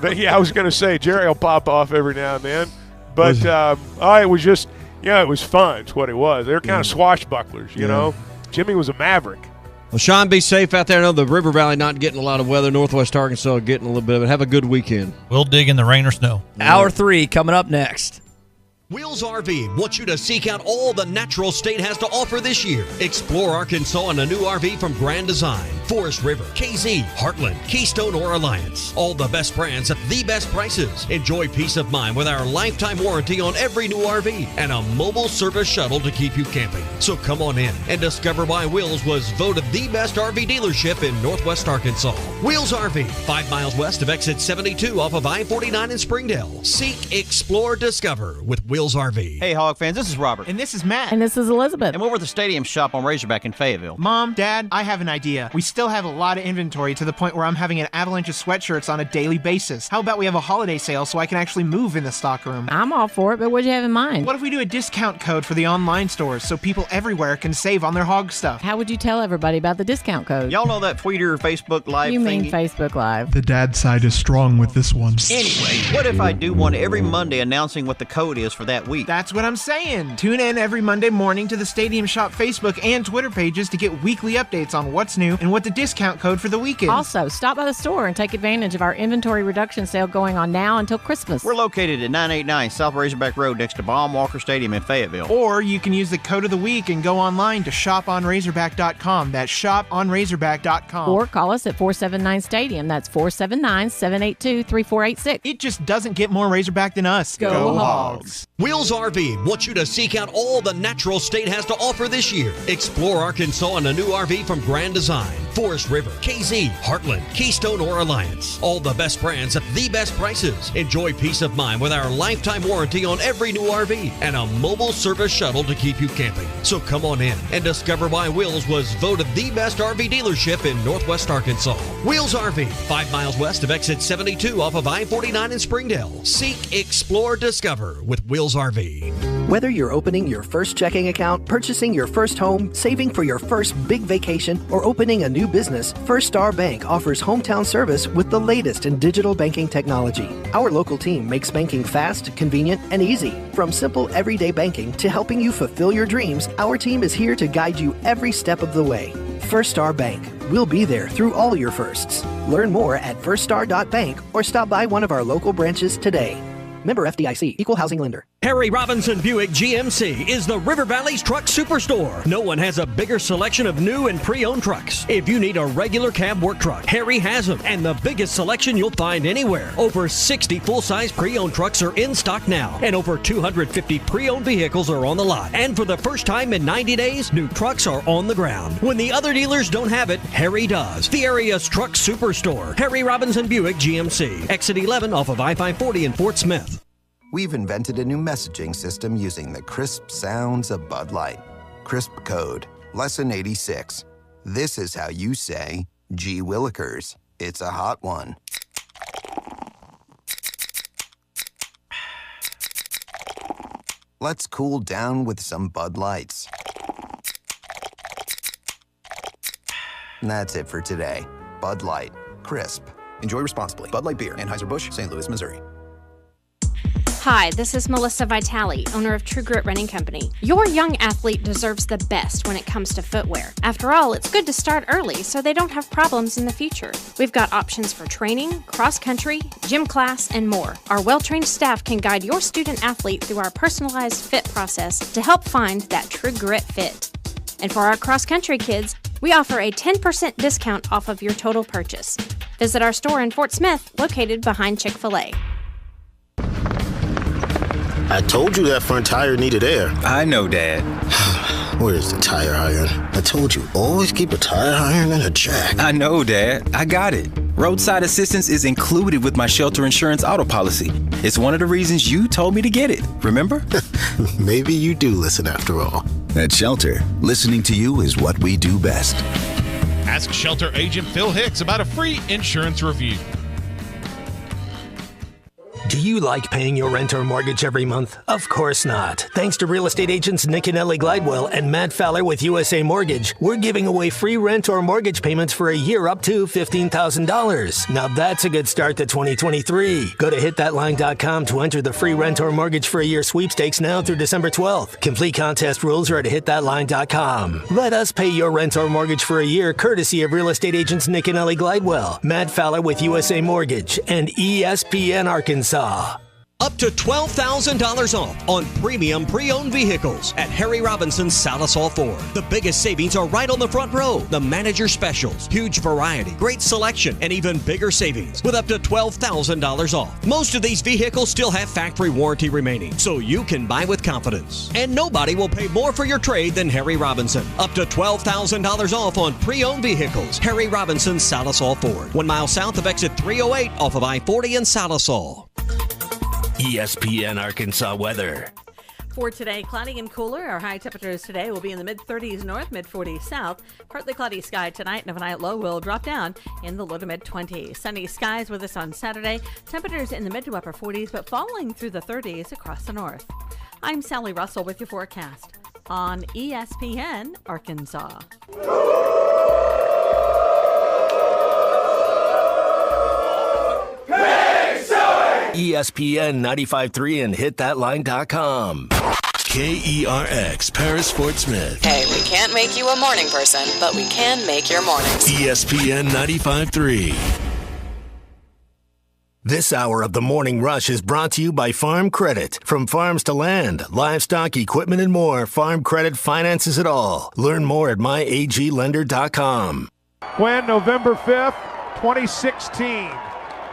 I was going to say Jerry will pop off every now and then, but it was just, it was fun. It's what it was. They were kind of swashbucklers, you know. Jimmy was a maverick. Well, Sean, be safe out there. I know the River Valley not getting a lot of weather. Northwest Arkansas getting a little bit of it. Have a good weekend. We'll dig in the rain or snow. Hour 3 coming up next. Wheels RV wants you to seek out all the natural state has to offer this year. Explore Arkansas in a new RV from Grand Design, Forest River, KZ, Heartland, Keystone, or Alliance. All the best brands at the best prices. Enjoy peace of mind with our lifetime warranty on every new RV and a mobile service shuttle to keep you camping. So come on in and discover why Wheels was voted the best RV dealership in Northwest Arkansas. Wheels RV, 5 miles west of exit 72 off of I-49 in Springdale. Seek, explore, discover with Wheels RV. Hey, Hog fans, this is Robert. And this is Matt. And this is Elizabeth. And we're with the Stadium Shop on Razorback in Fayetteville. Mom, Dad, I have an idea. We still have a lot of inventory to the point where I'm having an avalanche of sweatshirts on a daily basis. How about we have a holiday sale so I can actually move in the stockroom? I'm all for it, but what'd you have in mind? What if we do a discount code for the online stores so people everywhere can save on their Hog stuff? How would you tell everybody about the discount code? Y'all know that Twitter, Facebook Live You mean thingy? Facebook Live. The dad side is strong with this one. Anyway, what if I do one every Monday announcing what the code is for that week? That's what I'm saying. Tune in every Monday morning to the Stadium Shop Facebook and Twitter pages to get weekly updates on what's new and what the discount code for the week is. Also, stop by the store and take advantage of our inventory reduction sale going on now until Christmas. We're located at 989 South Razorback Road next to Baum Walker Stadium in Fayetteville. Or you can use the code of the week and go online to shoponrazorback.com. That's shoponrazorback.com. Or call us at 479-STADIUM. That's 479-782-3486. It just doesn't get more Razorback than us. Go Hogs. Wheels RV wants you to seek out all the natural state has to offer this year. Explore Arkansas in a new RV from Grand Design, Forest River, KZ, Heartland, Keystone, or Alliance. All the best brands at the best prices. Enjoy peace of mind with our lifetime warranty on every new RV and a mobile service shuttle to keep you camping. So come on in and discover why Wheels was voted the best RV dealership in Northwest Arkansas. Wheels RV, 5 miles west of exit 72 off of I-49 in Springdale. Seek, explore, discover with Wheels RV. Whether you're opening your first checking account, purchasing your first home, saving for your first big vacation, or opening a new business, First Star Bank offers hometown service with the latest in digital banking technology. Our local team makes banking fast, convenient, and easy. From simple everyday banking to helping you fulfill your dreams, our team is here to guide you every step of the way. First Star Bank. We'll be there through all your firsts. Learn more at firststar.bank or stop by one of our local branches today. Member FDIC, Equal Housing Lender. Harry Robinson Buick GMC is the River Valley's truck superstore. No one has a bigger selection of new and pre-owned trucks. If you need a regular cab work truck, Harry has them, and the biggest selection you'll find anywhere. Over 60 full-size pre-owned trucks are in stock now, and over 250 pre-owned vehicles are on the lot. And for the first time in 90 days, new trucks are on the ground. When the other dealers don't have it, Harry does. The area's truck superstore. Harry Robinson Buick GMC. Exit 11 off of I-540 in Fort Smith. We've invented a new messaging system using the crisp sounds of Bud Light. Crisp Code, Lesson 86. This is how you say, gee willikers, it's a hot one. Let's cool down with some Bud Lights. And that's it for today. Bud Light, crisp. Enjoy responsibly. Bud Light Beer, Anheuser-Busch, St. Louis, Missouri. Hi, this is Melissa Vitale, owner of True Grit Running Company. Your young athlete deserves the best when it comes to footwear. After all, it's good to start early so they don't have problems in the future. We've got options for training, cross-country, gym class, and more. Our well-trained staff can guide your student athlete through our personalized fit process to help find that True Grit fit. And for our cross-country kids, we offer a 10% discount off of your total purchase. Visit our store in Fort Smith, located behind Chick-fil-A. I told you that front tire needed air. I know, Dad. Where's the tire iron? I told you, always keep a tire iron and a jack. I know, Dad. I got it. Roadside assistance is included with my shelter insurance auto policy. It's one of the reasons you told me to get it, remember? Maybe you do listen after all. At Shelter, listening to you is what we do best. Ask Shelter agent Phil Hicks about a free insurance review. Do you like paying your rent or mortgage every month? Of course not. Thanks to real estate agents Nick and Ellie Glidewell and Matt Fowler with USA Mortgage, we're giving away free rent or mortgage payments for a year up to $15,000. Now that's a good start to 2023. Go to hitthatline.com to enter the free rent or mortgage for a year sweepstakes now through December 12th. Complete contest rules are at hitthatline.com. Let us pay your rent or mortgage for a year courtesy of real estate agents Nick and Ellie Glidewell, Matt Fowler with USA Mortgage, and ESPN Arkansas. Up to $12,000 off on premium pre-owned vehicles at Harry Robinson's Salisal Ford. The biggest savings are right on the front row. The manager specials, huge variety, great selection, and even bigger savings with up to $12,000 off. Most of these vehicles still have factory warranty remaining, so you can buy with confidence. And nobody will pay more for your trade than Harry Robinson. Up to $12,000 off on pre-owned vehicles. Harry Robinson's Salisal Ford. 1 mile south of exit 308 off of I-40 in Salisal. ESPN Arkansas weather. For today, cloudy and cooler. Our high temperatures today will be in the mid-30s north, mid-40s south. Partly cloudy sky tonight, and overnight low will drop down in the low to mid-20s. Sunny skies with us on Saturday. Temperatures in the mid to upper 40s, but falling through the 30s across the north. I'm Sally Russell with your forecast on ESPN Arkansas. ESPN 95.3 and hitthatline.com. KERX, Paris Fort Smith. Hey, we can't make you a morning person, but we can make your mornings. ESPN 95.3. This hour of the Morning Rush is brought to you by Farm Credit. From farms to land, livestock, equipment, and more, Farm Credit finances it all. Learn more at myaglender.com. When November 5th, 2016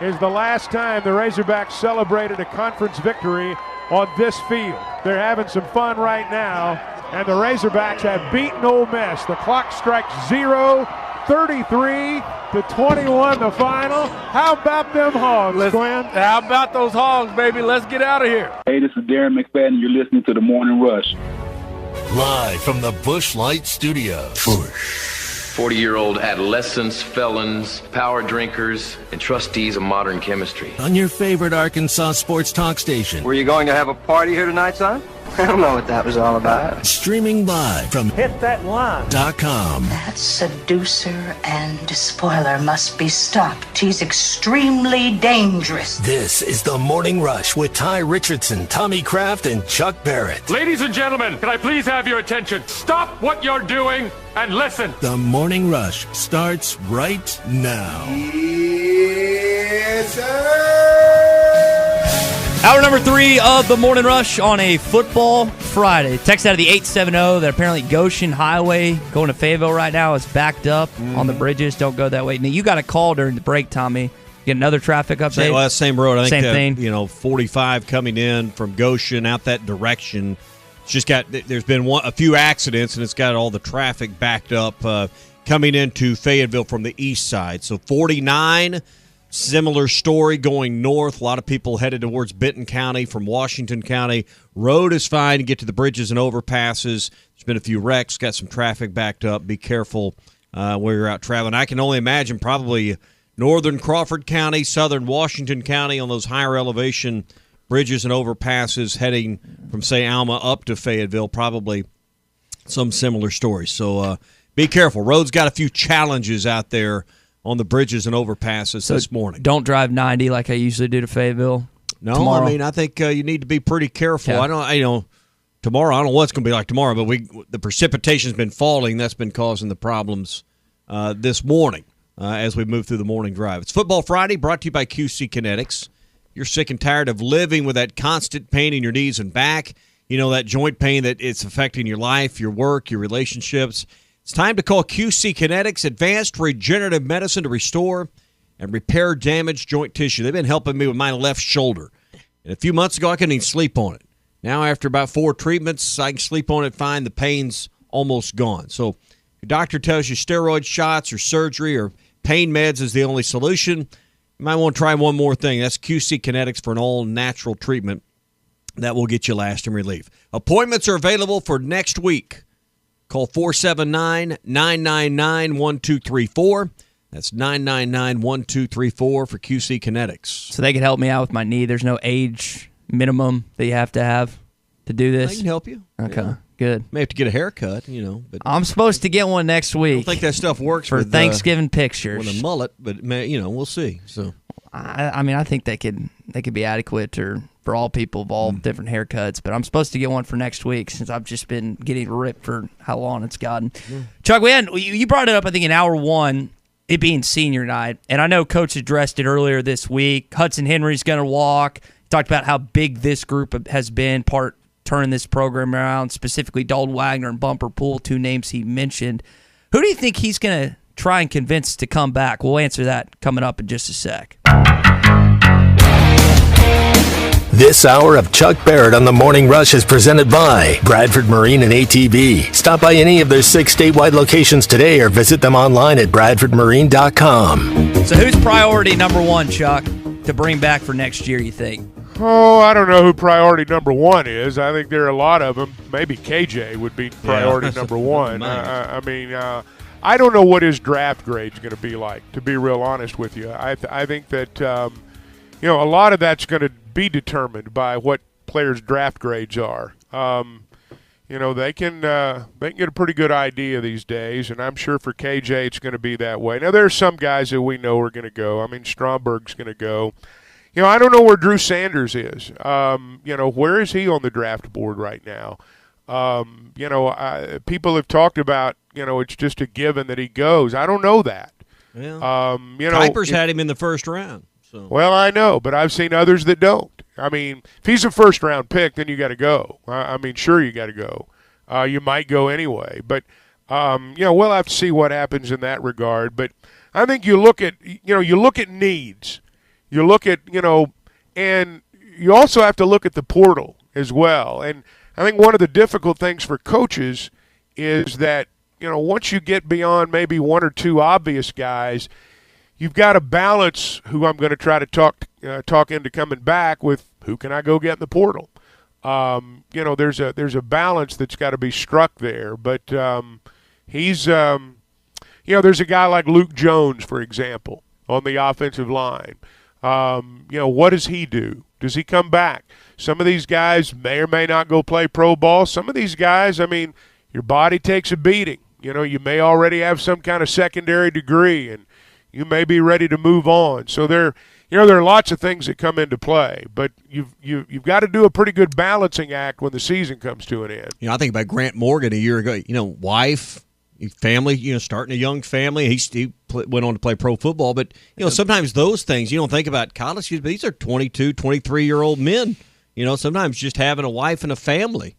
is the last time the Razorbacks celebrated a conference victory on this field. They're having some fun right now, and the Razorbacks have beaten Ole Miss. The clock strikes 0, 33-21 the final. How about them Hogs, Glenn? How about those Hogs, baby? Let's get out of here. Hey, this is Darren McFadden. You're listening to The Morning Rush. Live from the Busch Light Studios. 40-year-old adolescents, felons, power drinkers, and trustees of modern chemistry. On your favorite Arkansas sports talk station. Were you going to have a party here tonight, son? I don't know what that was all about. Streaming live from hitthatline.com. That seducer and spoiler must be stopped. He's extremely dangerous. This is The Morning Rush with Ty Richardson, Tommy Kraft, and Chuck Barrett. Ladies and gentlemen, can I please have your attention? Stop what you're doing and listen. The Morning Rush starts right now. Yes, sir. Hour number 3 of the Morning Rush on a football Friday. Text out of the 870 that apparently Goshen Highway going to Fayetteville right now is backed up on the bridges. Don't go that way. Now, you got a call during the break, Tommy. Get another traffic update? Same road. I think same thing. 45 coming in from Goshen out that direction. It's just there's been a few accidents, and it's got all the traffic backed up coming into Fayetteville from the east side. So 49, similar story going north. A lot of people headed towards Benton County from Washington County. Road is fine to get to the bridges and overpasses. There's been a few wrecks, got some traffic backed up. Be careful where you're out traveling. I can only imagine probably northern Crawford County, southern Washington County on those higher elevation bridges and overpasses heading from, say, Alma up to Fayetteville, probably some similar stories. So be careful. Road's got a few challenges out there on the bridges and overpasses this morning. Don't drive 90 like I usually do to Fayetteville. No, tomorrow. I mean, I think you need to be pretty careful. Yeah. Tomorrow, I don't know what's going to be like tomorrow, but the precipitation's been falling. That's been causing the problems this morning as we move through the morning drive. It's Football Friday, brought to you by QC Kinetics. You're sick and tired of living with that constant pain in your knees and back, that joint pain that it's affecting your life, your work, your relationships. It's time to call QC Kinetics, advanced regenerative medicine to restore and repair damaged joint tissue. They've been helping me with my left shoulder. And a few months ago, I couldn't even sleep on it. Now, after about 4 treatments, I can sleep on it fine. The pain's almost gone. So if your doctor tells you steroid shots or surgery or pain meds is the only solution, you might want to try one more thing. That's QC Kinetics for an all-natural treatment that will get you lasting relief. Appointments are available for next week. Call 479-999-1234. That's 999-1234 for QC Kinetics. So they could help me out with my knee. There's no age minimum that you have to do this. I can help you. Okay, Yeah. good. May have to get a haircut, But I'm supposed to get one next week. I don't think that stuff works for with, Thanksgiving pictures. with a mullet, but we'll see. So I think they could be adequate for all people of all different haircuts. But I'm supposed to get one for next week since I've just been getting ripped for how long it's gotten. Chuck, you brought it up, I think, in hour one, it being senior night. And I know Coach addressed it earlier this week. Hudson Henry's going to walk. He talked about how big this group has been, turning this program around, specifically Dalton Wagner and Bumper Pool, two names he mentioned. Who do you think he's going to try and convince to come back? We'll answer that coming up in just a sec. This hour of Chuck Barrett on the Morning Rush is presented by Bradford Marine and ATV. Stop by any of their 6 statewide locations today or visit them online at bradfordmarine.com. So who's priority number one, Chuck, to bring back for next year, you think? Oh, I don't know who priority number one is. I think there are a lot of them. Maybe KJ would be priority number one. I don't know what his draft grade's going to be like, to be real honest with you. I think that, a lot of that's going to be determined by what players' draft grades are. They can get a pretty good idea these days, and I'm sure for KJ it's going to be that way. Now, there are some guys that we know are going to go. I mean, Stromberg's going to go. I don't know where Drew Sanders is. Where is he on the draft board right now? People have talked about, it's just a given that he goes. I don't know that. Yeah. Kuiper's had him in the first round. So. Well, I know, but I've seen others that don't. I mean, if he's a first-round pick, then you got to go. Sure you got to go. You might go anyway. But, we'll have to see what happens in that regard. But I think you look at needs. You look at, and you also have to look at the portal as well. And I think one of the difficult things for coaches is that, once you get beyond maybe one or two obvious guys, you've got to balance who I'm going to try to talk into coming back with who can I go get in the portal. There's a balance that's got to be struck there. But there's a guy like Luke Jones, for example, on the offensive line. What does he do? Does he come back? Some of these guys may or may not go play pro ball. Some of these guys, your body takes a beating. You may already have some kind of secondary degree, and you may be ready to move on. So there are lots of things that come into play, but you've got to do a pretty good balancing act when the season comes to an end. I think about Grant Morgan a year ago. Wife, family, starting a young family. He went on to play pro football, but sometimes those things you don't think about college. But these are 22, 23-year-old men. Sometimes just having a wife and a family,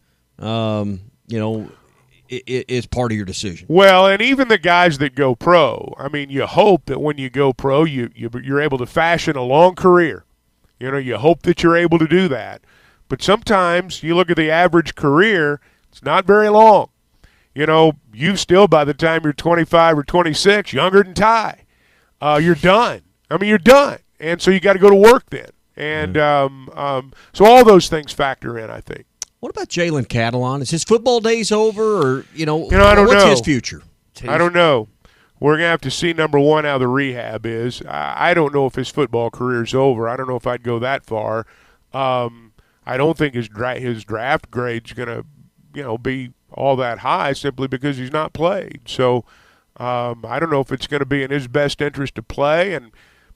is part of your decision. Well, and even the guys that go pro, you hope that when you go pro, you're able to fashion a long career. You hope that you're able to do that. But sometimes you look at the average career, it's not very long. You still, by the time you're 25 or 26, younger than Ty. You're done. You're done. And so you got to go to work then. And so all those things factor in, I think. What about Jalen Catalon? Is his football days over, or I don't know. What's his future? I don't know. We're gonna have to see, number one, how the rehab is. I don't know if his football career's over. I don't know if I'd go that far. I don't think his draft grade's gonna be all that high simply because he's not played. So I don't know if it's going to be in his best interest to play.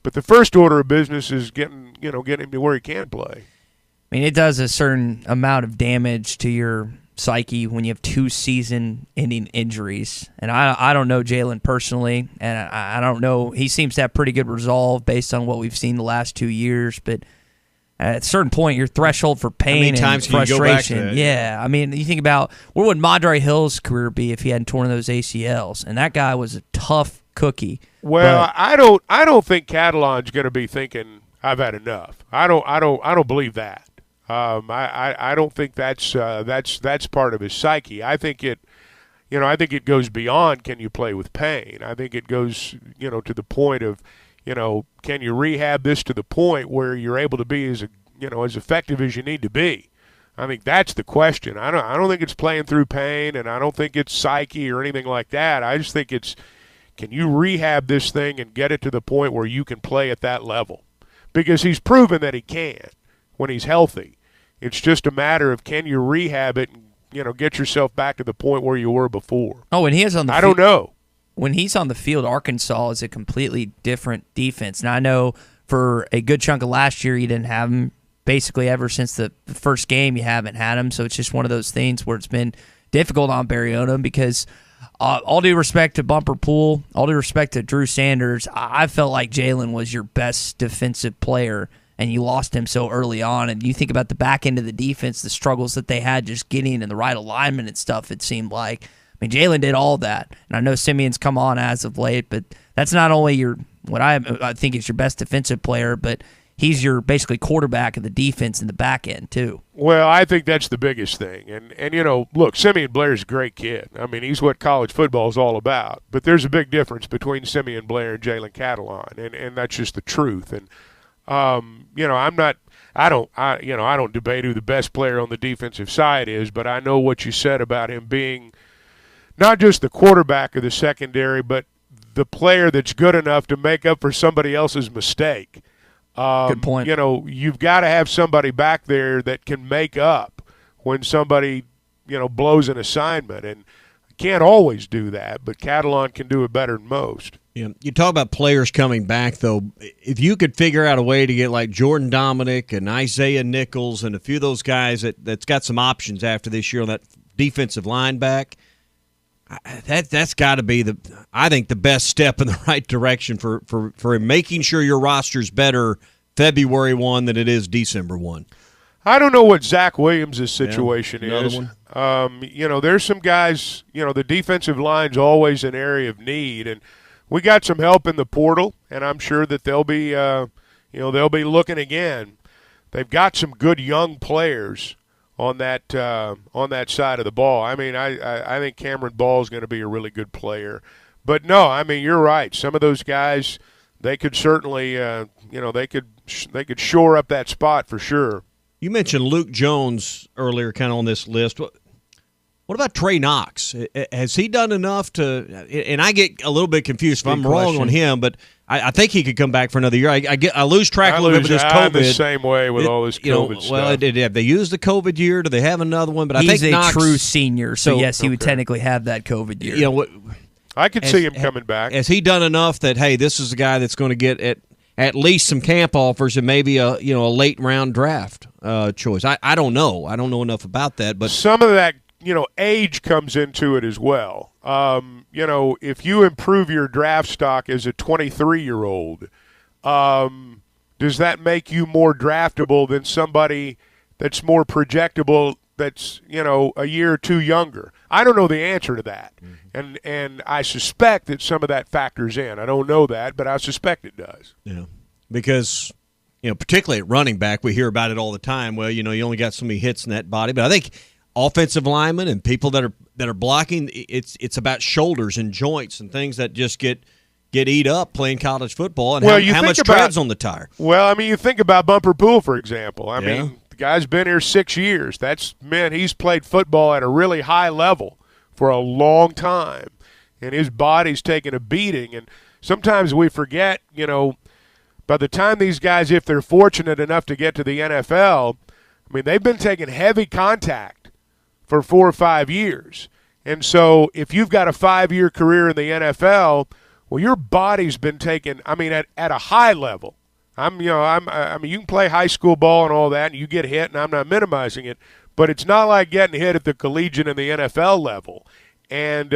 But the first order of business is getting him to where he can play. It does a certain amount of damage to your psyche when you have two season-ending injuries. And I don't know Jalen personally, and I don't know. He seems to have pretty good resolve based on what we've seen the last 2 years. But at a certain point, your threshold for pain and frustration. Yeah, you think about what would Madre Hill's career be if he hadn't torn those ACLs, and that guy was a tough cookie. Well, I don't think Catalon's going to be thinking I've had enough. I don't believe that. I don't think that's part of his psyche. I think it goes beyond can you play with pain. I think it goes to the point of can you rehab this to the point where you're able to be as effective as you need to be. I think that's the question. I don't think it's playing through pain, and I don't think it's psyche or anything like that. I just think it's Can you rehab this thing and get it to the point where you can play at that level? Because he's proven that he can when he's healthy. It's just a matter of can you rehab it and, get yourself back to the point where you were before. Oh, and he is on the I don't know. When he's on the field, Arkansas is a completely different defense. Now, I know for a good chunk of last year, you didn't have him. Basically, ever since the first game, you haven't had him. So it's just one of those things where it's been difficult on Barry Odom because all due respect to Bumper Pool, all due respect to Drew Sanders, I felt like Jalen was your best defensive player, and you lost him so early on. And you think about the back end of the defense, the struggles that they had just getting in the right alignment and stuff, it seemed like. I mean, Jalen did all that. And I know Simeon's come on as of late, but that's not only what I think is your best defensive player, but he's your basically quarterback of the defense in the back end too. Well, I think that's the biggest thing. And look, Simeon Blair's a great kid. I mean, he's what college football is all about. But there's a big difference between Simeon Blair and Jalen Catalon, and that's just the truth. And I don't debate who the best player on the defensive side is, but I know what you said about him being not just the quarterback of the secondary, but the player that's good enough to make up for somebody else's mistake. Good point. You've got to have somebody back there that can make up when somebody, blows an assignment. And can't always do that, but Catalon can do it better than most. Yeah. You talk about players coming back, though. If you could figure out a way to get like Jordan Dominic and Isaiah Nichols and a few of those guys that's got some options after this year on that defensive line back, that's got to be I think the best step in the right direction for making sure your roster's better February 1 than it is December 1. I don't know what Zach Williams' situation another is. One. There's some guys, the defensive line's always an area of need, and we got some help in the portal, and I'm sure that they'll be looking again. They've got some good young players on that side of the ball. I mean, I think Cameron Ball is going to be a really good player. But no, I mean, you're right. Some of those guys, they could certainly, they could shore up that spot for sure. You mentioned Luke Jones earlier, kind of on this list. What about Trey Knox? Has he done enough to? And I get a little bit confused if I'm wrong on him, but I think he could come back for another year. I lose track a little bit with this COVID. I'm the same way with all this COVID stuff. Well, they used the COVID year. Do they have another one? But he's I think a Knox, true senior, so yes, he would technically have that COVID year. I could see him coming back. Has he done enough that hey, this is a guy that's going to get at least some camp offers and maybe a late round draft choice? I don't know. I don't know enough about that, but some of that age comes into it as well. If you improve your draft stock as a 23-year-old, does that make you more draftable than somebody that's more projectable that's, a year or two younger? I don't know the answer to that. Mm-hmm. And I suspect that some of that factors in. I don't know that, but I suspect it does. Yeah, because, particularly at running back, we hear about it all the time. Well, you only got so many hits in that body. But I think offensive linemen and people that are blocking, it's about shoulders and joints and things that just get eat up playing college football and how much treads on the tire. Well, I mean, you think about Bumper Pool, for example. I mean, the guy's been here 6 years. That's meant he's played football at a really high level for a long time, and his body's taken a beating. And sometimes we forget, by the time these guys, if they're fortunate enough to get to the NFL, I mean, they've been taking heavy contact for 4 or 5 years. And so if you've got a 5-year career in the NFL, well, your body's been taken, at a high level. I mean, you can play high school ball and all that, and you get hit, and I'm not minimizing it, but it's not like getting hit at the collegiate and the NFL level. And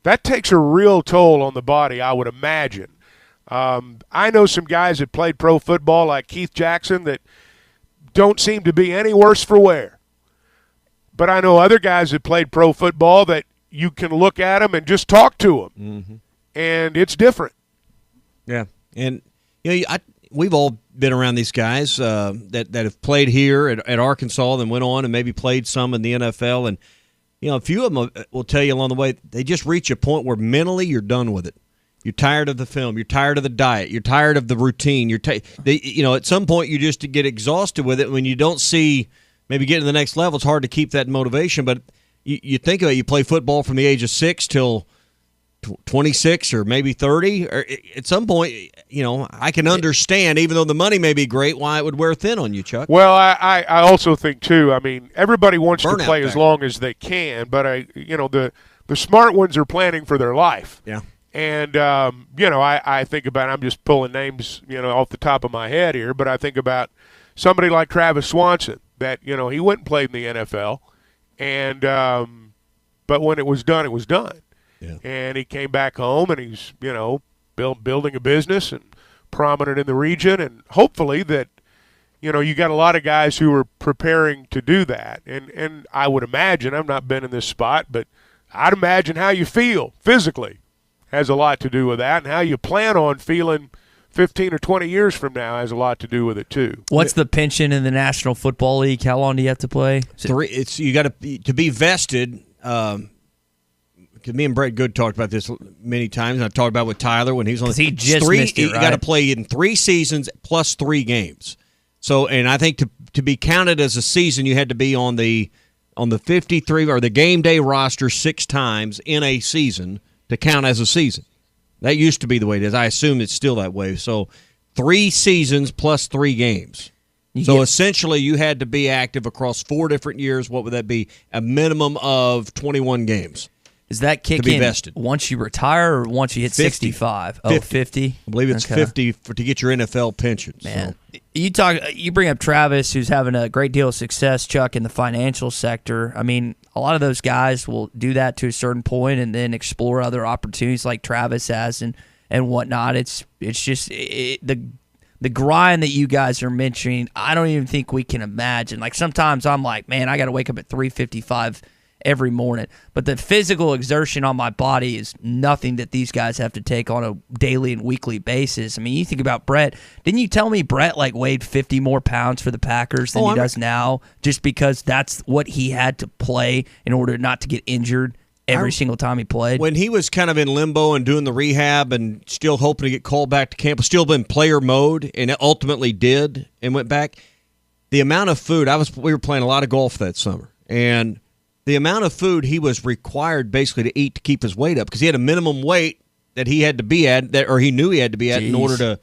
that takes a real toll on the body, I would imagine. I know some guys that played pro football like Keith Jackson that don't seem to be any worse for wear. But I know other guys that played pro football that you can look at them and just talk to them. Mm-hmm. And it's different. Yeah. And, we've all been around these guys that have played here at Arkansas and went on and maybe played some in the NFL. And, a few of them will tell you along the way, they just reach a point where mentally you're done with it. You're tired of the film. You're tired of the diet. You're tired of the routine. At some point you just get exhausted with it. When you don't see maybe getting to the next level, it's hard to keep that motivation. But you think about it, you play football from the age of 6 till 26 or maybe 30. Or at some point, I can understand, even though the money may be great, why it would wear thin on you, Chuck. Well, I also think, too, I mean, everybody wants to play as long as they can, but, the smart ones are planning for their life. Yeah. And, I think about, I'm just pulling names, off the top of my head here, but I think about somebody like Travis Swanson that, he went and played in the NFL, and but when it was done, it was done. Yeah. And he came back home, and he's, building a business and prominent in the region, and hopefully that, you got a lot of guys who are preparing to do that. And I would imagine, I've not been in this spot, but I'd imagine how you feel physically has a lot to do with that, and how you plan on feeling 15 or 20 years from now has a lot to do with it too. What's the pension in the National Football League? How long do you have to play? You got to be vested. Because me and Brett Good talked about this many times, and I've talked about it with Tyler when he's on. He just missed it, You got to play in 3 seasons plus 3 games. So, and I think to be counted as a season, you had to be on the 53 or the game day roster 6 times in a season to count as a season. That used to be the way it is. I assume it's still that way. So 3 seasons plus 3 games. Essentially, you had to be active across 4 different years. What would that be? A minimum of 21 games. Is that kick in once you retire or once you hit 65? 50? I believe it's 50 to get your NFL pension. Man, you bring up Travis, who's having a great deal of success, Chuck, in the financial sector. I mean, a lot of those guys will do that to a certain point and then explore other opportunities like Travis has and whatnot. It's just the grind that you guys are mentioning, I don't even think we can imagine. Like sometimes I'm like, man, I got to wake up at 3:55 every morning. But the physical exertion on my body is nothing that these guys have to take on a daily and weekly basis. I mean, you think about Brett. Didn't you tell me Brett weighed 50 more pounds for the Packers than he does now, just because that's what he had to play in order not to get injured every single time he played? When he was kind of in limbo and doing the rehab and still hoping to get called back to camp, still been player mode, and ultimately did and went back, the amount of food, we were playing a lot of golf that summer, and the amount of food he was required basically to eat to keep his weight up, because he had a minimum weight that he had to be at, or he knew he had to be at in order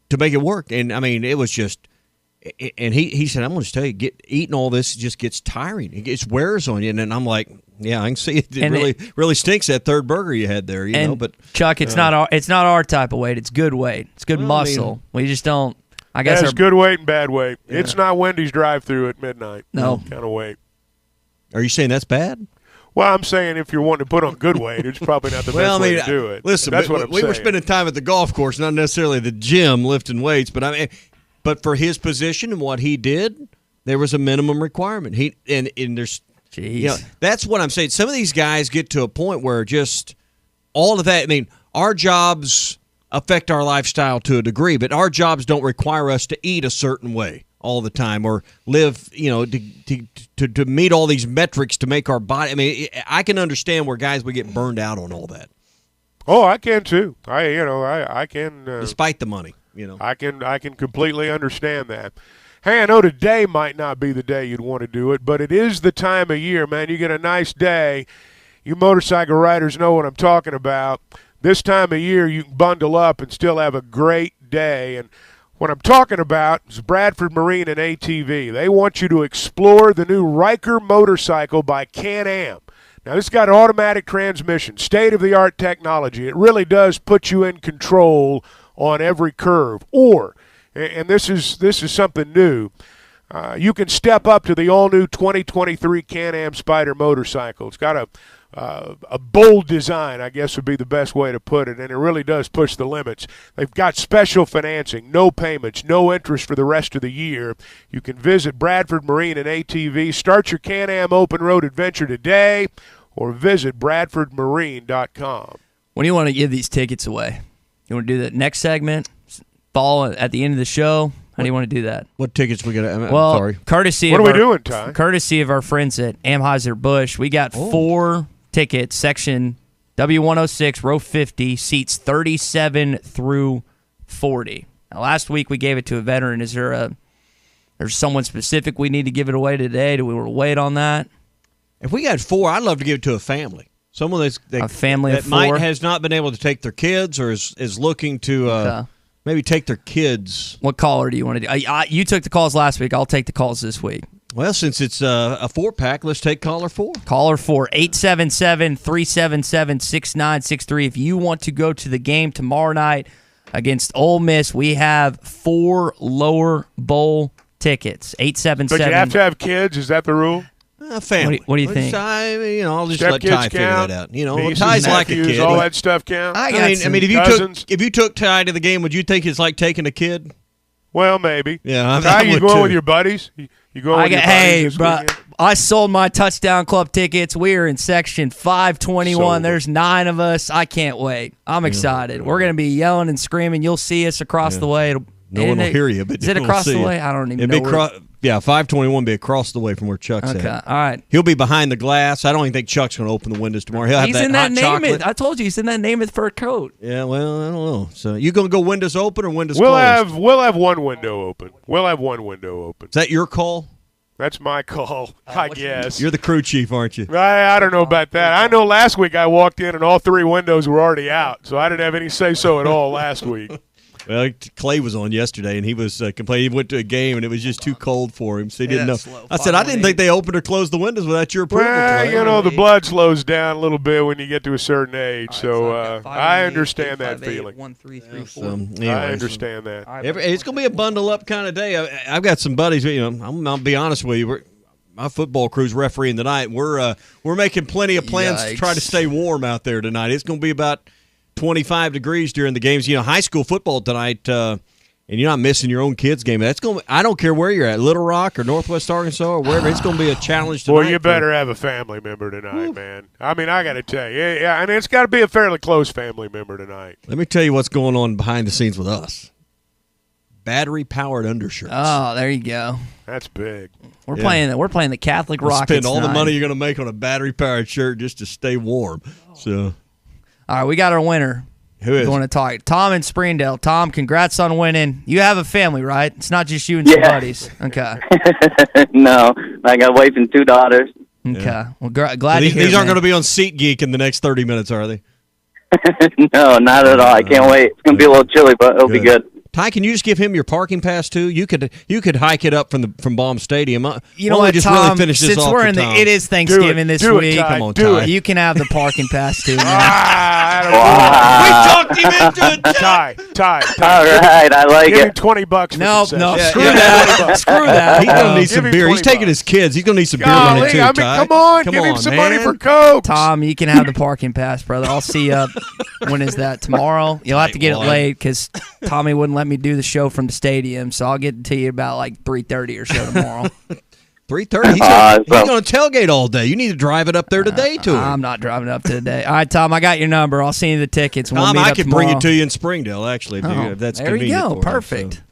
to make it work. And, I mean, it was just – and he said, I'm going to tell you, eating all this just gets tiring. It wears on you. And then I'm like, yeah, I can see it. It really stinks, that third burger you had there. But Chuck, it's not our type of weight. It's good weight. It's good muscle. We just don't – I guess it's good weight and bad weight. Yeah. It's not Wendy's drive-thru at midnight. No. Kind of weight. Are you saying that's bad? Well, I'm saying if you're wanting to put on good weight, it's probably not the best way to do it. Listen, that's what I'm saying. We were spending time at the golf course, not necessarily the gym lifting weights, but for his position and what he did, there was a minimum requirement. There's, that's what I'm saying. Some of these guys get to a point where just all of that. I mean, our jobs affect our lifestyle to a degree, but our jobs don't require us to eat a certain way all the time or live, to meet all these metrics to make our body. I mean, I can understand where guys would get burned out on all that. Oh, I can too. I can. Despite the money, I can completely understand that. Hey, I know today might not be the day you'd want to do it, but it is the time of year, man. You get a nice day. You motorcycle riders know what I'm talking about. This time of year, you can bundle up and still have a great day. And what I'm talking about is Bradford Marine and ATV. They want you to explore the new Riker motorcycle by Can-Am. Now, this has got an automatic transmission, state-of-the-art technology. It really does put you in control on every curve. And this is something new, you can step up to the all-new 2023 Can-Am Spyder motorcycle. It's got a bold design, I guess would be the best way to put it, and it really does push the limits. They've got special financing, no payments, no interest for the rest of the year. You can visit Bradford Marine and ATV. Start your Can-Am open road adventure today, or visit bradfordmarine.com. When do you want to give these tickets away? You want to do that next segment, fall at the end of the show? How do you want to do that? What tickets we got? Well, sorry. Courtesy. What are we doing, Ty? Courtesy of our friends at Anheuser-Busch, we got 4 tickets, section W106, row 50, seats 37 through 40. Now, last week we gave it to a veteran. Is there's someone specific we need to give it away today? Do we want to wait on that? If we got 4, I'd love to give it to a family. Someone that's a family that of 4 has not been able to take their kids, or is looking to maybe take their kids. What caller do you want to do? You took the calls last week. I'll take the calls this week. Well, since it's a 4-pack, let's take caller 4. Caller 4, 877-377-6963. If you want to go to the game tomorrow night against Ole Miss, we have 4 lower bowl tickets. 877. But you have to have kids? Is that the rule? Family. What do you think? I'll just Step let kids Ty figure count, that out. nieces, Ty's like a nephews, kid. all that stuff count. I mean, if you took Ty to the game, would you think it's like taking a kid? Well, maybe. Yeah, Ty, you going with your buddies? You going with your buddies? Hey, bro, I sold my touchdown club tickets. We're in section 521. There's 9 of us. I can't wait. I'm excited. We're going to be yelling and screaming. You'll see us across the way. No one will hear you, but is it across the way? I don't even know. 521 be across the way from where Chuck's at. Okay, all right. He'll be behind the glass. I don't even think Chuck's going to open the windows tomorrow. He'll have he's that in that hot chocolate. Name It. I told you he's in that Name It fur coat. Yeah, well, I don't know. So you going to go windows open or windows we'll closed? We'll have one window open. We'll have one window open. Is that your call? That's my call, I guess. You're the crew chief, aren't you? I don't know about that. I know last week I walked in and all 3 windows were already out, so I didn't have any say-so at all last week. Well, Clay was on yesterday, and he was complaining. He went to a game, and it was just too cold for him, so he didn't know. I said, I didn't think they opened or closed the windows without your approval. Well, the blood slows down a little bit when you get to a certain age, so I understand that feeling. 1, 3, 3, 4. I understand that. It's going to be a bundle-up kind of day. I've got some buddies. I'll be honest with you. My football crew's refereeing tonight. We're making plenty of plans to try to stay warm out there tonight. It's going to be about 25 degrees during the games. High school football tonight, and you're not missing your own kids' game. I don't care where you're at, Little Rock or Northwest Arkansas or wherever. It's going to be a challenge tonight. Well, you better have a family member tonight, man. I mean, I got to tell you, it's got to be a fairly close family member tonight. Let me tell you what's going on behind the scenes with us. Battery-powered undershirts. Oh, there you go. That's big. We're playing the Catholic Rockets. Spend all the money you're going to make on a battery-powered shirt just to stay warm. So. All right, we got our winner. Who is? We want to talk. Tom in Springdale. Tom, congrats on winning. You have a family, right? It's not just you and some buddies. Okay. No, I got a wife and 2 daughters. Okay. Yeah. Well, glad to hear. These aren't going to be on SeatGeek in the next 30 minutes, are they? No, not at all. I can't wait. It's going to be a little chilly, but it'll be good. Ty, can you just give him your parking pass too? You could hike it up from Baum Stadium. You know what, just Tom? Really finish this since off we're in the, it is Thanksgiving this week. Come on, Ty. You can have the parking pass too. We talked him into it. Ty. All right, I like Give it. him $20. No, screw that. Screw that. He's gonna need some beer. He's taking his kids. He's gonna need some beer money too. I mean, Ty. come on, give him some money for Coke. Tom, you can have the parking pass, brother. I'll see you. When is that? Tomorrow? You'll have to get it late because Tommy wouldn't let me do the show from the stadium, so I'll get to you about like 3:30 or so tomorrow. 3:30. He's going to tailgate all day. You need to drive it up there today to him. I'm not driving up today. All right, Tom, I got your number. I'll send you the tickets. Tom, I can bring it to you in Springdale, actually, if that's there convenient. There you go. Perfect.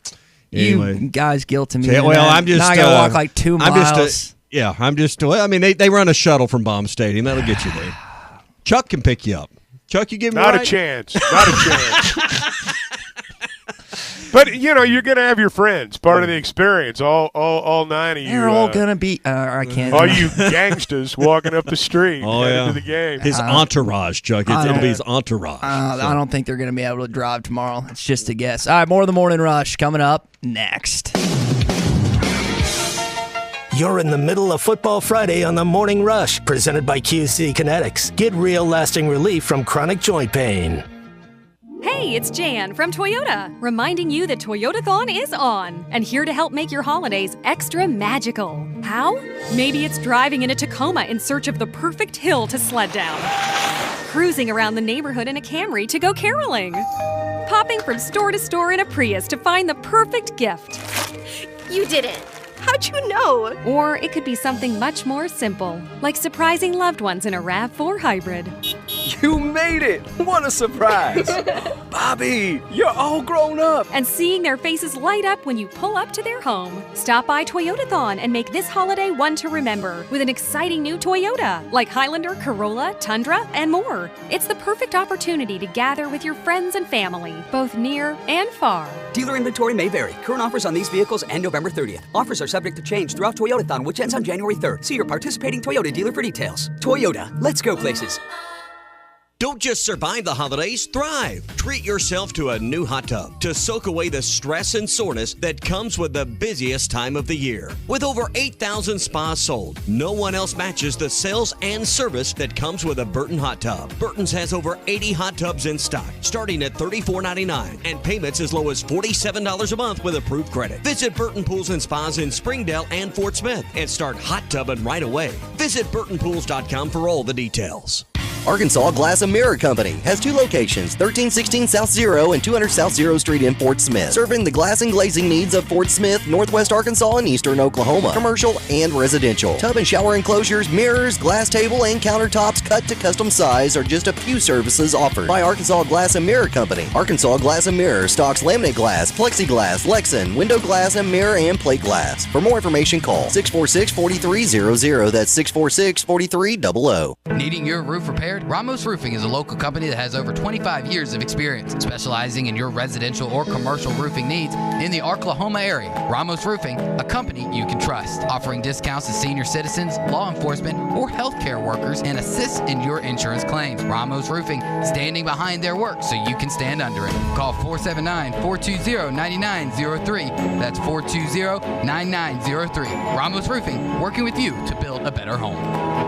Anyway. You guys guilting me. Well, I'm just. Now I got to walk like 2 miles. Well, I mean, they run a shuttle from Baum Stadium. That'll get you there. Chuck can pick you up. Chuck, you give me Not a chance. Not a chance. But, you're going to have your friends, part of the experience, all 9 of you. They're all going to be, I can't. All you gangsters walking up the street into the game. His entourage, Chuck. It'll be his entourage. I don't think they're going to be able to drive tomorrow. It's just a guess. All right, more of the Morning Rush coming up next. You're in the middle of Football Friday on the Morning Rush, presented by QC Kinetics. Get real lasting relief from chronic joint pain. Hey, it's Jan from Toyota, reminding you that Toyotathon is on and here to help make your holidays extra magical. How? Maybe it's driving in a Tacoma in search of the perfect hill to sled down, cruising around the neighborhood in a Camry to go caroling, popping from store to store in a Prius to find the perfect gift. You did it! How'd you know? Or it could be something much more simple, like surprising loved ones in a RAV4 hybrid. You made it! What a surprise! Bobby, you're all grown up! And seeing their faces light up when you pull up to their home. Stop by Toyotathon and make this holiday one to remember with an exciting new Toyota, like Highlander, Corolla, Tundra, and more. It's the perfect opportunity to gather with your friends and family, both near and far. Dealer inventory may vary. Current offers on these vehicles end November 30th. Offers are subject to change throughout Toyotathon, which ends on January 3rd. See your participating Toyota dealer for details. Toyota, let's go places. Don't just survive the holidays, thrive. Treat yourself to a new hot tub to soak away the stress and soreness that comes with the busiest time of the year. With over 8,000 spas sold, no one else matches the sales and service that comes with a Burton hot tub. Burton's has over 80 hot tubs in stock, starting at $34.99 and payments as low as $47 a month with approved credit. Visit Burton Pools and Spas in Springdale and Fort Smith and start hot tubbing right away. Visit BurtonPools.com for all the details. Arkansas Glass and Mirror Company has 2 locations, 1316 South Zero and 200 South Zero Street in Fort Smith, serving the glass and glazing needs of Fort Smith, Northwest Arkansas, and Eastern Oklahoma, commercial and residential. Tub and shower enclosures, mirrors, glass table, and countertops cut to custom size are just a few services offered by Arkansas Glass and Mirror Company. Arkansas Glass and Mirror stocks laminate glass, plexiglass, Lexan, window glass, and mirror and plate glass. For more information, call 646-4300. That's 646-4300. Needing your roof repaired? Ramos Roofing is a local company that has over 25 years of experience specializing in your residential or commercial roofing needs in the Oklahoma area. Ramos Roofing, a company you can trust, offering discounts to senior citizens, law enforcement, or healthcare workers and assists in your insurance claims. Ramos Roofing, standing behind their work so you can stand under it. Call 479-420-9903. That's 420-9903. Ramos Roofing, working with you to build a better home.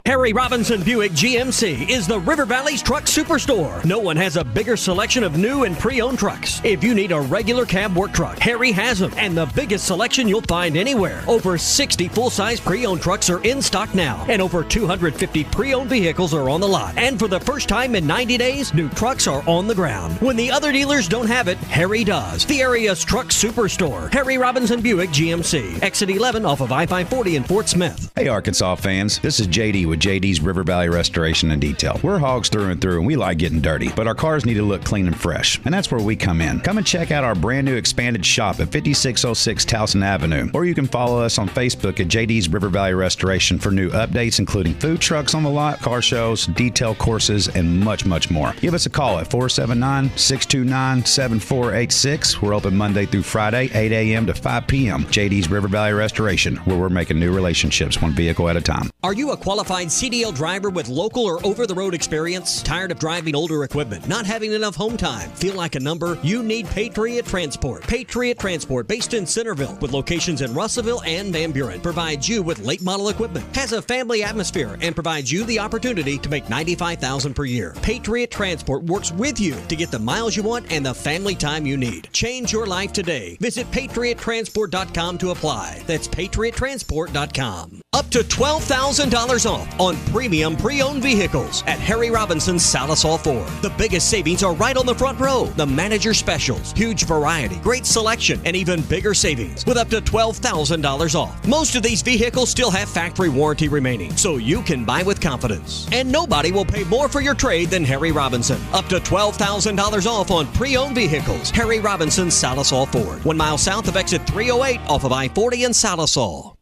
Harry Robinson Buick GMC is the River Valley's truck superstore. No one has a bigger selection of new and pre-owned trucks. If you need a regular cab work truck, Harry has them, and the biggest selection you'll find anywhere. Over 60 full-size pre-owned trucks are in stock now, and over 250 pre-owned vehicles are on the lot. And for the first time in 90 days, new trucks are on the ground. When the other dealers don't have it, Harry does. The area's truck superstore. Harry Robinson Buick GMC. Exit 11 off of I-540 in Fort Smith. Hey, Arkansas fans. This is JD with JD's River Valley Restoration and Detail. We're hogs through and through, and we like getting dirty, but our cars need to look clean and fresh, and that's where we come in. Come and check out our brand new expanded shop at 5606 Towson Avenue, or you can follow us on Facebook at JD's River Valley Restoration for new updates, including food trucks on the lot, car shows, detail courses, and much, much more. Give us a call at 479-629-7486. We're open Monday through Friday, 8 a.m. to 5 p.m. JD's River Valley Restoration, where we're making new relationships one vehicle at a time. Are you a qualified CDL driver with local or over-the-road experience? Tired of driving older equipment? Not having enough home time? Feel like a number? You need Patriot Transport. Patriot Transport, based in Centerville, with locations in Russellville and Van Buren, provides you with late model equipment, has a family atmosphere, and provides you the opportunity to make $95,000 per year. Patriot Transport works with you to get the miles you want and the family time you need. Change your life today. Visit PatriotTransport.com to apply. That's PatriotTransport.com. Up to $12,000 off on premium pre-owned vehicles at Harry Robinson's Salisal Ford. The biggest savings are right on the front row. The manager specials, huge variety, great selection, and even bigger savings with up to $12,000 off. Most of these vehicles still have factory warranty remaining, so you can buy with confidence. And nobody will pay more for your trade than Harry Robinson. Up to $12,000 off on pre-owned vehicles. Harry Robinson's Salisal Ford. 1 mile south of exit 308 off of I-40 in Salisal.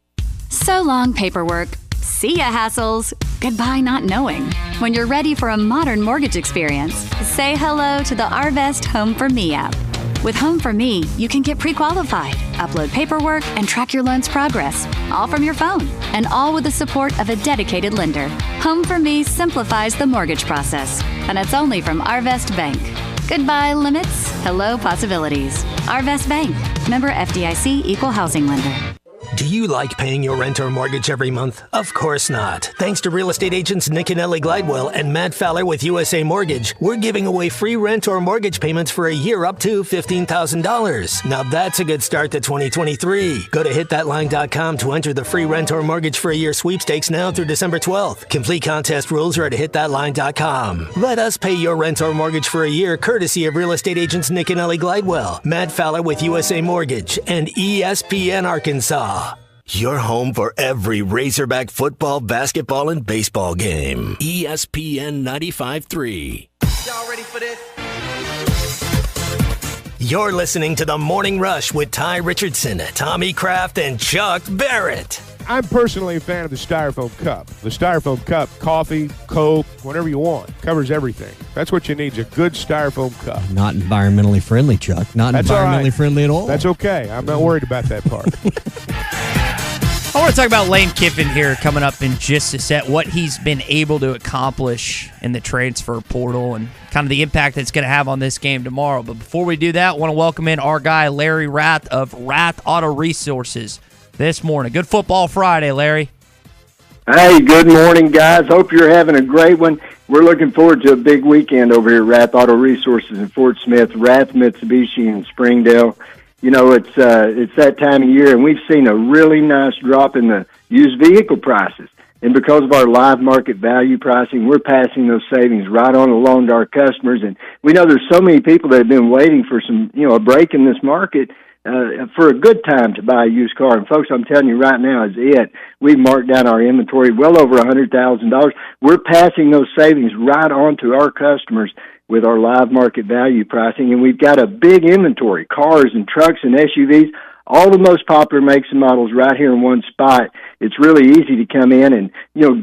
So long, paperwork. See ya, hassles. Goodbye, not knowing. When you're ready for a modern mortgage experience, say hello to the Arvest Home for Me app. With Home for Me, you can get pre-qualified, upload paperwork, and track your loan's progress, all from your phone, and all with the support of a dedicated lender. Home for Me simplifies the mortgage process, and it's only from Arvest Bank. Goodbye, limits. Hello, possibilities. Arvest Bank. Member FDIC Equal Housing Lender. Do you like paying your rent or mortgage every month? Of course not. Thanks to real estate agents Nick and Ellie Glidewell and Matt Fowler with USA Mortgage, we're giving away free rent or mortgage payments for a year up to $15,000. Now that's a good start to 2023. Go to hitthatline.com to enter the free rent or mortgage for a year sweepstakes now through December 12th. Complete contest rules are at hitthatline.com. Let us pay your rent or mortgage for a year courtesy of real estate agents Nick and Ellie Glidewell, Matt Fowler with USA Mortgage, and ESPN Arkansas. Your home for every Razorback football, basketball, and baseball game. ESPN 95.3. Y'all ready for this? You're listening to The Morning Rush with Ty Richardson, Tommy Kraft, and Chuck Barrett. I'm personally a fan of the Styrofoam Cup. The Styrofoam Cup, coffee, Coke, whatever you want, covers everything. That's what you need, is a good Styrofoam cup. Not environmentally friendly, Chuck. Not That's environmentally right. friendly at all. That's okay. I'm not worried about that part. I want to talk about Lane Kiffin here coming up in just a set, what he's been able to accomplish in the transfer portal and kind of the impact that's going to have on this game tomorrow. But before we do that, I want to welcome in our guy, Larry Rath of Rath Auto Resources this morning. Good Football Friday, Larry. Hey, good morning, guys. Hope you're having a great one. We're looking forward to a big weekend over here at Rath Auto Resources in Fort Smith, Rath Mitsubishi in Springdale. You know, it's that time of year, and we've seen a really nice drop in the used vehicle prices. And because of our live market value pricing, we're passing those savings right on along to our customers. And we know there's so many people that have been waiting for some, a break in this market for a good time to buy a used car. And folks, I'm telling you right now is it. We've marked down our inventory well over $100,000. We're passing those savings right on to our customers with our live market value pricing, and we've got a big inventory, cars and trucks and SUVs, all the most popular makes and models right here in one spot. It's really easy to come in and,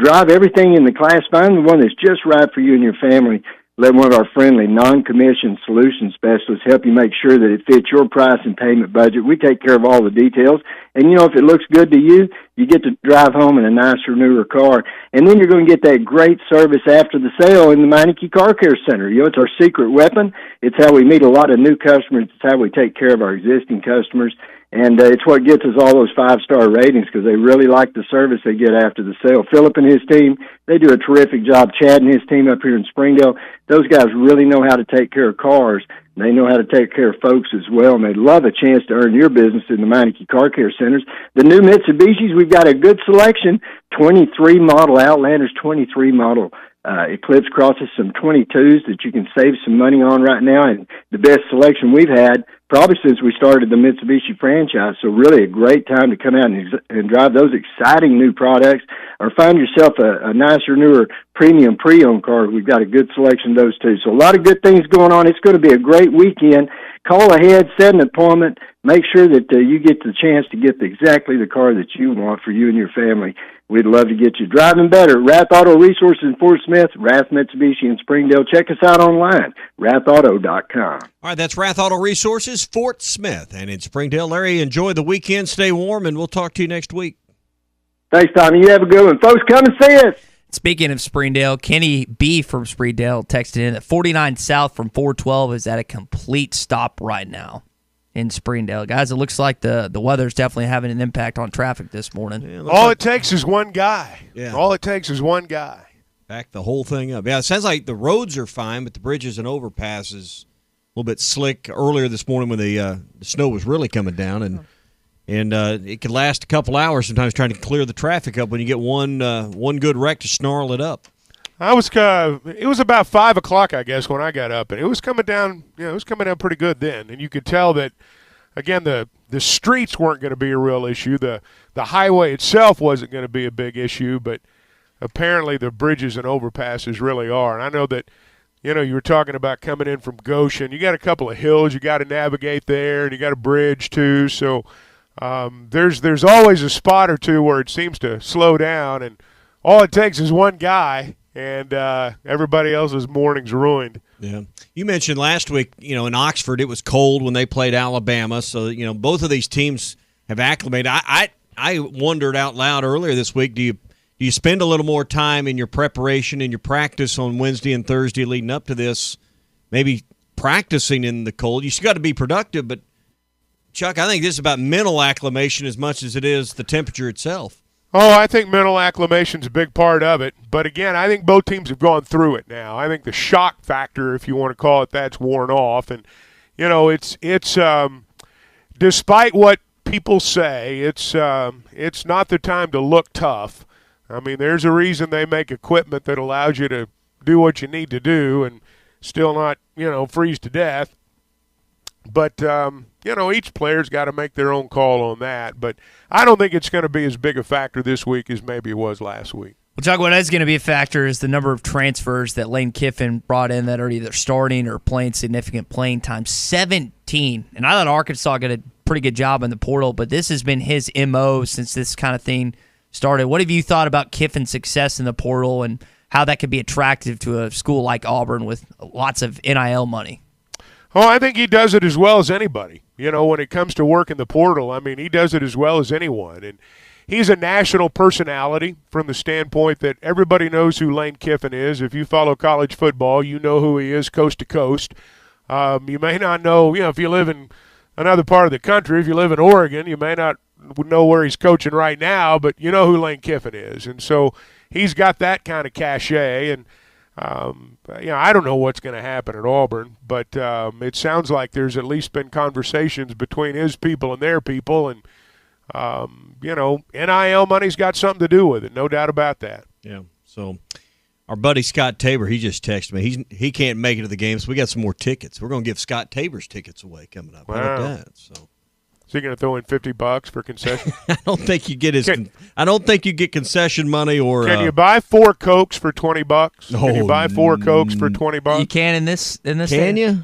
drive everything in the class, find the one that's just right for you and your family. Let one of our friendly non-commissioned solution specialists help you make sure that it fits your price and payment budget. We take care of all the details. And, if it looks good to you, you get to drive home in a nicer, newer car. And then you're going to get that great service after the sale in the Meineke Car Care Center. It's our secret weapon. It's how we meet a lot of new customers. It's how we take care of our existing customers. And it's what gets us all those 5-star ratings because they really like the service they get after the sale. Philip and his team, they do a terrific job. Chad and his team up here in Springdale, those guys really know how to take care of cars. They know how to take care of folks as well, and they love a chance to earn your business in the Meineke Car Care Centers. The new Mitsubishis, we've got a good selection, 23 model Outlanders, 23 model Eclipse Crosses, some 22s that you can save some money on right now, and the best selection we've had probably since we started the Mitsubishi franchise. So really a great time to come out and drive those exciting new products, or find yourself a nicer, newer premium pre-owned car. We've got a good selection of those too. So a lot of good things going on. It's going to be a great weekend. Call ahead, set an appointment, make sure that you get the chance to get exactly the car that you want for you and your family. We'd love to get you driving better. Rath Auto Resources in Fort Smith, Rath Mitsubishi in Springdale. Check us out online, rathauto.com. All right, that's Rath Auto Resources, Fort Smith, and in Springdale. Larry, enjoy the weekend, stay warm, and we'll talk to you next week. Thanks, Tommy. You have a good one. Folks, come and see us. Speaking of Springdale, Kenny B. from Springdale texted in that 49 South from 412 is at a complete stop right now in Springdale. Guys, it looks like the weather's definitely having an impact on traffic this morning. Yeah, all it takes is one guy. Yeah. All it takes is one guy. Back the whole thing up. Yeah, it sounds like the roads are fine, but the bridges and overpasses a little bit slick earlier this morning when the snow was really coming down, and it could last a couple hours sometimes trying to clear the traffic up when you get one good wreck to snarl it up. It was about 5 o'clock, I guess, when I got up, and it was coming down. It was coming down pretty good then, and you could tell that. Again, the streets weren't going to be a real issue. The highway itself wasn't going to be a big issue, but apparently the bridges and overpasses really are. And I know that, you were talking about coming in from Goshen. You got a couple of hills you got to navigate there, and you got a bridge too. So there's always a spot or two where it seems to slow down, and all it takes is one guy, and everybody else's morning's ruined. Yeah. You mentioned last week, in Oxford it was cold when they played Alabama, so, both of these teams have acclimated. I wondered out loud earlier this week, do you spend a little more time in your preparation and your practice on Wednesday and Thursday leading up to this, maybe practicing in the cold? You still got to be productive, but, Chuck, I think this is about mental acclimation as much as it is the temperature itself. Oh, I think mental acclimation's a big part of it. But, again, I think both teams have gone through it now. I think the shock factor, if you want to call it, that's worn off. And, it's despite what people say, it's not the time to look tough. I mean, there's a reason they make equipment that allows you to do what you need to do and still not, freeze to death. But, each player's got to make their own call on that. But I don't think it's going to be as big a factor this week as maybe it was last week. Well, Chuck, what is going to be a factor is the number of transfers that Lane Kiffin brought in that are either starting or playing significant playing time. 17. And I thought Arkansas did a pretty good job in the portal, but this has been his MO since this kind of thing started. What have you thought about Kiffin's success in the portal and how that could be attractive to a school like Auburn with lots of NIL money? Oh, I think he does it as well as anybody. When it comes to work in the portal, I mean, he does it as well as anyone. And he's a national personality from the standpoint that everybody knows who Lane Kiffin is. If you follow college football, you know who he is coast to coast. You may not know, if you live in another part of the country, if you live in Oregon, you may not know where he's coaching right now, but you know who Lane Kiffin is. And so he's got that kind of cachet. And, I don't know what's going to happen at Auburn, but it sounds like there's at least been conversations between his people and their people. And, NIL money's got something to do with it, no doubt about that. Yeah, so our buddy Scott Tabor, he just texted me. He can't make it to the game, so we got some more tickets. We're going to give Scott Tabor's tickets away coming up. Wow. How about that? So is he going to throw in $50 for concession? I don't think you get I don't think you get concession money or. Can you buy 4 Cokes for $20? Can you buy 4 Cokes for $20? You can in this. Can you?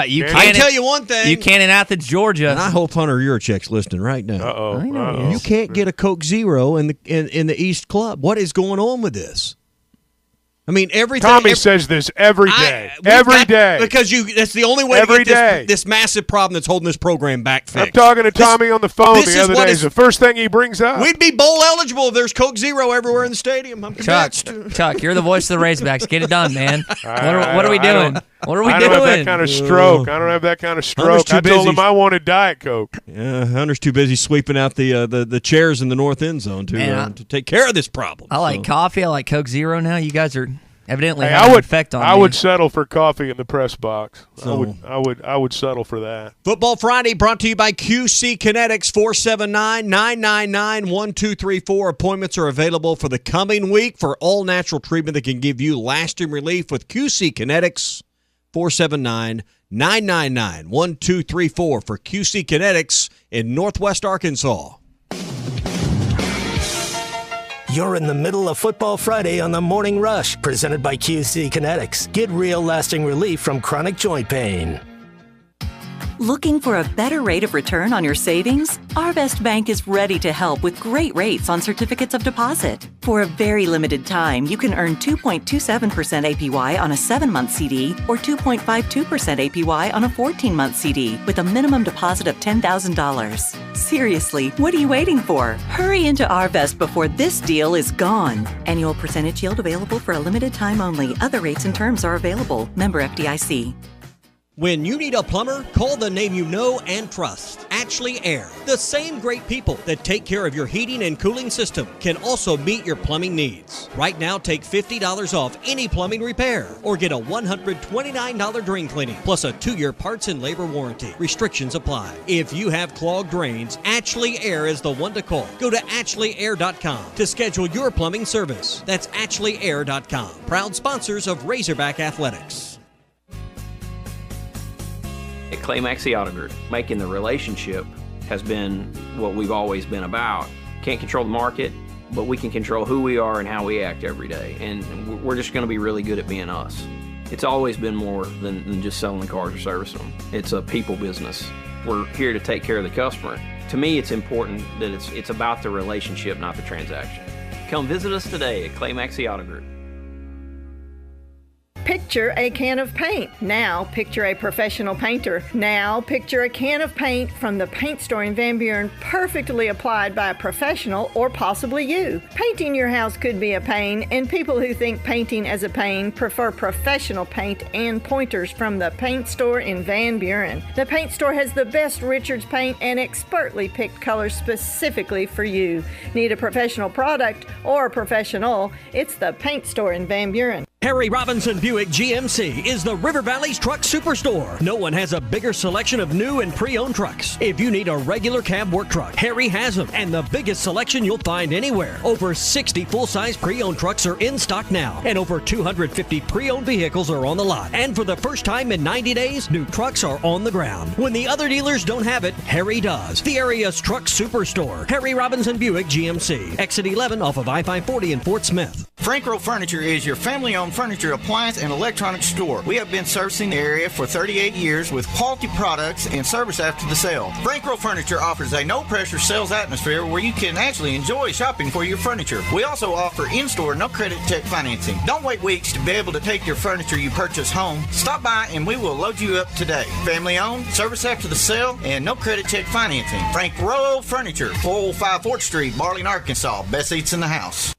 You can. I can tell you one thing. You can in Athens, Georgia. And I hope Hunter Yurchek's listening right now. Uh-oh. You can't get a Coke Zero in the East Club. What is going on with this? I mean, everything. Tommy says this every day. Every day. Because that's the only way to get this massive problem that's holding this program back fixed. I'm talking to Tommy on the phone the other day. It's the first thing he brings up. We'd be bowl eligible if there's Coke Zero everywhere in the stadium. I'm convinced. Chuck, you're the voice of the Razorbacks. Get it done, man. What are we doing? What are we doing? I don't have that kind of stroke. I don't have that kind of stroke. I told him I wanted Diet Coke. Yeah, Hunter's too busy sweeping out the chairs in the north end zone to take care of this problem. I like coffee. I like Coke Zero now. You guys are evidently having an effect on me. I would settle for coffee in the press box. I would settle for that. Football Friday brought to you by QC Kinetics. 479-999-1234. Appointments are available for the coming week for all natural treatment that can give you lasting relief with QC Kinetics. 479-999-1234 for QC Kinetics in Northwest Arkansas. You're in the middle of Football Friday on the Morning Rush, presented by QC Kinetics. Get real lasting relief from chronic joint pain. Looking for a better rate of return on your savings? Arvest Bank is ready to help with great rates on certificates of deposit. For a very limited time, you can earn 2.27% APY on a 7-month CD or 2.52% APY on a 14-month CD with a minimum deposit of $10,000. Seriously, what are you waiting for? Hurry into Arvest before this deal is gone. Annual percentage yield available for a limited time only. Other rates and terms are available. Member FDIC. When you need a plumber, call the name you know and trust, Ashley Air. The same great people that take care of your heating and cooling system can also meet your plumbing needs. Right now, take $50 off any plumbing repair or get a $129 drain cleaning plus a 2-year parts and labor warranty. Restrictions apply. If you have clogged drains, Ashley Air is the one to call. Go to AshleyAir.com to schedule your plumbing service. That's AshleyAir.com. Proud sponsors of Razorback Athletics. At Clay Maxey Auto Group, making the relationship has been what we've always been about. Can't control the market, but we can control who we are and how we act every day. And we're just going to be really good at being us. It's always been more than just selling the cars or servicing them. It's a people business. We're here to take care of the customer. To me, it's important that it's about the relationship, not the transaction. Come visit us today at Clay Maxey Auto Group. Picture a can of paint. Now picture a professional painter. Now picture a can of paint from the paint store in Van Buren, perfectly applied by a professional or possibly you. Painting your house could be a pain, and people who think painting as a pain prefer professional paint and pointers from the paint store in Van Buren. The paint store has the best Richards paint and expertly picked colors specifically for you. Need a professional product or a professional? It's the paint store in Van Buren. Harry Robinson Buick GMC is the River Valley's truck superstore. No one has a bigger selection of new and pre-owned trucks. If you need a regular cab work truck, Harry has them, and the biggest selection you'll find anywhere. Over 60 full-size pre-owned trucks are in stock now, and over 250 pre-owned vehicles are on the lot. And for the first time in 90 days, new trucks are on the ground. When the other dealers don't have it, Harry does. The area's truck superstore, Harry Robinson Buick GMC. Exit 11 off of I-540 in Fort Smith. Frank Rowe Furniture is your family-owned furniture, appliance, and electronics store. We have been servicing the area for 38 years with quality products and service after the sale. Frank Rowe Furniture offers a no-pressure sales atmosphere where you can actually enjoy shopping for your furniture. We also offer in-store, no-credit check financing. Don't wait weeks to be able to take your furniture you purchase home. Stop by and we will load you up today. Family-owned, service after the sale, and no-credit check financing. Frank Rowe Furniture, 405 4th Street, Barling, Arkansas. Best seats in the house.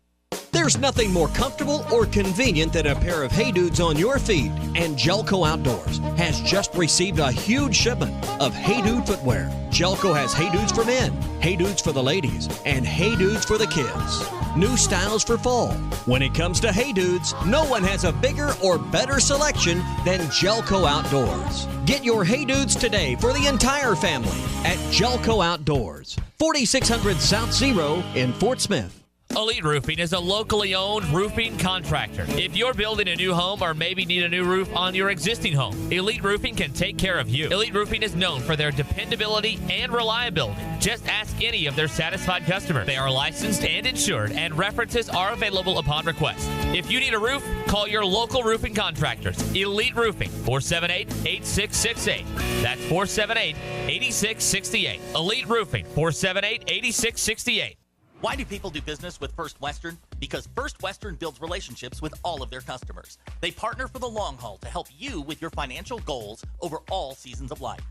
There's nothing more comfortable or convenient than a pair of Hey Dudes on your feet, and Jelco Outdoors has just received a huge shipment of Hey Dude footwear. Jelco has Hey Dudes for men, Hey Dudes for the ladies, and Hey Dudes for the kids. New styles for fall. When it comes to Hey Dudes, no one has a bigger or better selection than Jelco Outdoors. Get your Hey Dudes today for the entire family at Jelco Outdoors, 4600 South Zero in Fort Smith. Elite Roofing is a locally owned roofing contractor. If you're building a new home or maybe need a new roof on your existing home, Elite Roofing can take care of you. Elite Roofing is known for their dependability and reliability. Just ask any of their satisfied customers. They are licensed and insured, and references are available upon request. If you need a roof, call your local roofing contractors. Elite Roofing, 478-8668. That's 478-8668. Elite Roofing, 478-8668. Why do people do business with First Western? Because First Western builds relationships with all of their customers. They partner for the long haul to help you with your financial goals over all seasons of life.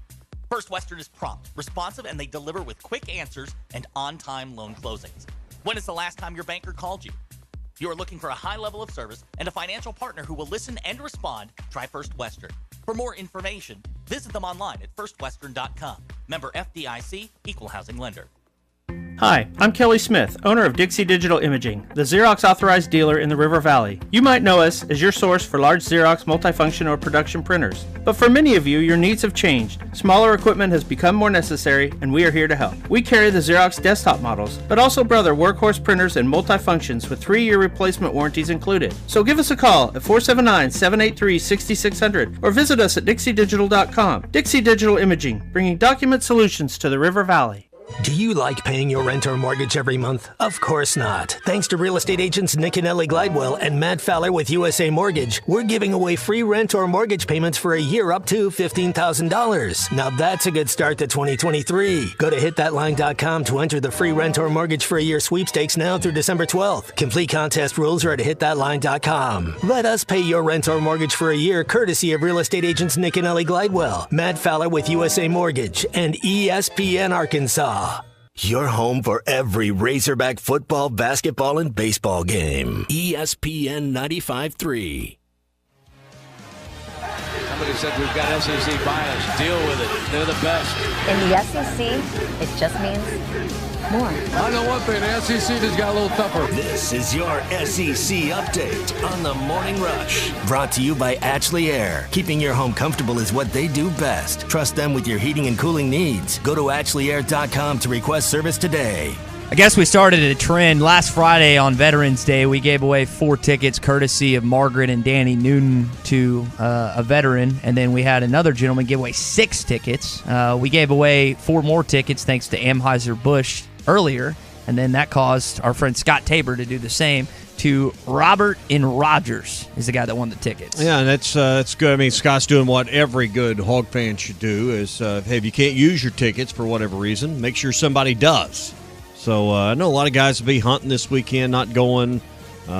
First Western is prompt, responsive, and they deliver with quick answers and on-time loan closings. When is the last time your banker called you? If you are looking for a high level of service and a financial partner who will listen and respond, try First Western. For more information, visit them online at firstwestern.com. Member FDIC, Equal Housing Lender. Hi, I'm Kelly Smith, owner of Dixie Digital Imaging, the Xerox authorized dealer in the River Valley. You might know us as your source for large Xerox multifunction or production printers. But for many of you, your needs have changed. Smaller equipment has become more necessary, and we are here to help. We carry the Xerox desktop models, but also brother workhorse printers and multifunctions with 3-year replacement warranties included. So give us a call at 479-783-6600 or visit us at dixiedigital.com. Dixie Digital Imaging, bringing document solutions to the River Valley. Do you like paying your rent or mortgage every month? Of course not. Thanks to real estate agents Nick and Ellie Glidewell and Matt Fowler with USA Mortgage, we're giving away free rent or mortgage payments for a year up to $15,000. Now that's a good start to 2023. Go to hitthatline.com to enter the free rent or mortgage for a year sweepstakes now through December 12th. Complete contest rules are at hitthatline.com. Let us pay your rent or mortgage for a year courtesy of real estate agents Nick and Ellie Glidewell, Matt Fowler with USA Mortgage, and ESPN Arkansas. Your home for every Razorback football, basketball, and baseball game. ESPN 95.3. Somebody said we've got SEC bias. Deal with it. They're the best. In the SEC, it just means more. I know one thing. The SEC just got a little tougher. This is your SEC update on the Morning Rush. Brought to you by Ashley Air. Keeping your home comfortable is what they do best. Trust them with your heating and cooling needs. Go to ashley.air.com to request service today. I guess we started a trend. Last Friday on Veterans Day, we gave away 4 tickets courtesy of Margaret and Danny Newton to a veteran, and then we had another gentleman give away 6 tickets. We gave away 4 more tickets thanks to Anheuser-Busch earlier, and then that caused our friend Scott Tabor to do the same to Robert in Rogers is the guy that won the tickets. Yeah, and that's good. I mean, Scott's doing what every good Hog fan should do is, hey, if you can't use your tickets for whatever reason, make sure somebody does. So I know a lot of guys will be hunting this weekend, not going,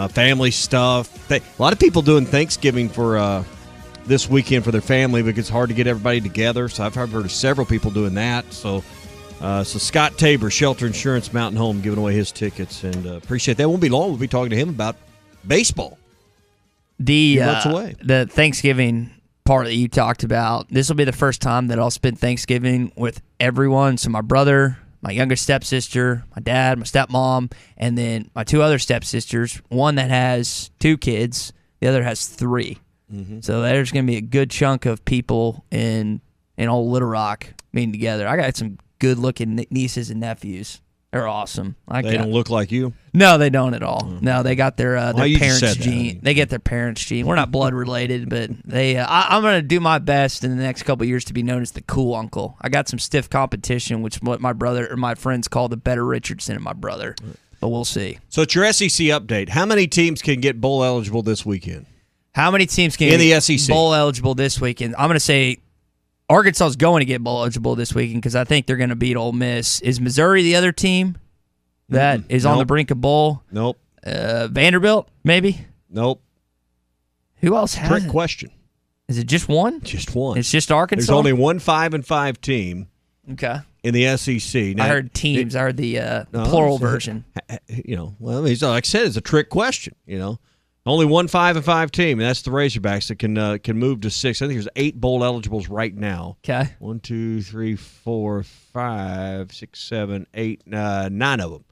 family stuff. A lot of people doing Thanksgiving for this weekend for their family because it's hard to get everybody together. So I've heard of several people doing that. So Scott Tabor, Shelter Insurance Mountain Home, giving away his tickets, and appreciate that. Won't be long. We'll be talking to him about baseball. The Thanksgiving part that you talked about, this will be the first time that I'll spend Thanksgiving with everyone. So my brother, my younger stepsister, my dad, my stepmom, and then my 2 other stepsisters, one that has 2 kids, the other has 3. Mm-hmm. So there's going to be a good chunk of people in old Little Rock being together. I got some good-looking nieces and nephews. They're awesome. They don't look like you? No, they don't at all. Mm-hmm. No, they got their parents' gene. That. They get their parents' gene. We're not blood related, but they. I'm going to do my best in the next couple of years to be known as the cool uncle. I got some stiff competition, which what my friends call the better Richardson and my brother. but we'll see. So it's your SEC update. How many teams can get bowl eligible this weekend? How many teams can in the get SEC bowl eligible this weekend? I'm going to say Arkansas is going to get bowl eligible this weekend because I think they're going to beat Ole Miss. Is Missouri the other team that is on the brink of bowl? Nope. Vanderbilt, maybe? Nope. Who else has Trick it? question. Is it just one? Just one. It's just Arkansas? There's only one 5-5 team. Okay. In the SEC. Now, I heard teams. I heard the plural version. Well, like I said, it's a trick question. Only one 5-5 team, and that's the Razorbacks that can move to 6. I think there's 8 bowl eligibles right now. Okay. 1, 2, 3, 4, 5, 6, 7, 8, 9 of them.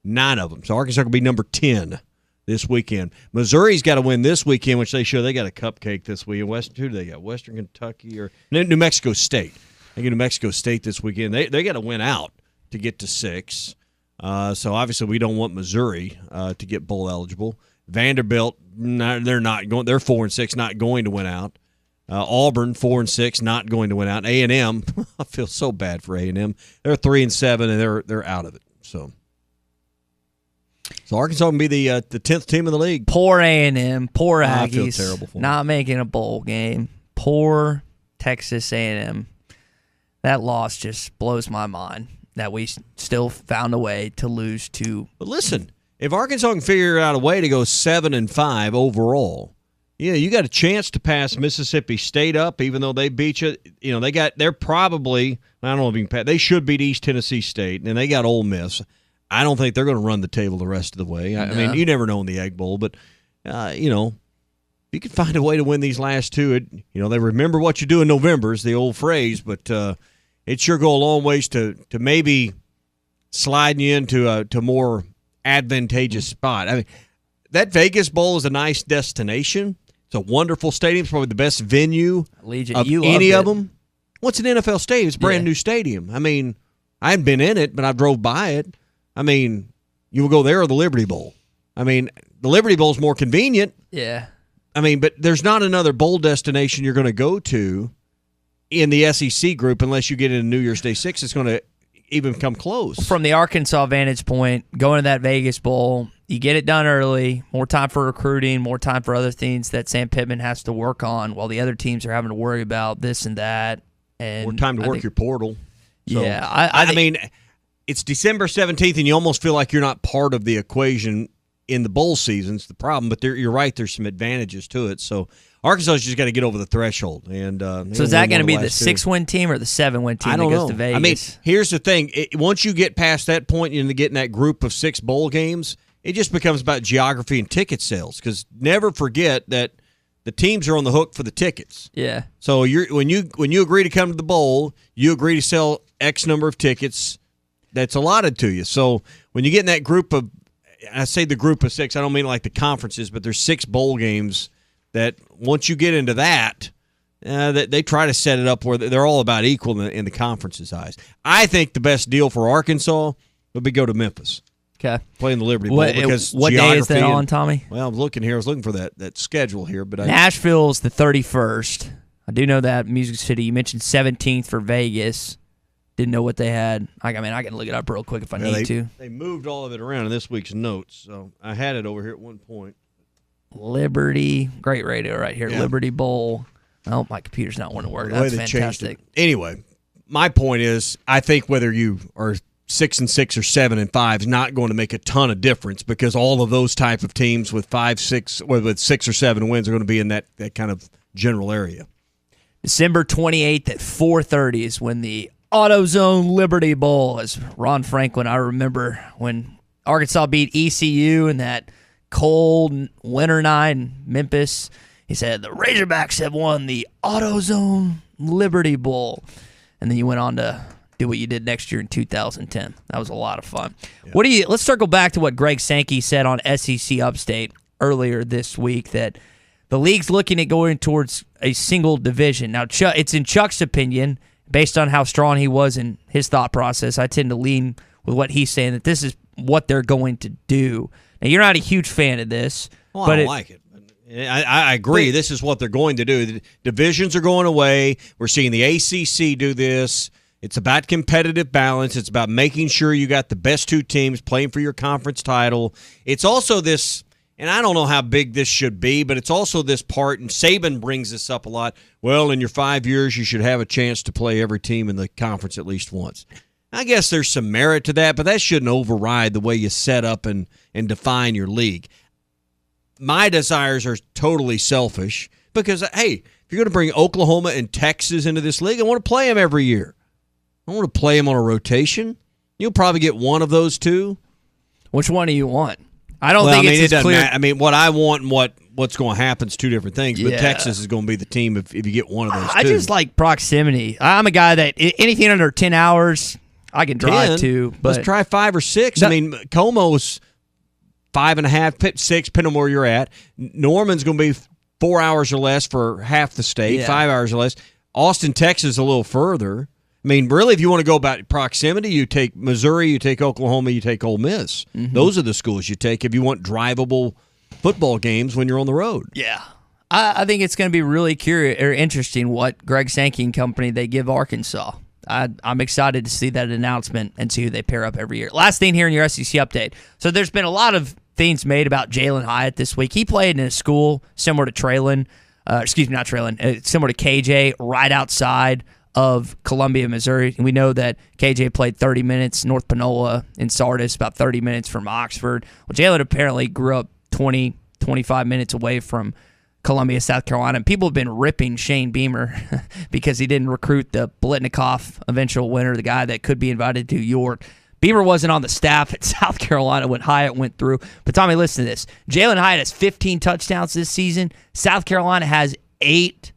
9 of them. So Arkansas will be number 10 this weekend. Missouri's got to win this weekend, which they show they got a cupcake this weekend. Who do they got? Western Kentucky or New Mexico State. They get New Mexico State this weekend. They got to win out to get to 6. So obviously we don't want Missouri to get bowl eligible. Vanderbilt, they're not going. They're 4-6, not going to win out. Auburn 4-6, not going to win out. A&M, I feel so bad for A&M. They're 3-7, and they're out of it. So Arkansas can be the 10th team in the league. Poor A&M, poor Aggies. I feel terrible for them. Not making a bowl game. Poor Texas A&M. That loss just blows my mind that we still found a way to lose to. But listen. If Arkansas can figure out a way to go 7-5 overall, you got a chance to pass Mississippi State up, even though they beat you. They're probably, I don't know if you can pass. They should beat East Tennessee State, and they got Ole Miss. I don't think they're going to run the table the rest of the way. I mean, you never know in the Egg Bowl, but you can find a way to win these last 2. They remember what you do in November is the old phrase, but it sure go a long ways to maybe sliding you into to more advantageous spot. I mean, that Vegas Bowl is a nice destination. It's a wonderful stadium. It's probably the best venue Legion, of any of them. What's an NFL stadium? It's a brand new stadium. I mean, I haven't been in it, but I drove by it. I mean, you will go there or the Liberty Bowl. I mean, the Liberty Bowl is more convenient. Yeah. I mean, but there's not another bowl destination you're going to go to in the SEC group unless you get into New Year's Day 6. It's going to even come close. From the Arkansas vantage point, going to that Vegas Bowl, you get it done early, more time for recruiting, more time for other things that Sam Pittman has to work on while the other teams are having to worry about this and that. And more time to work your portal. So, yeah. I mean, it's December 17th, and you almost feel like you're not part of the equation in the bowl season's the problem, but you're right, there's some advantages to it. So Arkansas's just got to get over the threshold. And so is that going to be the 6-win team or the 7-win team that goes to Vegas? I mean, here's the thing. Once you get past that point and get in that group of 6 bowl games, it just becomes about geography and ticket sales. Because never forget that the teams are on the hook for the tickets. Yeah. So when you agree to come to the bowl, you agree to sell X number of tickets that's allotted to you. So when you get in that group of, I say the group of 6, I don't mean like the conferences, but there's 6 bowl games that once you get into that, they try to set it up where they're all about equal in the conference's eyes. I think the best deal for Arkansas would be go to Memphis. Okay. Play in the Liberty Bowl because what day is that on, Tommy? Well, I'm looking here. I was looking for that schedule here, but Nashville's the 31st. I do know that. Music City. You mentioned 17th for Vegas. Didn't know what they had. I can look it up real quick if I need to. They moved all of it around in this week's notes, so I had it over here at one point. Liberty, great radio right here. Yeah. Liberty Bowl. Oh, my computer's not wanting to work. That's fantastic. Anyway, my point is, I think whether you are 6-6 or 7-5 is not going to make a ton of difference because all of those type of teams with 6 or 7 wins are going to be in that kind of general area. December 28th at 4:30 is when the AutoZone Liberty Bowl is. Ron Franklin, I remember when Arkansas beat ECU in that cold winter night in Memphis. He said, the Razorbacks have won the AutoZone Liberty Bowl. And then you went on to do what you did next year in 2010. That was a lot of fun. Yeah. Let's circle back to what Greg Sankey said on SEC Upstate earlier this week, that the league's looking at going towards a single division. Now, it's in Chuck's opinion, based on how strong he was in his thought process. I tend to lean with what he's saying, that this is what they're going to do. Now, you're not a huge fan of this. Well, I don't like it. I agree. This is what they're going to do. The divisions are going away. We're seeing the ACC do this. It's about competitive balance. It's about making sure you got the best two teams playing for your conference title. It's also this, and I don't know how big this should be, but it's also this part, and Saban brings this up a lot. Well, in your 5 years, you should have a chance to play every team in the conference at least once. I guess there's some merit to that, but that shouldn't override the way you set up and define your league. My desires are totally selfish because, hey, if you're going to bring Oklahoma and Texas into this league, I want to play them every year. I want to play them on a rotation. You'll probably get one of those two. Which one do you want? I don't think it's as clear. I mean, what I want and what's going to happen is two different things, but Texas is going to be the team if you get one of those two. I just like proximity. I'm a guy that anything under 10 hours I can drive to. But let's try 5 or 6. I mean, Como's 5.5, 6, depending on where you're at. Norman's going to be 4 hours or less for half the state, 5 hours or less. Austin, Texas is a little further. I mean, really, if you want to go about proximity, you take Missouri, you take Oklahoma, you take Ole Miss. Mm-hmm. Those are the schools you take if you want drivable football games when you're on the road. Yeah. I think it's going to be really interesting what Greg Sankey and company they give Arkansas. I'm excited to see that announcement and see who they pair up every year. Last thing here in your SEC update. So there's been a lot of things made about Jalen Hyatt this week. He played in a school similar to similar to KJ, right outside of Columbia, Missouri. And we know that KJ played 30 minutes, North Panola in Sardis, about 30 minutes from Oxford. Well, Jalen apparently grew up 20, 25 minutes away from Columbia, South Carolina. And people have been ripping Shane Beamer because he didn't recruit the Biletnikoff eventual winner, the guy that could be invited to York. Beamer wasn't on the staff at South Carolina when Hyatt went through. But Tommy, listen to this. Jalen Hyatt has 15 touchdowns this season. South Carolina has 8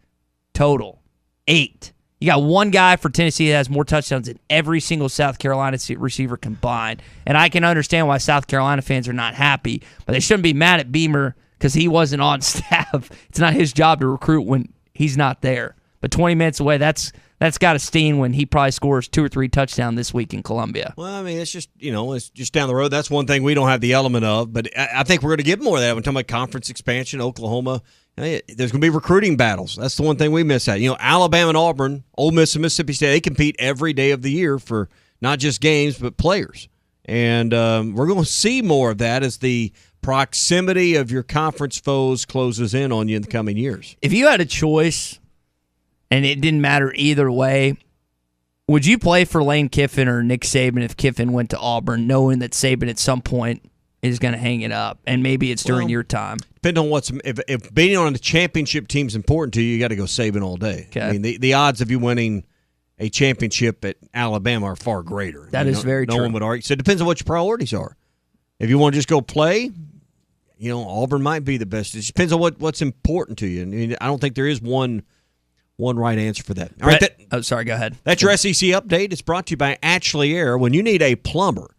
total. 8. You got one guy for Tennessee that has more touchdowns than every single South Carolina receiver combined. And I can understand why South Carolina fans are not happy, but they shouldn't be mad at Beamer because he wasn't on staff. It's not his job to recruit when he's not there. But 20 minutes away, that's got to sting when he probably scores 2 or 3 touchdowns this week in Columbia. Well, I mean, it's just, it's just down the road. That's one thing we don't have the element of, but I think we're going to get more of that. We're talking about conference expansion, Oklahoma. There's going to be recruiting battles. That's the one thing we miss out. Alabama and Auburn, Ole Miss and Mississippi State, they compete every day of the year for not just games but players. And we're going to see more of that as the proximity of your conference foes closes in on you in the coming years. If you had a choice and it didn't matter either way, would you play for Lane Kiffin or Nick Saban if Kiffin went to Auburn, knowing that Saban at some point is going to hang it up, and maybe it's during your time? Depending on if being on the championship team is important to you, you got to go Saban all day. Okay. I mean, the odds of you winning a championship at Alabama are far greater. That is very true. No one would argue. So it depends on what your priorities are. If you want to just go play, Auburn might be the best. It just depends on what's important to you. I mean, I don't think there is one right answer for that. All right. Sorry, go ahead. That's your SEC update. It's brought to you by Ashley Air. When you need a plumber,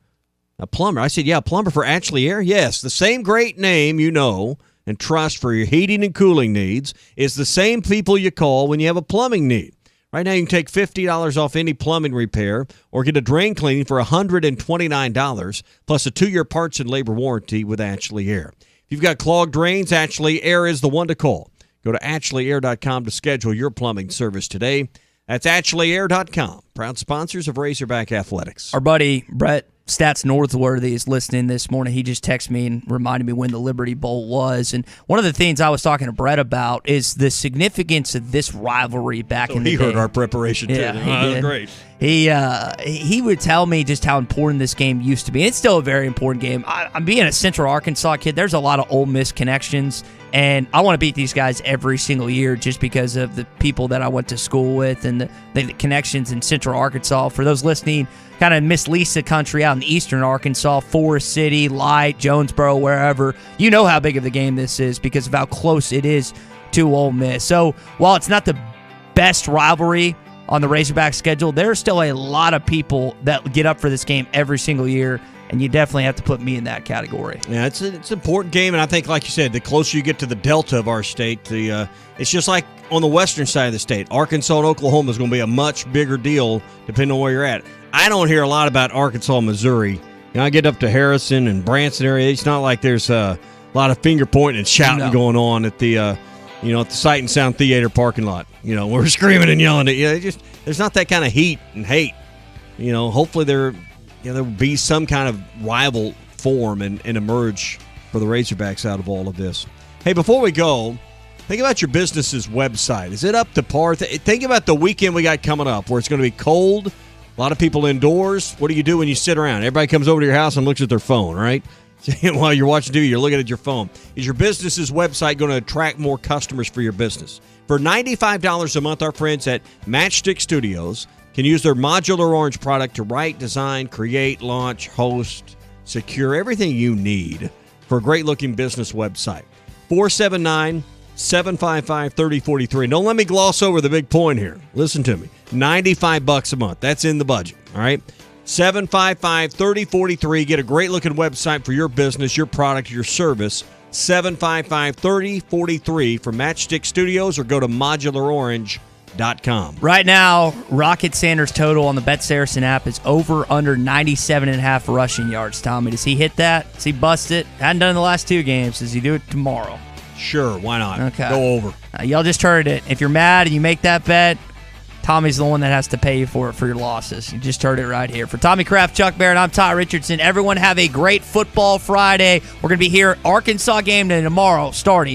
I said, yeah, plumber for Ashley Air. Yes, the same great name and trust for your heating and cooling needs is the same people you call when you have a plumbing need. Right now, you can take $50 off any plumbing repair or get a drain cleaning for $129, plus a 2-year parts and labor warranty with Ashley Air. If you've got clogged drains, Ashley Air is the one to call. Go to AshleyAir.com to schedule your plumbing service today. That's AshleyAir.com, proud sponsors of Razorback Athletics. Our buddy Brett Stats Northworthy is listening this morning. He just texted me and reminded me when the Liberty Bowl was. And one of the things I was talking to Brett about is the significance of this rivalry back in the day. He heard our preparation, too. Yeah, that was great. He would tell me just how important this game used to be. And it's still a very important game. I'm being a Central Arkansas kid. There's a lot of Ole Miss connections. And I want to beat these guys every single year just because of the people that I went to school with and the connections in Central Arkansas. For those listening, kind of Miss Lisa country out in eastern Arkansas, Forest City, Light, Jonesboro, wherever, you know how big of a game this is because of how close it is to Ole Miss. So while it's not the best rivalry on the Razorback schedule, there are still a lot of people that get up for this game every single year. And you definitely have to put me in that category. Yeah, it's an important game, and I think, like you said, the closer you get to the delta of our state, it's just like on the western side of the state. Arkansas and Oklahoma is going to be a much bigger deal depending on where you're at. I don't hear a lot about Arkansas, Missouri. I get up to Harrison and Branson area. It's not like there's a lot of finger pointing and shouting going on at the at the Sight and Sound Theater parking lot. We're screaming and yelling at you. There's not that kind of heat and hate. Hopefully there will be some kind of rival form and emerge for the Razorbacks out of all of this. Hey, before we go, think about your business's website. Is it up to par? Think about the weekend we got coming up where it's going to be cold, a lot of people indoors. What do you do when you sit around? Everybody comes over to your house and looks at their phone, right? While you're watching TV, you're looking at your phone. Is your business's website going to attract more customers for your business? For $95 a month, our friends at Matchstick Studios can use their Modular Orange product to write, design, create, launch, host, secure everything you need for a great-looking business website. 479-755-3043. Don't let me gloss over the big point here. Listen to me. $95 a month. That's in the budget, all right? 755-3043. Get a great-looking website for your business, your product, your service. 755-3043 for Matchstick Studios, or go to modularorange.com. Right now, Rocket Sanders' total on the Bet Saracen app is over under 97.5 rushing yards. Tommy, does he hit that? Does he bust it? Hadn't done it in the last 2 games. Does he do it tomorrow? Sure, why not? Okay. Go over. Y'all just heard it. If you're mad and you make that bet, Tommy's the one that has to pay you for it for your losses. You just heard it right here. For Tommy Kraft, Chuck Barrett, I'm Todd Richardson. Everyone have a great football Friday. We're going to be here Arkansas game day tomorrow starting.